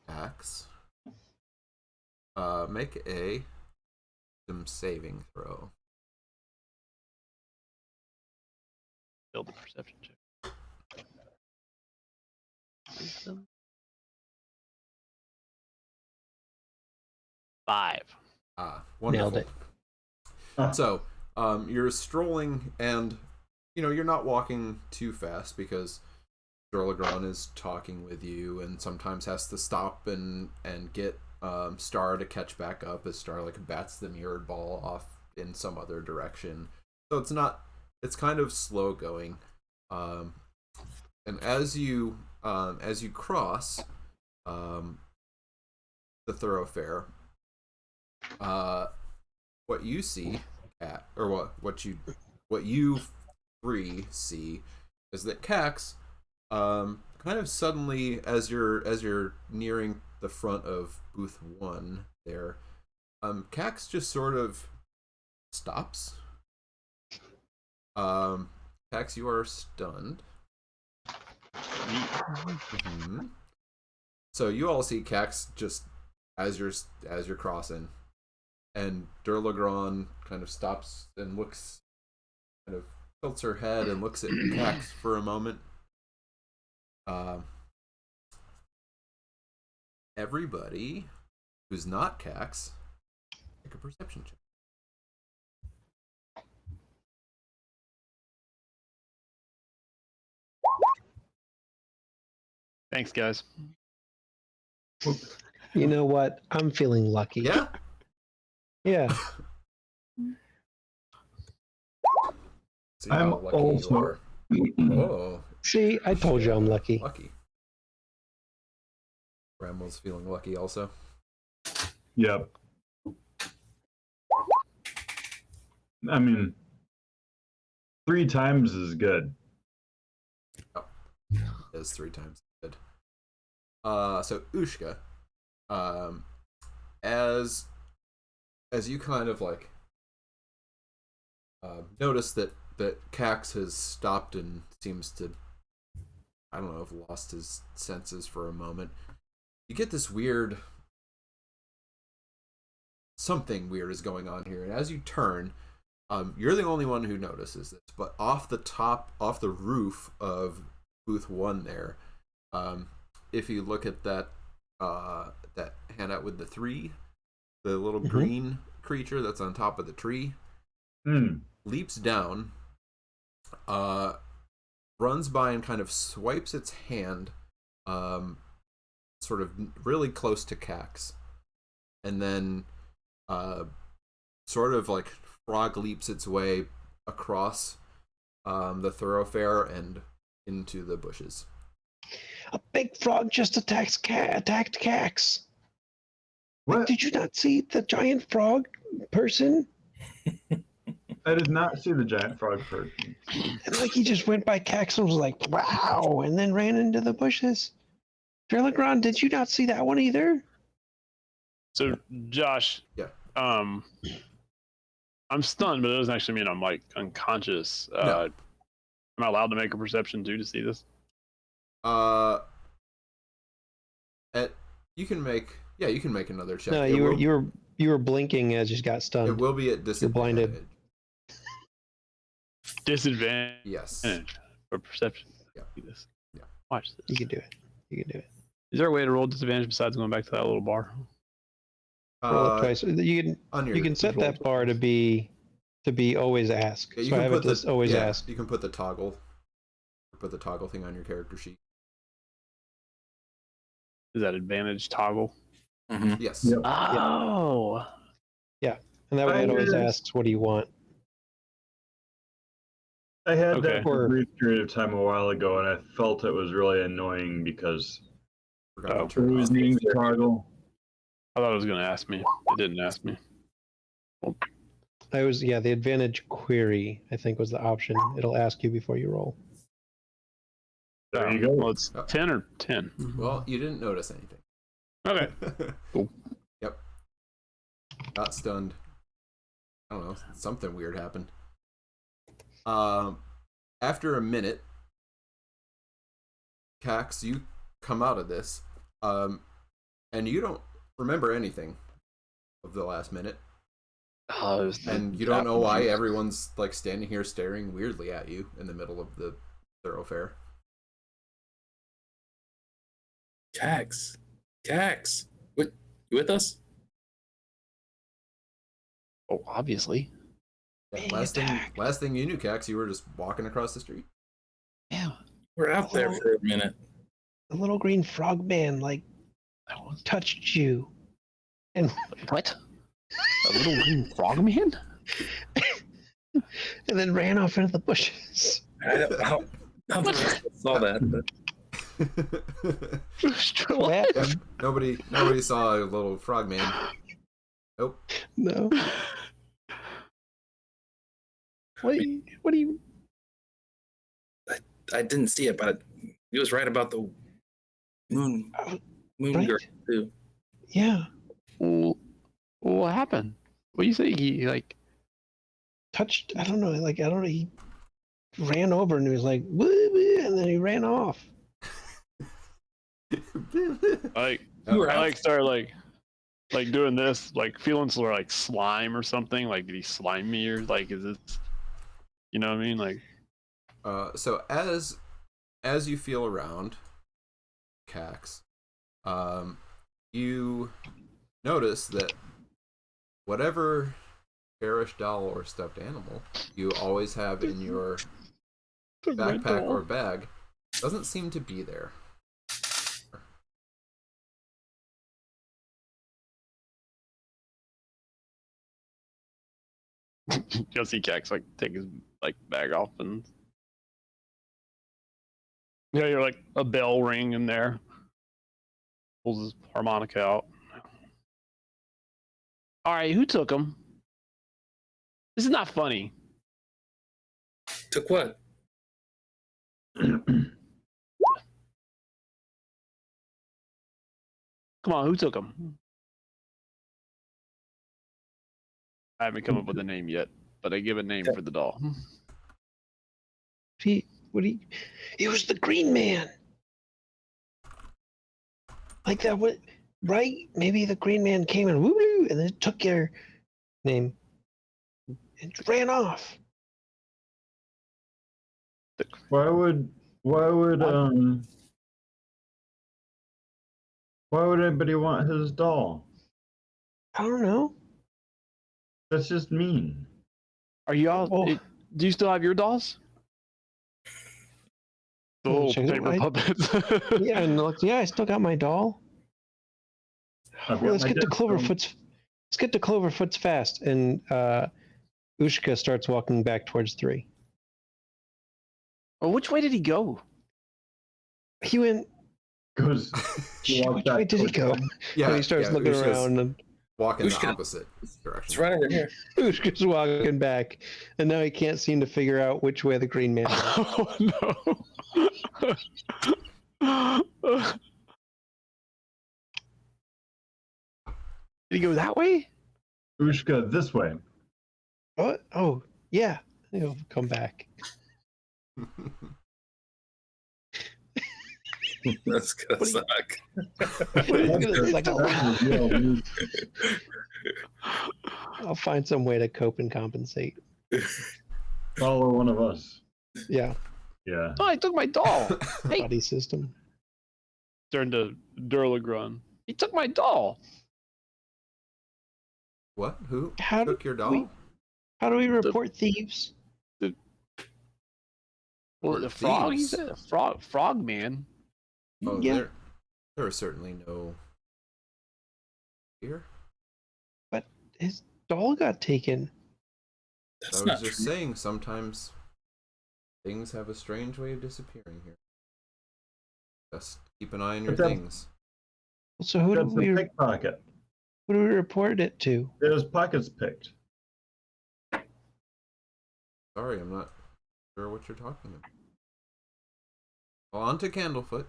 Axe. Make a wisdom saving throw. Build the perception check. Wisdom. 5. Wonderful. Nailed it. So, you're strolling, and you're not walking too fast because Durlagron is talking with you, and sometimes has to stop and get Star to catch back up as Star like bats the mirrored ball off in some other direction. So it's kind of slow going, and as you cross the thoroughfare, what you see, Cat, or what you three see, is that Cax, kind of suddenly, as you're nearing the front of booth 1 there, Cax just sort of stops. Cax, you are stunned. Mm-hmm. So you all see Cax just as you're crossing, and Durlagron kind of stops and looks, kind of tilts her head and looks at Cax for a moment. Everybody who's not Cax, make a perception check. Thanks, guys. You know what? I'm feeling lucky. Yeah. Yeah. See how I'm lucky also- you are. Oh, See, I told you I'm lucky. lucky. Bramwell's feeling lucky also. Yep. I mean, 3 times is good. Is 3 times good. So Ushka, as you kind of like notice that Cax has stopped and seems to, I don't know, have lost his senses for a moment, you get this weird, something weird is going on here, and as you turn, you're the only one who notices this, but off the roof of booth 1 there, if you look at that handout with the 3, the little green creature that's on top of the tree leaps down, runs by and kind of swipes its hand, sort of really close to Cax, and then sort of like frog leaps its way across the thoroughfare and into the bushes. A big frog just attacked Cax. What? Did you not see the giant frog person? I did not see the giant frog person. And like he just went by Cax and was like, wow, and then ran into the bushes. Drelagron, did you not see that one either? So, Josh. Yeah. I'm stunned, but it doesn't actually mean I'm like unconscious. No. Am I allowed to make a perception too to see this? You can make another check. No, you were blinking as you got stunned. It will be at disadvantage. blinded. Disadvantage Yes. for perception. Yeah. See this. Yeah. Watch this. You can do it. You can do it. Is there a way to roll disadvantage besides going back to that little bar? Roll it twice. You can set control that bar to be always ask. Yeah, you so I can have put it as always yeah, ask. You can put the toggle thing on your character sheet. Is that advantage toggle? Yes. Yep. Oh. And that way it always Yes. asks, what do you want? I had Okay. that for a brief period of time a while ago, and I felt it was really annoying because Forgot to Oh, turn it off. losing the toggle. I thought it was going to ask me. It didn't ask me. The advantage query, I think, was the option. It'll ask you before you roll. There you go. Well, it's 10 or 10. Well, you didn't notice anything. Okay. Cool. Yep. Got stunned. I don't know. Something weird happened. After a minute, Cax, you come out of this, and you don't remember anything of the last minute, and you don't know why everyone's like standing here staring weirdly at you in the middle of the thoroughfare. Cax. What? You with us? Oh, obviously. Yeah, Being last attacked. thing you knew, Cax, you were just walking across the street. Yeah. We're out there for a minute. The little green frog man, like, touched you. And What? A little green frog man? and then ran off into the bushes. I don't saw that. But What? Yep, nobody saw a little frog man. Nope. No. What do you? I didn't see it, but he was right about the moon Right? girl too. Yeah. Well, what happened? What do you say? He like Touched. I don't know. Like, I don't know. He ran over and he was like, woo, woo, and then he ran off. like You were I out. like started like doing this, like feeling sort of like slime or something. Like, did he slime me or like is this? You know what I mean? Like, So as you feel around, Cax, you notice that whatever garish doll or stuffed animal you always have in your backpack or bag doesn't seem to be there. you'll see Cax like take his like bag off and yeah, you're like a bell ring in there. Pulls his harmonica out. All right, who took him? This is not funny. Took what? Come on, who took him? I haven't come up with a name yet, but I give a name for the doll. He, what he? It was the Green Man. Like that. What? Right? Maybe the Green Man came and woo, and then took your name and ran off. Why would anybody want his doll? I don't know. That's just mean. Are you all? Oh. Do you still have your dolls? The little Check it paper out. puppets. Yeah, and look, yeah, I still got my doll. I've Well, got let's my get to desk Cloverfoot's. Let's get to Cloverfoot's fast. And Ushka starts walking back towards 3. Oh, which way did he go? He went. goes. He walks Which back way did he towards go? him. Yeah, And he starts yeah, looking Ushka's around, and walking the Ushka. opposite direction. It's right over here. Ushka's walking back, and now he can't seem to figure out which way the Green Man went. Oh no. Did he go that way? Ushka, this way. What? Oh, yeah. He'll come back. That's gonna What do you- suck. It's like That's real. I'll find some way to cope and compensate. Follow one of us. Yeah, Yeah. Oh, I took my doll. Hey, buddy system. turned to Durlagrun. He took my doll. What? Who How took do your we- doll? How do we report thieves? Well, Or the frog. He thieves. said frog man. Oh, Yeah. there are certainly no here. But his doll got taken. That's I was not just true. saying, sometimes things have a strange way of disappearing here. Just keep an eye on your But that- things. So who do That's a we pickpocket. report it to? His pockets picked. Sorry, I'm not sure what you're talking about. Well, on to Candlefoot.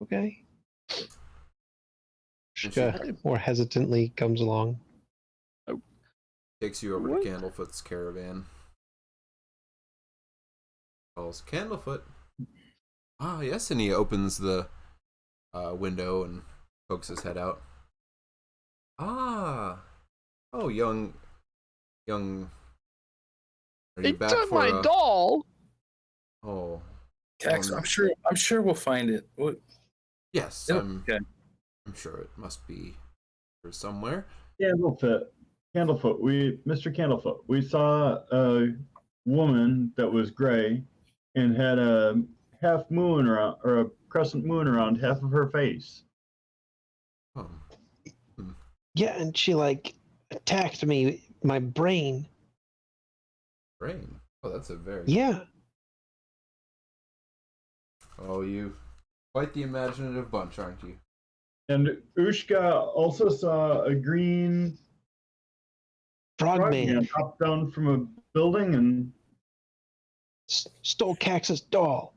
Okay. And Ushka more hesitantly comes along. Takes you over What? to Candlefoot's caravan. Calls Candlefoot. Ah, yes, and he opens the window and pokes his head out. Ah, oh, young. Are He you back took for my doll. Oh, Cax, I'm sure we'll find it. yes, Yep, I'm sure it must be here somewhere. Candlefoot. Mr. Candlefoot, we saw a woman that was gray and had a half moon around, or a crescent moon around half of her face. Oh, Yeah, and she like attacked me, my brain. brain. Oh, that's a very. Yeah. Oh, you quite the imaginative bunch, aren't you? And Ushka also saw a green Frogman frogman hop down from a building and stole Cax's doll.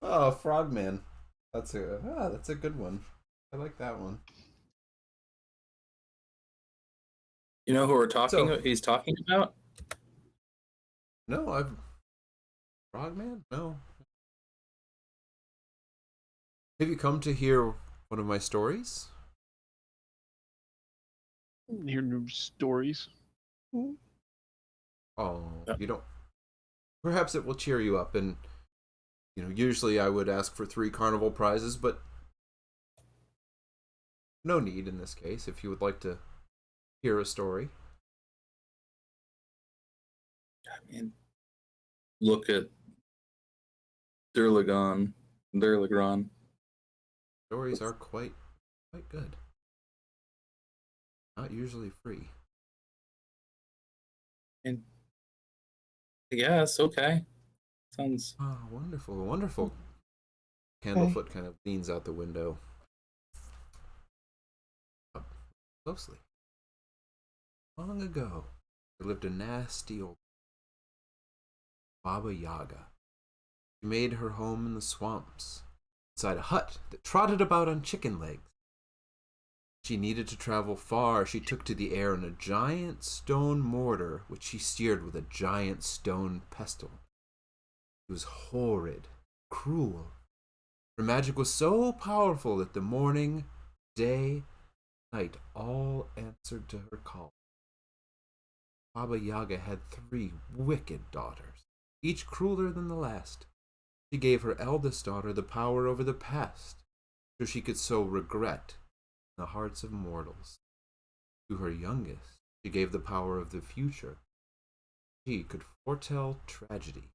Oh, Frogman. That's a good one. I like that one. You know who So- he's talking about? No, Frogman? No. Have you come to hear one of my stories? Hear new stories. Oh, Yeah. you don't. Perhaps it will cheer you up, and usually I would ask for 3 carnival prizes, but no need in this case. If you would like to hear a story, I mean, look at Durlagron. stories are quite good. Not usually free. And I guess, okay. Sounds Oh, wonderful, wonderful. Candlefoot kind of leans out the window. Up closely. Long ago, there lived a nasty old Baba Yaga. She made her home in the swamps, inside a hut that trotted about on chicken legs. She needed to travel far. She took to the air in a giant stone mortar, which she steered with a giant stone pestle. It was horrid, cruel. Her magic was so powerful that the morning, day, night all answered to her call. Baba Yaga had 3 wicked daughters, each crueler than the last. She gave her eldest daughter the power over the past, so she could sow regret in the hearts of mortals. To her youngest, she gave the power of the future. She could foretell tragedy.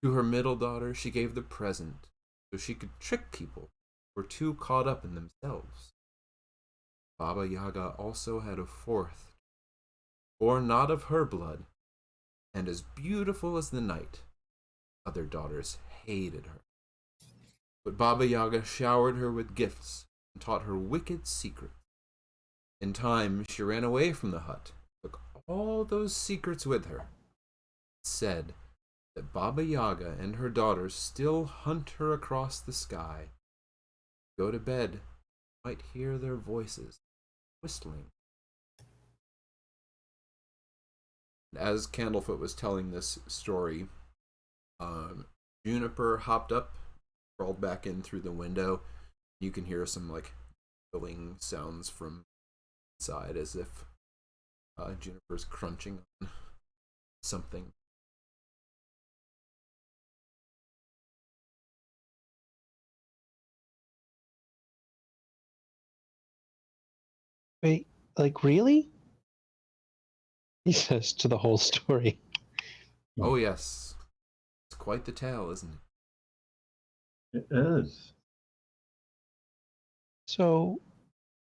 To her middle daughter, she gave the present, so she could trick people who were too caught up in themselves. Baba Yaga also had a 4th, born not of her blood, and as beautiful as the night. Other daughters hated her. But Baba Yaga showered her with gifts and taught her wicked secrets. In time, she ran away from the hut, took all those secrets with her, said that Baba Yaga and her daughters still hunt her across the sky. Go to bed, you might hear their voices whistling. As Candlefoot was telling this story, Juniper hopped up, crawled back in through the window. You can hear some billing sounds from inside, as if Juniper's crunching on something. Wait, really? He says to the whole story. Oh yes, it's quite the tale, isn't it? it is. So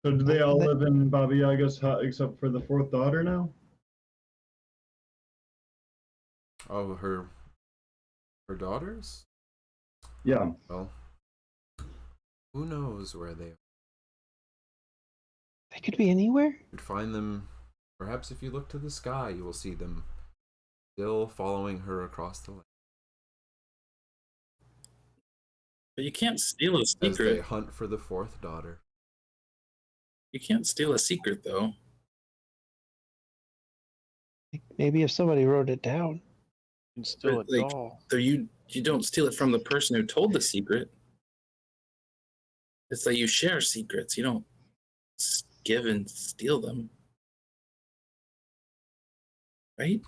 So do they all That- live in Baba Yaga's hut except for the 4th daughter now? Oh, her daughters? Yeah. Well, who knows where they are? they could be anywhere? You could find them. Perhaps if you look to the sky, you will see them still following her across the land But you can't steal a as they secret. hunt for the 4th daughter. You can't steal a secret though. Maybe if somebody wrote it down. And still a Like- doll. So you don't steal it from the person who told the secret. It's like you share secrets. You don't give and steal them. Right?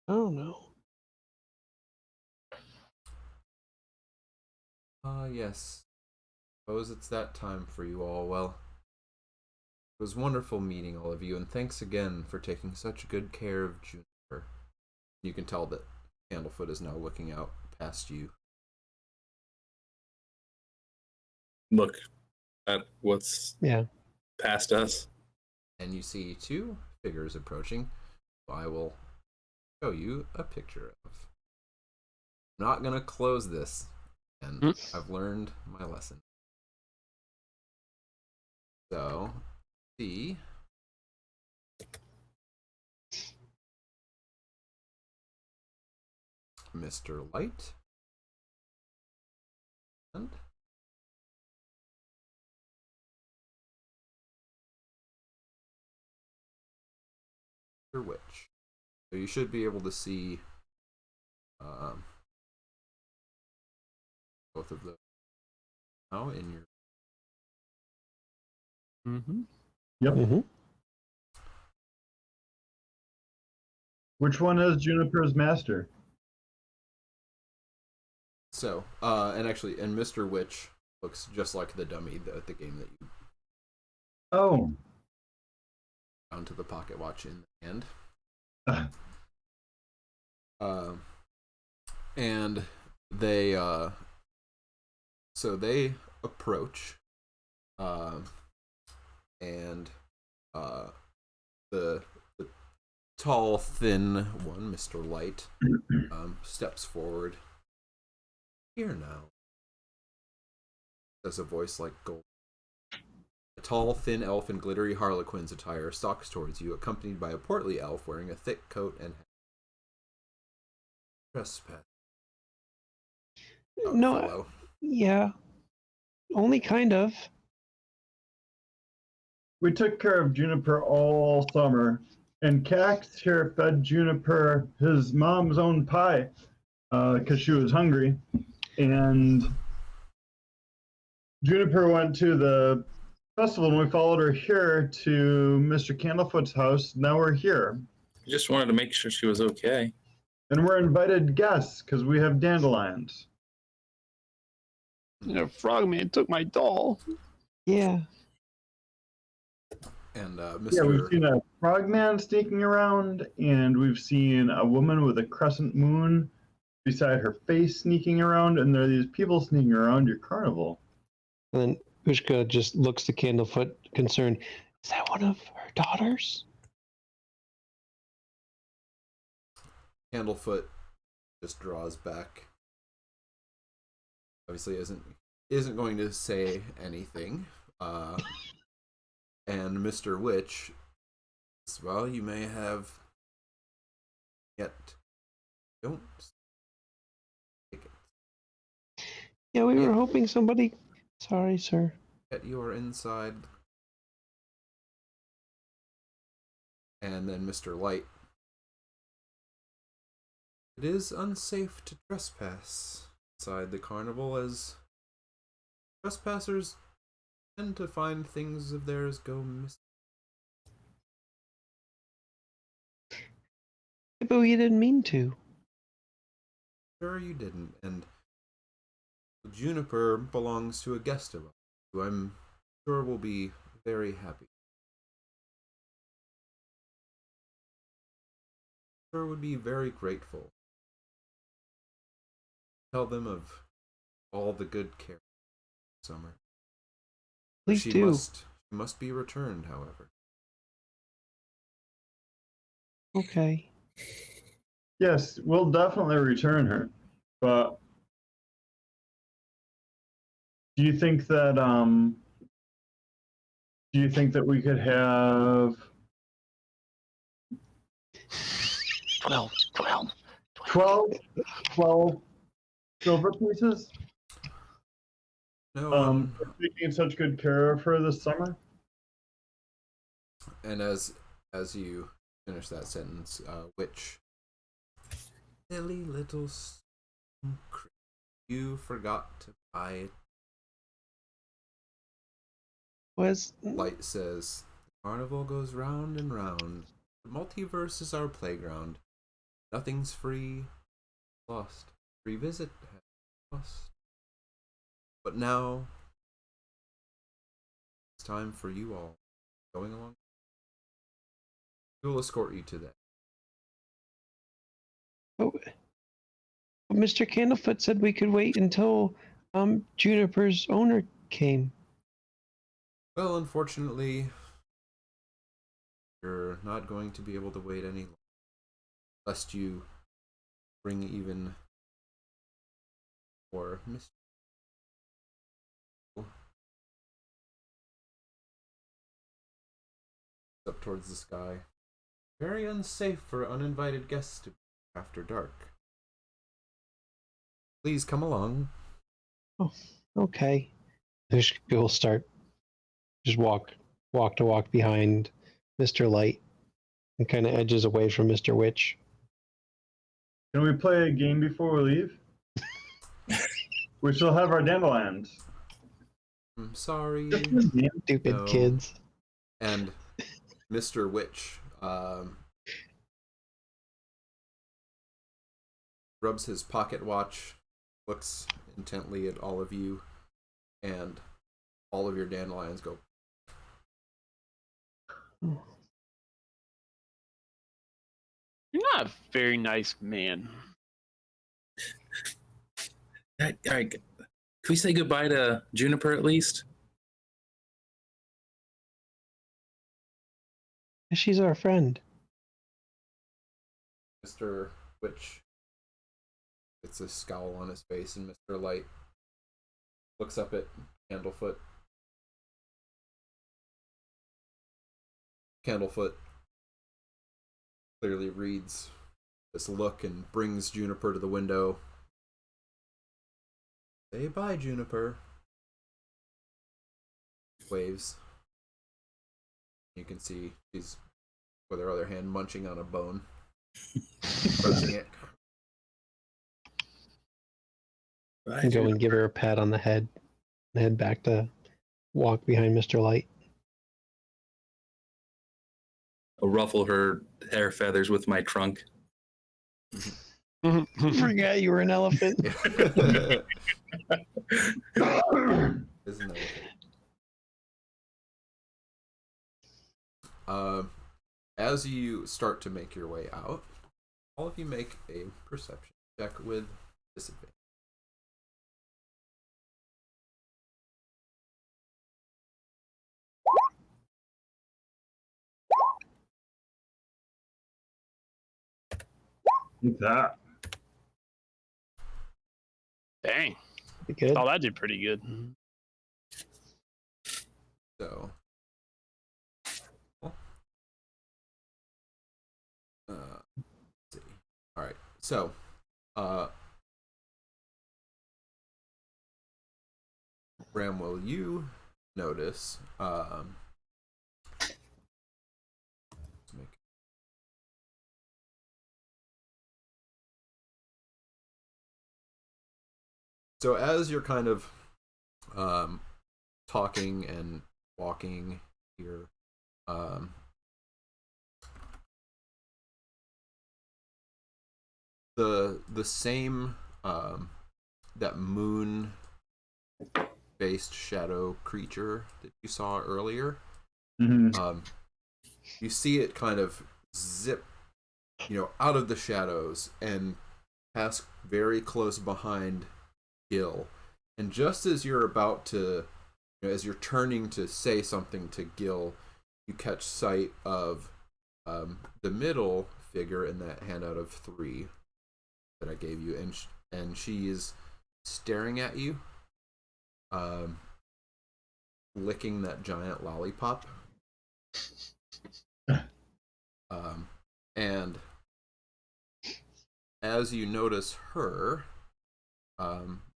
I don't know. Yes. Suppose it's that time for you all. Well, it was wonderful meeting all of you, and thanks again for taking such good care of Juniper. You can tell that Candlefoot is now looking out past you. Look at what's Yeah. past us. And you see 2 figures approaching. I will show you a picture of. I'm not gonna close this And I've learned my lesson. So, see. Mr. Light. And Mr. Witch. So you should be able to see both of those now in your. Mm-hmm. Yep. Mm-hmm. Which one is Juniper's master? So, and Mr. Witch looks just like the dummy, the game that you Oh. found to the pocket watch in the hand. And they, so they approach, and the tall, thin one, Mr. Light, steps forward. Here now, says a voice like gold. A tall, thin elf in glittery harlequin's attire stalks towards you, accompanied by a portly elf wearing a thick coat and hat. Trespass. No, Fellow. yeah, only kind of. We took care of Juniper all summer, and Cax here fed Juniper his mom's own pie because she was hungry. And Juniper went to the festival, and we followed her here to Mr. Candlefoot's house. Now we're here, I just wanted to make sure she was okay. and we're invited guests because we have dandelions. You know, Frogman took my doll. Yeah. And Yeah, we've Mr. seen a frogman sneaking around, and we've seen a woman with a crescent moon beside her face sneaking around, and there are these people sneaking around your carnival. And then Ushka just looks to Candlefoot, concerned. Is that one of her daughters? Candlefoot just draws back. Obviously isn't going to say anything. And Mr. Witch, well, you may have yet don't take it. Yeah, we were Yeah. hoping somebody. Sorry, sir. Yet you are inside. And then Mr. Light. It is unsafe to trespass inside the carnival, as trespassers tend to find things of theirs go missing. But we didn't mean to. Sure you didn't, and Juniper belongs to a guest of ours, who I'm sure will be very happy. Sure would be very grateful. Tell them of all the good care summer. Please She do. must be returned, however. Okay. Yes, we'll definitely return her, but do you think that we could have 12. 12 silver pieces No, for taking such good care of her this summer? and as you finish that sentence, which silly little you forgot to buy it. Was Light says, the carnival goes round and round. The multiverse is our playground. Nothing's free, lost. Revisit, lost. But now, it's time for you all going along. We will escort you to that. oh, Mr. Candlefoot said we could wait until Juniper's owner came. Well, unfortunately, you're not going to be able to wait any longer, lest you bring even more mystery Up towards the sky. Very unsafe for uninvited guests to be after dark. Please come along. Oh, okay. We'll start. Just walk behind Mr. Light and kind of edges away from Mr. Witch. Can we play a game before we leave? We shall have our dandelions. I'm sorry. Stupid No. kids. And Mr. Witch rubs his pocket watch, looks intently at all of you, and all of your dandelions go. You're not a very nice man. All right, can we say goodbye to Juniper at least? She's our friend. Mr. Witch gets a scowl on his face, and Mr. Light looks up at Candlefoot. Candlefoot clearly reads this look and brings Juniper to the window. Say bye, Juniper. Waves. You can see she's, with her other hand, munching on a bone. Pressing it. And go and give her a pat on the head. And head back to walk behind Mr. Light. I'll ruffle her hair feathers with my trunk. Forgot you were an elephant. Isn't that as you start to make your way out, all of you make a perception check with disadvantage. Take that. Dang. Good. Oh, that did pretty good. So, let's see. All right. So, Bramwell, you notice. Let's make. So as you're kind of talking and walking here, the same that moon based shadow creature that you saw earlier, you see it kind of zip, out of the shadows and pass very close behind Gil. And just as you're about to, as you're turning to say something to Gil, you catch sight of the middle figure in that handout of 3 that I gave you, and she's staring at you, licking that giant lollipop. And as you notice her,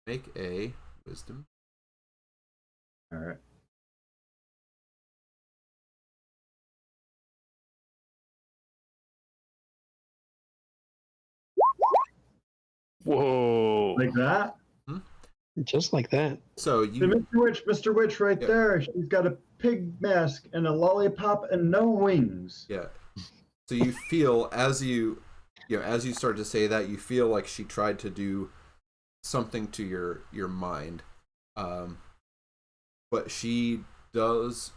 make a wisdom. All right. Whoa. Like that? Just like that. So Hey, you, Mr. Witch right Yeah. there. She's got a pig mask and a lollipop and no wings. yeah. So you feel as you start to say that, you feel like she tried to do something to your mind, but she does,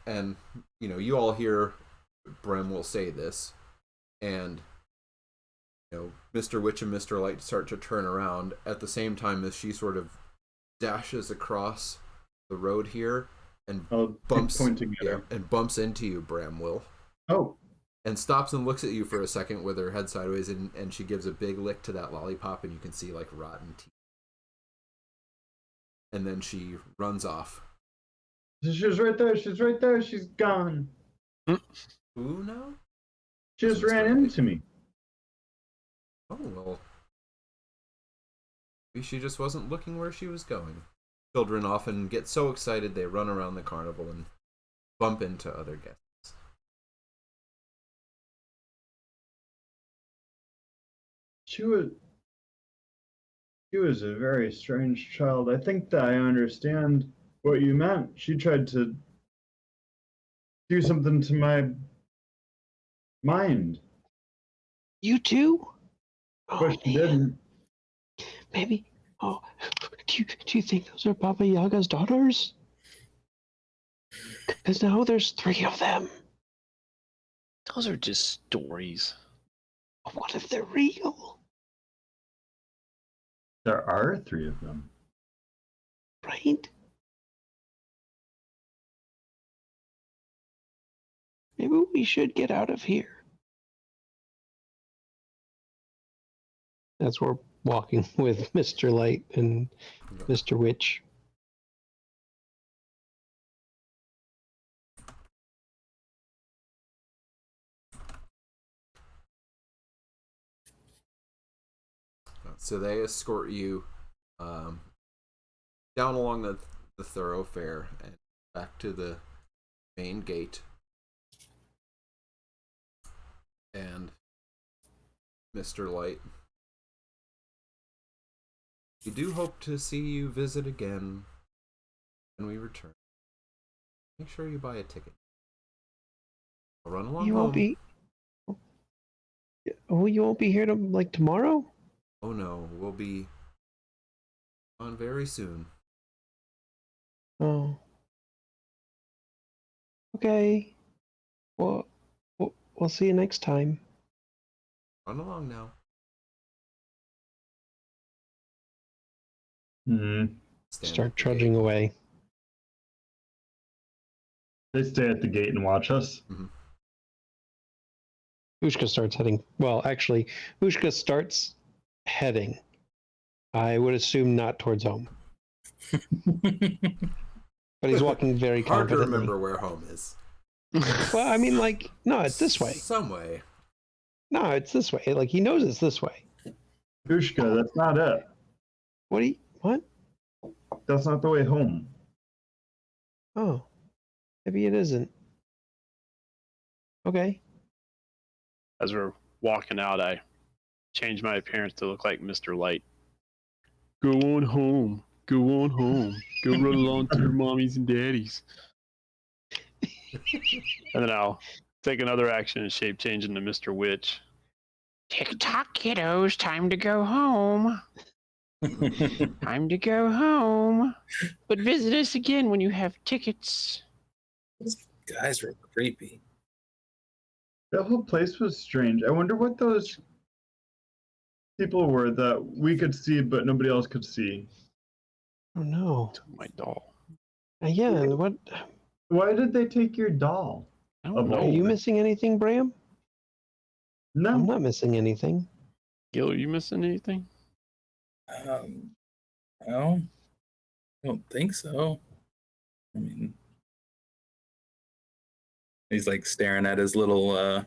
and you all hear Brem will say this, and Mr. Witch and Mr. Light start to turn around at the same time as she sort of dashes across the road here and bumps into you, Bramwell. Oh, And stops and looks at you for a second with her head sideways, and she gives a big lick to that lollipop, and you can see like rotten teeth. And then she runs off. she's right there. She's right there. She's gone. Who now? She just ran into me. Oh, well. Maybe she just wasn't looking where she was going. Children often get so excited they run around the carnival and bump into other guests. She was a very strange child. I think that I understand what you meant. She tried to do something to my mind, You too? Oh, but she didn't. Maybe. Oh, do you think those are Baba Yaga's daughters? Because now there's 3 of them. Those are just stories. What if they're real? There are 3 of them. Right? Maybe we should get out of here. As we're walking with Mr. Light and Mr. Witch. So they escort you down along the thoroughfare and back to the main gate. And Mr. Light, we do hope to see you visit again when we return. Make sure you buy a ticket. I'll run along You home. won't be. Oh, you won't be here tomorrow? Oh no, we'll be on very soon. Oh. Okay. Well, we'll see you next time. Run along now. Hmm. Stand Start at the trudging gate. away. They stay at the gate and watch us. Ushka starts heading. Well, actually, Ushka starts heading. I would assume not towards home. But he's walking very Hard to confidently. remember where home is. Well, I mean, no, it's this way. Some way. No, it's this way. Like, he knows it's this way. Dushka, that's not it. What? That's not the way home. Oh. Maybe it isn't. Okay. As we're walking out, I change my appearance to look like Mr. Light. Go on home. Go on home. Go run along to your mommies and daddies. And then I'll take another action and shape change into Mr. Witch. Tick-tock, kiddos. Time to go home. Time to go home. But visit us again when you have tickets. Those guys were creepy. That whole place was strange. I wonder what those people were that we could see but nobody else could see. Oh, no. My doll. Yeah, and what? Why did they take your doll? I don't Oh, Are know. you missing anything, Bram? No. I'm not missing anything. Gil, are you missing anything? No, I don't think so. I mean, he's like staring at his little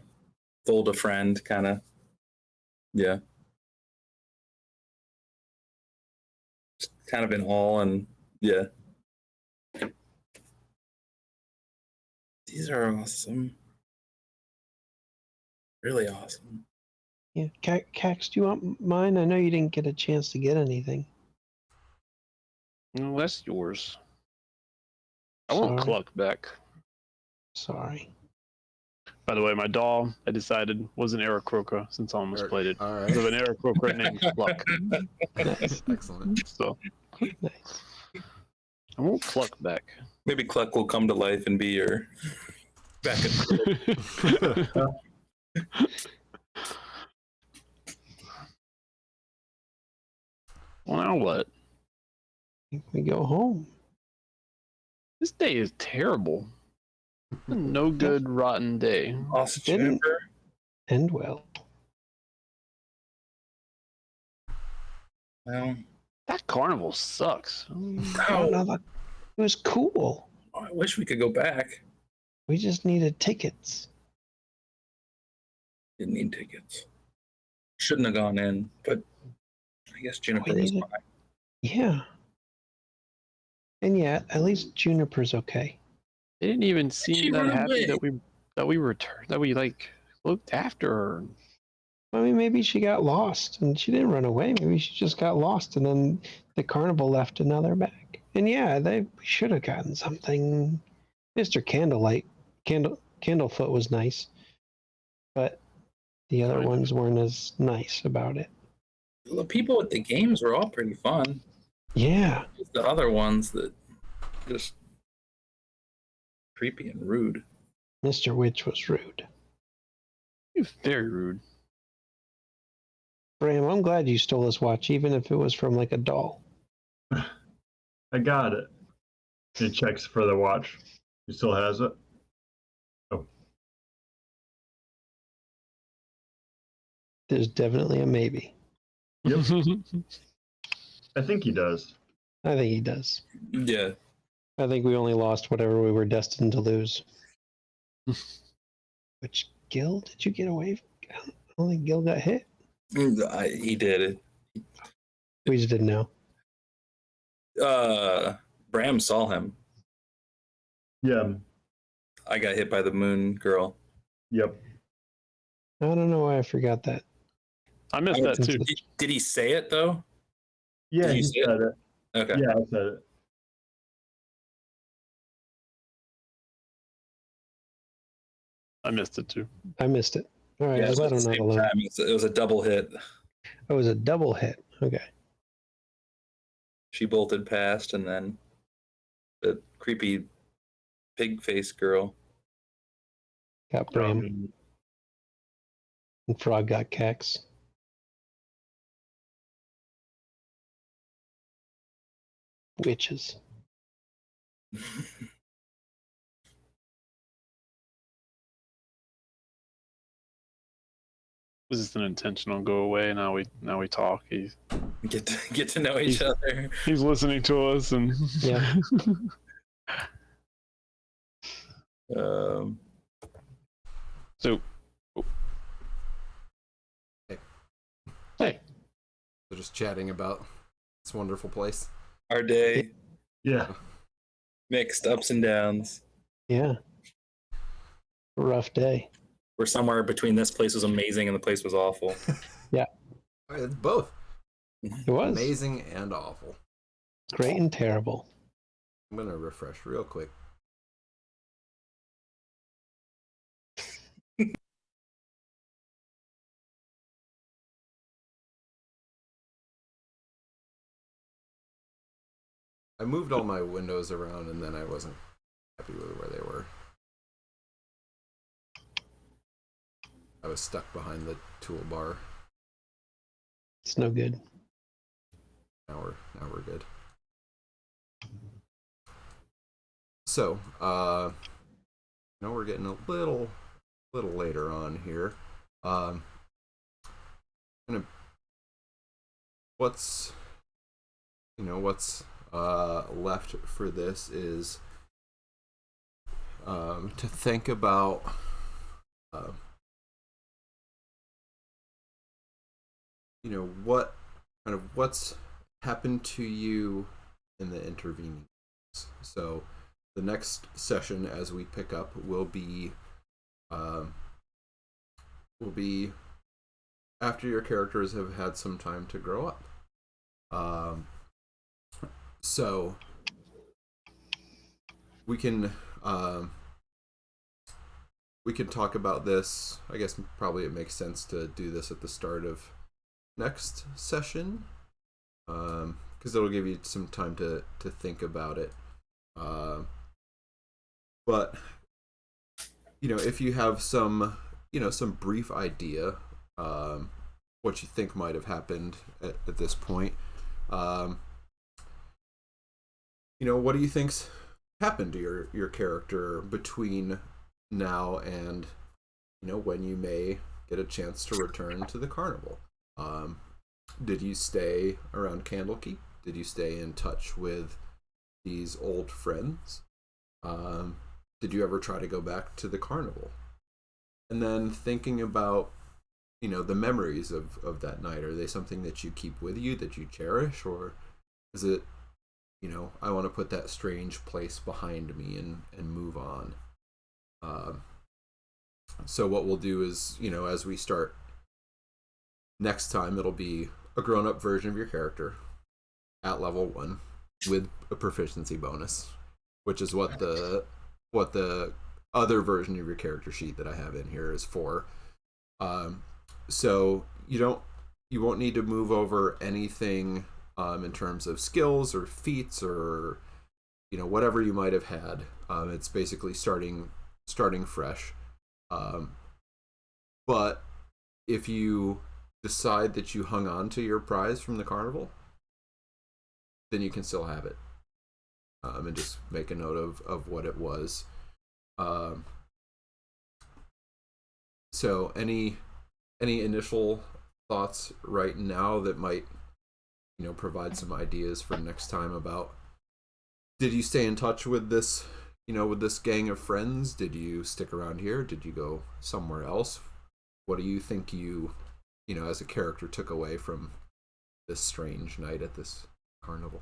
fold-a-friend kind of. Yeah. Just kind of in awe and yeah. These are awesome. Really awesome. Yeah, Cax, do you want mine? I know you didn't get a chance to get anything. No, that's yours. I won't Sorry. cluck back. Sorry. By the way, my doll, I decided, was an Aarakocra since I almost played it. All I have right. an Aarakocra named Cluck. Nice. Excellent. So Nice. I won't cluck back. Maybe Cluck will come to life and be your backup. Well, now what? We go home. This day is terrible. No good, rotten day. Awesome. Didn't end well. Well, That carnival sucks. Oh, no, it was cool. I wish we could go back. We just needed tickets. Didn't need tickets. Shouldn't have gone in, but I guess Juniper was needed- fine. Yeah. And yeah, at least Juniper's okay. They didn't even seem She that ran happy away. that we returned, that we like looked after her. I mean, maybe she got lost and she didn't run away. Maybe she just got lost and then the carnival left and now they're back. And yeah, we should have gotten something. Mr. Candlefoot was nice, but the other Kind of. ones weren't as nice about it. The people at the games were all pretty fun. Yeah. It's the other ones that just creepy and rude. Mr. Witch was rude. He was very rude. Bram, I'm glad you stole this watch, even if it was from like a doll. I got it. It checks for the watch. He still has it. Oh, There's definitely a maybe. yep. I think he does. I think he does. Yeah. I think we only lost whatever we were destined to lose. Which Gil, did you get away? I don't think Gil got hit. He did it. We just didn't know. Bram saw him. Yeah. I got hit by the moon girl. Yep. I don't know why I forgot that. I missed that too. Did he say it though? Yeah, Did you he see it? said it. Okay. Yeah, I said it. I missed it too. I missed it. All right, Yeah, just it let was him at the know same alone. time. It was a double hit. Oh, it was a double hit. Okay. She bolted past, and then the creepy pig face girl. Got Bram. And Frog got Cax. Witches. Was this an intentional go away? Now we talk. He's get to know each other. he's listening to us and Yeah. So Hey. They're just chatting about this wonderful place. Our day Yeah. mixed ups and downs. Yeah. Rough day. We're somewhere between this place was amazing and the place was awful. It's both It was amazing and awful. great and terrible. I'm gonna refresh real quick. I moved all my windows around and then I wasn't happy with where they were. I was stuck behind the toolbar. It's no good. Now we're good. So, we're getting a little later on here. What's left for this is to think about what's happened to you in the intervening years. So the next session as we pick up will be after your characters have had some time to grow up. So we can talk about this. I guess probably it makes sense to do this at the start of next session, because it'll give you some time to think about it. But if you have some brief idea what you think might have happened at this point, what do you think's happened to your character between now and when you may get a chance to return to the carnival? Did you stay around Candlekeep? Did you stay in touch with these old friends? did you ever try to go back to the carnival? And then thinking about, the memories of that night. Are they something that you keep with you, that you cherish, or is it, I want to put that strange place behind me and move on? So what we'll do is, as we start next time, it'll be a grown-up version of your character at level 1 with a proficiency bonus, which is what the other version of your character sheet that I have in here is for. So you won't need to move over anything in terms of skills or feats or whatever you might have had. It's basically starting fresh. But if you decide that you hung on to your prize from the carnival, then you can still have it, and just make a note of what it was. So any initial thoughts right now that might provide some ideas for next time about, did you stay in touch with this with this gang of friends? Did you stick around here? Did you go somewhere else? What do you think you as a character took away from this strange night at this carnival?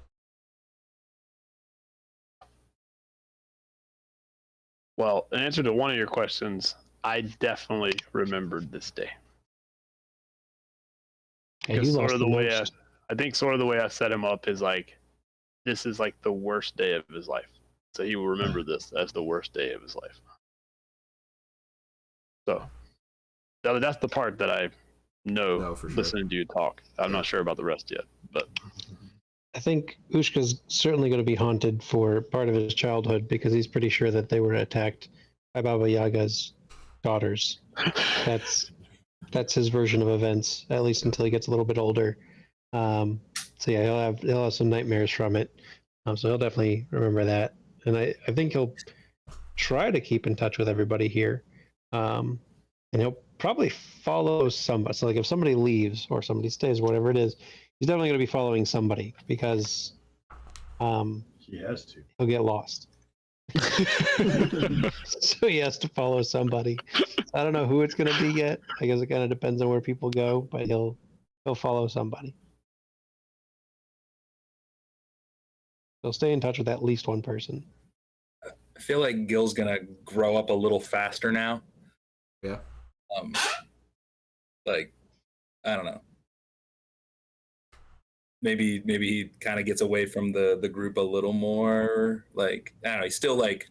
Well, in answer to one of your questions, I definitely remembered this day. And Because you sort lost of the the way most. I think sort of the way I set him up is like, this is like the worst day of his life. So he will remember this as the worst day of his life. So that's the part that I know No, for sure. listening to you talk. I'm not sure about the rest yet, but I think Ushka's certainly going to be haunted for part of his childhood because he's pretty sure that they were attacked by Baba Yaga's daughters. That's his version of events, at least until he gets a little bit older. So yeah, he'll have some nightmares from it. So he'll definitely remember that, and I think he'll try to keep in touch with everybody here, and he'll probably follow somebody. So like if somebody leaves or somebody stays, whatever it is, he's definitely going to be following somebody because He has to. he'll get lost. So he has to follow somebody. I don't know who it's going to be yet. I guess it kind of depends on where people go, but he'll follow somebody. He'll stay in touch with at least one person. I feel like Gil's gonna grow up a little faster now. Yeah. Like, I don't know. Maybe he kind of gets away from the group a little more. Like, I don't know. He's still like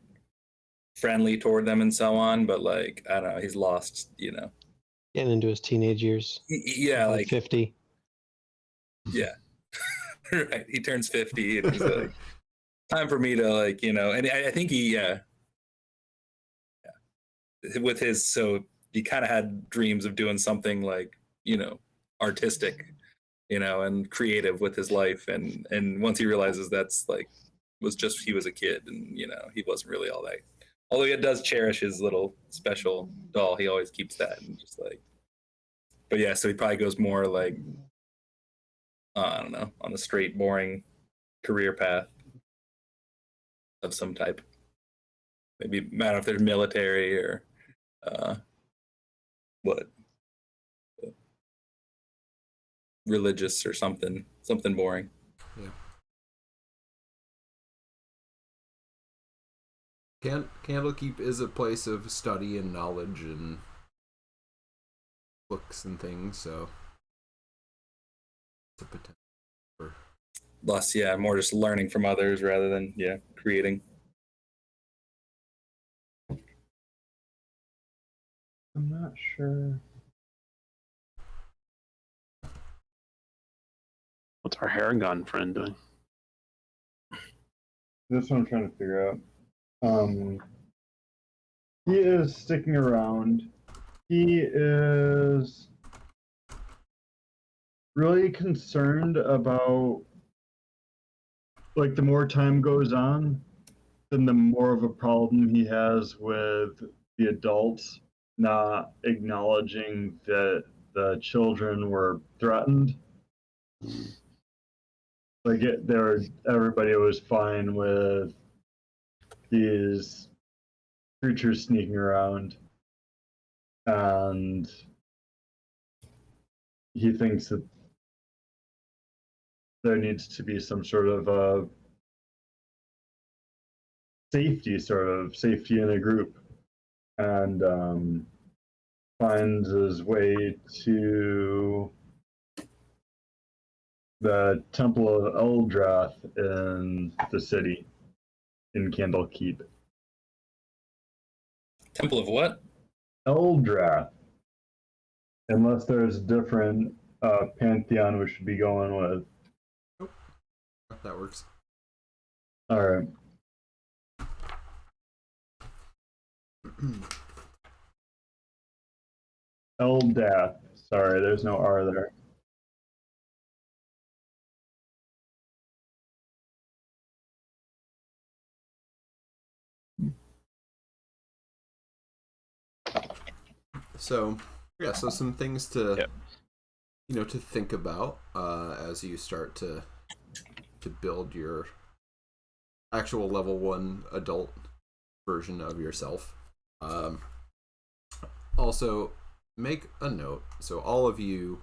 friendly toward them and so on, but like, I don't know. He's lost. Getting into his teenage years. Yeah, like 50. yeah. Right. He turns 50 and he's like, time for me to like, and I think he with his, so he kind of had dreams of doing something like, artistic, and creative with his life, and once he realizes that's like he was a kid, and he wasn't really all that, although he does cherish his little special doll. He always keeps that, and just like, but yeah, so he probably goes more like, I don't know, on a straight boring career path of some type. Maybe, I don't know if there's military or what, religious or something boring. Yeah. Candlekeep is a place of study and knowledge and books and things, so it's a potential for Less, yeah, more just learning from others rather than creating. I'm not sure. what's our hair gun friend doing? That's what I'm trying to figure out. He is sticking around. He is really concerned about, like, the more time goes on, then the more of a problem he has with the adults not acknowledging that the children were threatened. Like, everybody was fine with these creatures sneaking around, and he thinks that there needs to be some sort of safety in a group, and finds his way to the Temple of Eldrath in the city, in Candlekeep. Temple of what? Eldrath. Unless there's a different pantheon we should be going with. That works. All right. Eldath. Sorry, there's no R there. So yeah, so some things to Yep. to think about as you start to build your actual level 1 adult version of yourself. Also, make a note. So all of you,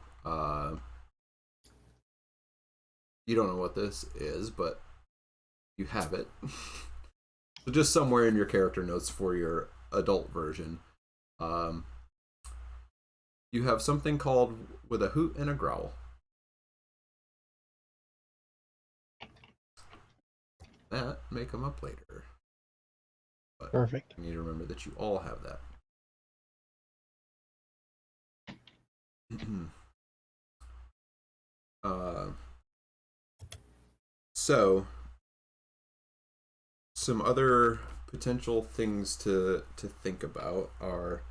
you don't know what this is, but you have it. So just somewhere in your character notes for your adult version, you have something called with a hoot and a growl. That may come up later. But Perfect. you need to remember that you all have that. So, some other potential things to think about are,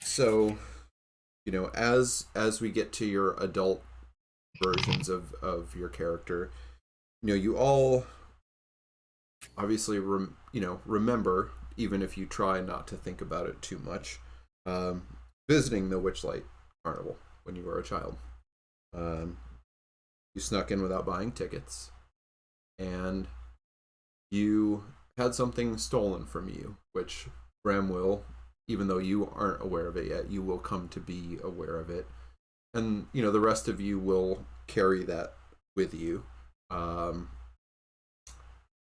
so, as we get to your adult versions of your character, you all obviously remember, even if you try not to think about it too much, visiting the Witchlight Carnival when you were a child. You snuck in without buying tickets, and you had something stolen from you, which Bram will, even though you aren't aware of it yet, you will come to be aware of it. And, the rest of you will carry that with you.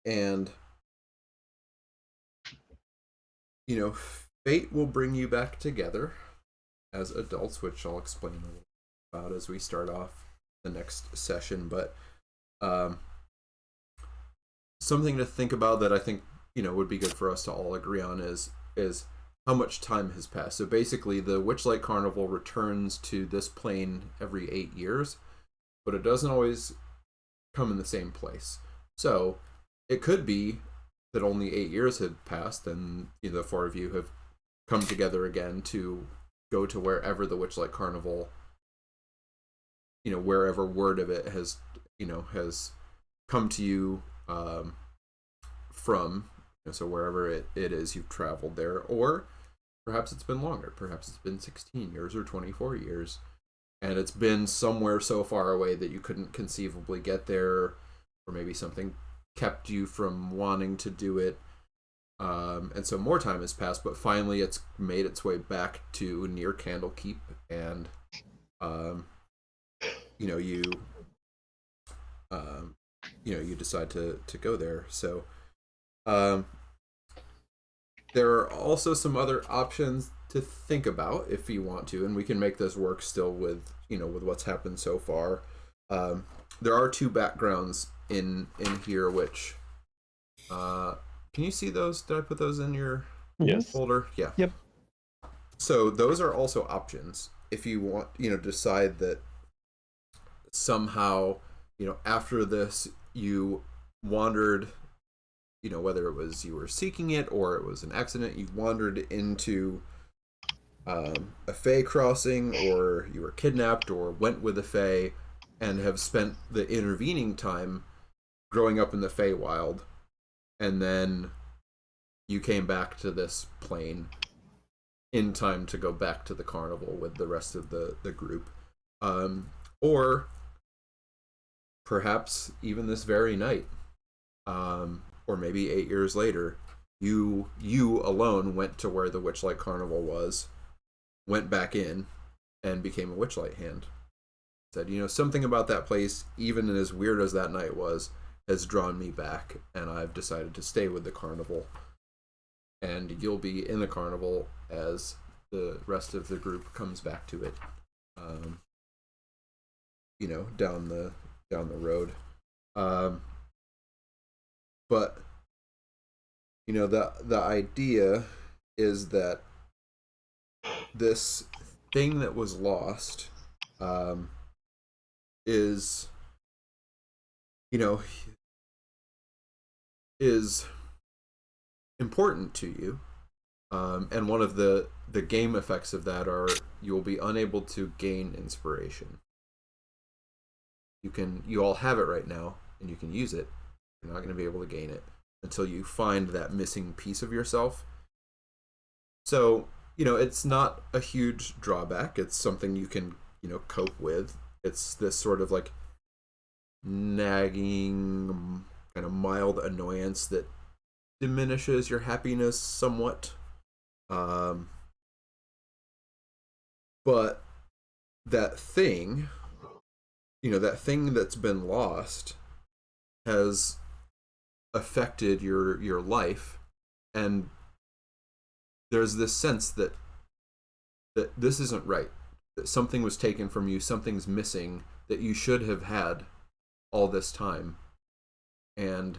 And, fate will bring you back together as adults, which I'll explain a little about as we start off the next session. But something to think about that I think would be good for us to all agree on is how much time has passed. So basically, the Witchlight Carnival returns to this plane every 8 years, but it doesn't always come in the same place. So it could be that only 8 years had passed, and the 4 of you have come together again to go to wherever the Witchlight Carnival, wherever word of it has come to you from. So wherever it is you've traveled there, or perhaps it's been longer. Perhaps it's been 16 years or 24 years, and it's been somewhere so far away that you couldn't conceivably get there, or maybe something kept you from wanting to do it. And so more time has passed, but finally it's made its way back to near Candlekeep, and you decide to go there. So there are also some other options to think about if you want to, and we can make this work still with with what's happened so far. There are 2 backgrounds in here, which can you see those? Did I put those in your Yes. folder? Yeah. Yep. So those are also options if you want, decide that somehow, after this you wandered, whether it was you were seeking it or it was an accident, you wandered into a Fae crossing, or you were kidnapped or went with a Fae and have spent the intervening time growing up in the Feywild, and then you came back to this plane in time to go back to the carnival with the rest of the group. Or perhaps even this very night, or maybe 8 years later, you alone went to where the Witchlight Carnival was, went back in, and became a Witchlight hand. Said, something about that place, even as weird as that night was, has drawn me back, and I've decided to stay with the carnival. And you'll be in the carnival as the rest of the group comes back to it. Down the road. But the idea is that this thing that was lost is important to you, and one of the game effects of that are you will be unable to gain inspiration. You all have it right now, and you can use it. You're not going to be able to gain it until you find that missing piece of yourself. So, it's not a huge drawback. It's something you can, cope with. It's this sort of like nagging, kind of mild annoyance that diminishes your happiness somewhat. But that thing, that thing that's been lost has affected your life, and there's this sense that this isn't right, that something was taken from you, something's missing that you should have had all this time, and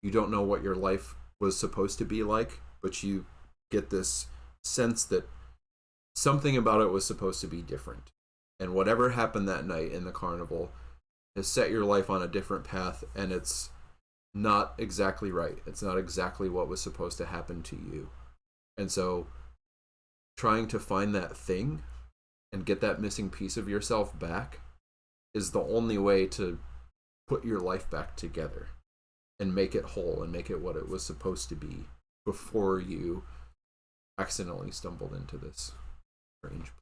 you don't know what your life was supposed to be like, but you get this sense that something about it was supposed to be different. And whatever happened that night in the carnival has set your life on a different path, and it's not exactly right. It's not exactly what was supposed to happen to you. And so trying to find that thing and get that missing piece of yourself back is the only way to put your life back together and make it whole and make it what it was supposed to be before you accidentally stumbled into this strange.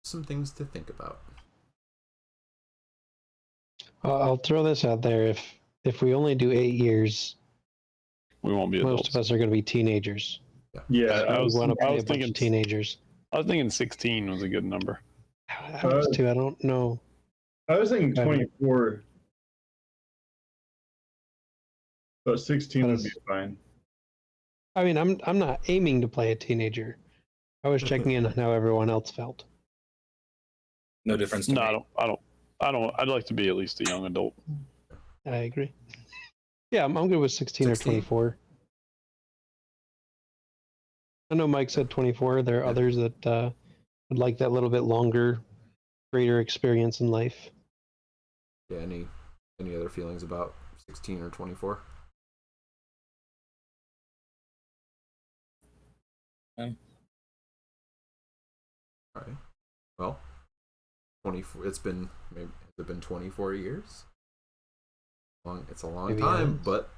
Some things to think about. I'll throw this out there. If we only do 8 years, We won't be adults. most of us are going to be teenagers. Yeah, I was- want to I play was a bunch thinking- of teenagers. I was thinking 16 was a good number. I was too. I don't know. I was thinking I don't- 24, but 16 would be Because- fine. I mean, I'm not aiming to play a teenager. I was checking in on how everyone else felt. No difference to No, me. I don't. I'd like to be at least a young adult. I agree. Yeah, I'm good with 16 or 16? 24. I know Mike said 24. There are Yeah. others that would like that little bit longer, greater experience in life. Yeah, any other feelings about 16 or 24? All right. Well, 24. It's been maybe has it been 24 years? It's a long Maybe time, yes. but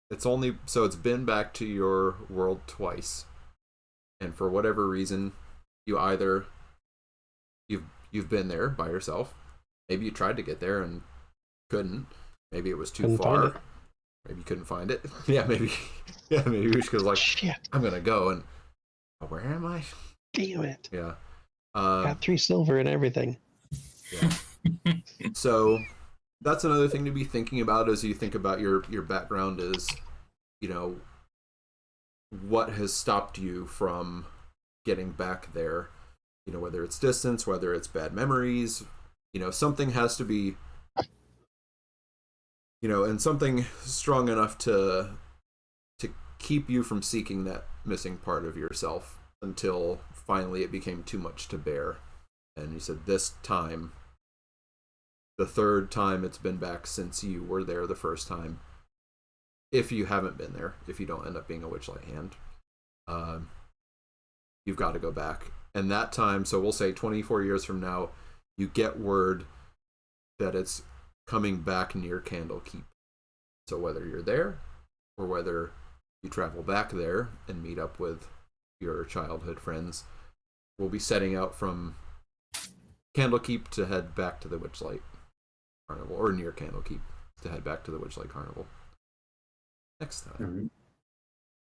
it's only so it's been back to your world twice, and for whatever reason, you've been there by yourself. Maybe you tried to get there and couldn't. Maybe it was too Couldn't find far. it. Maybe you couldn't find it. Maybe you just was like, Shit, I'm gonna go and where am I? damn it. Yeah. Got 3 silver and everything. Yeah. So that's another thing to be thinking about as you think about your background is, what has stopped you from getting back there, whether it's distance, whether it's bad memories, something has to be, and something strong enough to keep you from seeking that missing part of yourself until finally it became too much to bear. And you said this time, the third time it's been back since you were there the first time, if you haven't been there, if you don't end up being a Witchlight hand, you've got to go back. And that time, so we'll say 24 years from now, you get word that it's coming back near Candlekeep. So whether you're there or whether you travel back there and meet up with your childhood friends, we'll be setting out from Candlekeep to head back to the Witchlight Carnival, or near Candlekeep to head back to the Witchlight Carnival next time.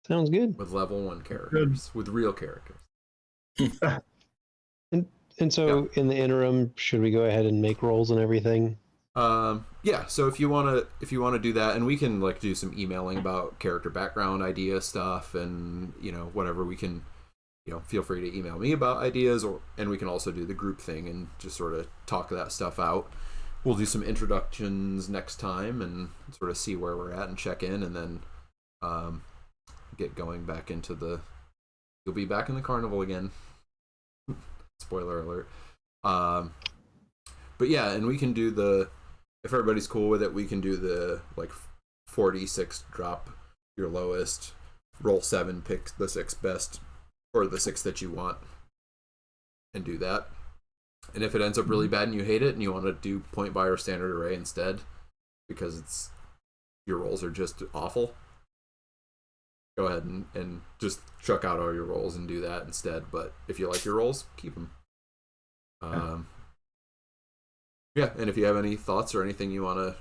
Sounds good. With level 1 characters, with real characters. And so in the interim, should we go ahead and make rolls and everything? Yeah, so if you want to do that, and we can like do some emailing about character background idea stuff, and whatever, we can feel free to email me about ideas, and we can also do the group thing and just sort of talk that stuff out. We'll do some introductions next time and sort of see where we're at and check in, and then get going back into you'll be back in the carnival again. Spoiler alert. But yeah, and we can do if everybody's cool with it, we can do the like 46 drop your lowest, roll 7, pick the 6 best, or the 6 that you want, and do that. And if it ends up really bad and you hate it and you want to do point buy or standard array instead, because your rolls are just awful, go ahead and just chuck out all your rolls and do that instead. But if you like your rolls, keep them. Yeah, and if you have any thoughts or anything you want to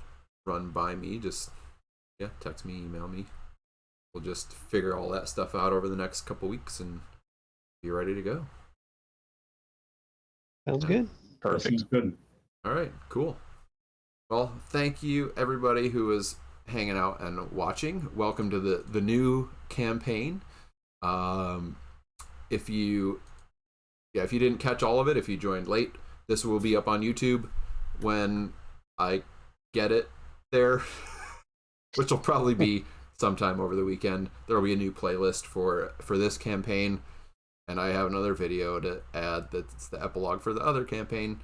run by me, just text me, email me. We'll just figure all that stuff out over the next couple weeks and be ready to go. Sounds good. Perfect. Sounds good. All right, cool. Well, thank you everybody who is hanging out and watching. Welcome to the new campaign. If you didn't catch all of it, if you joined late, this will be up on YouTube when I get it there, which will probably be sometime over the weekend. There will be a new playlist for this campaign, and I have another video to add that's the epilogue for the other campaign.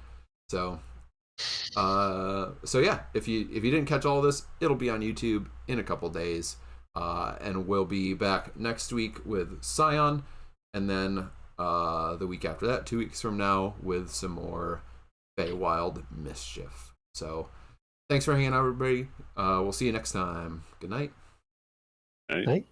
So yeah, if you didn't catch all of this, it'll be on YouTube in a couple days, and we'll be back next week with Scion, and then the week after that, 2 weeks from now, with some more Wild mischief. So thanks for hanging out, everybody. We'll see you next time. Good night. Right. Night.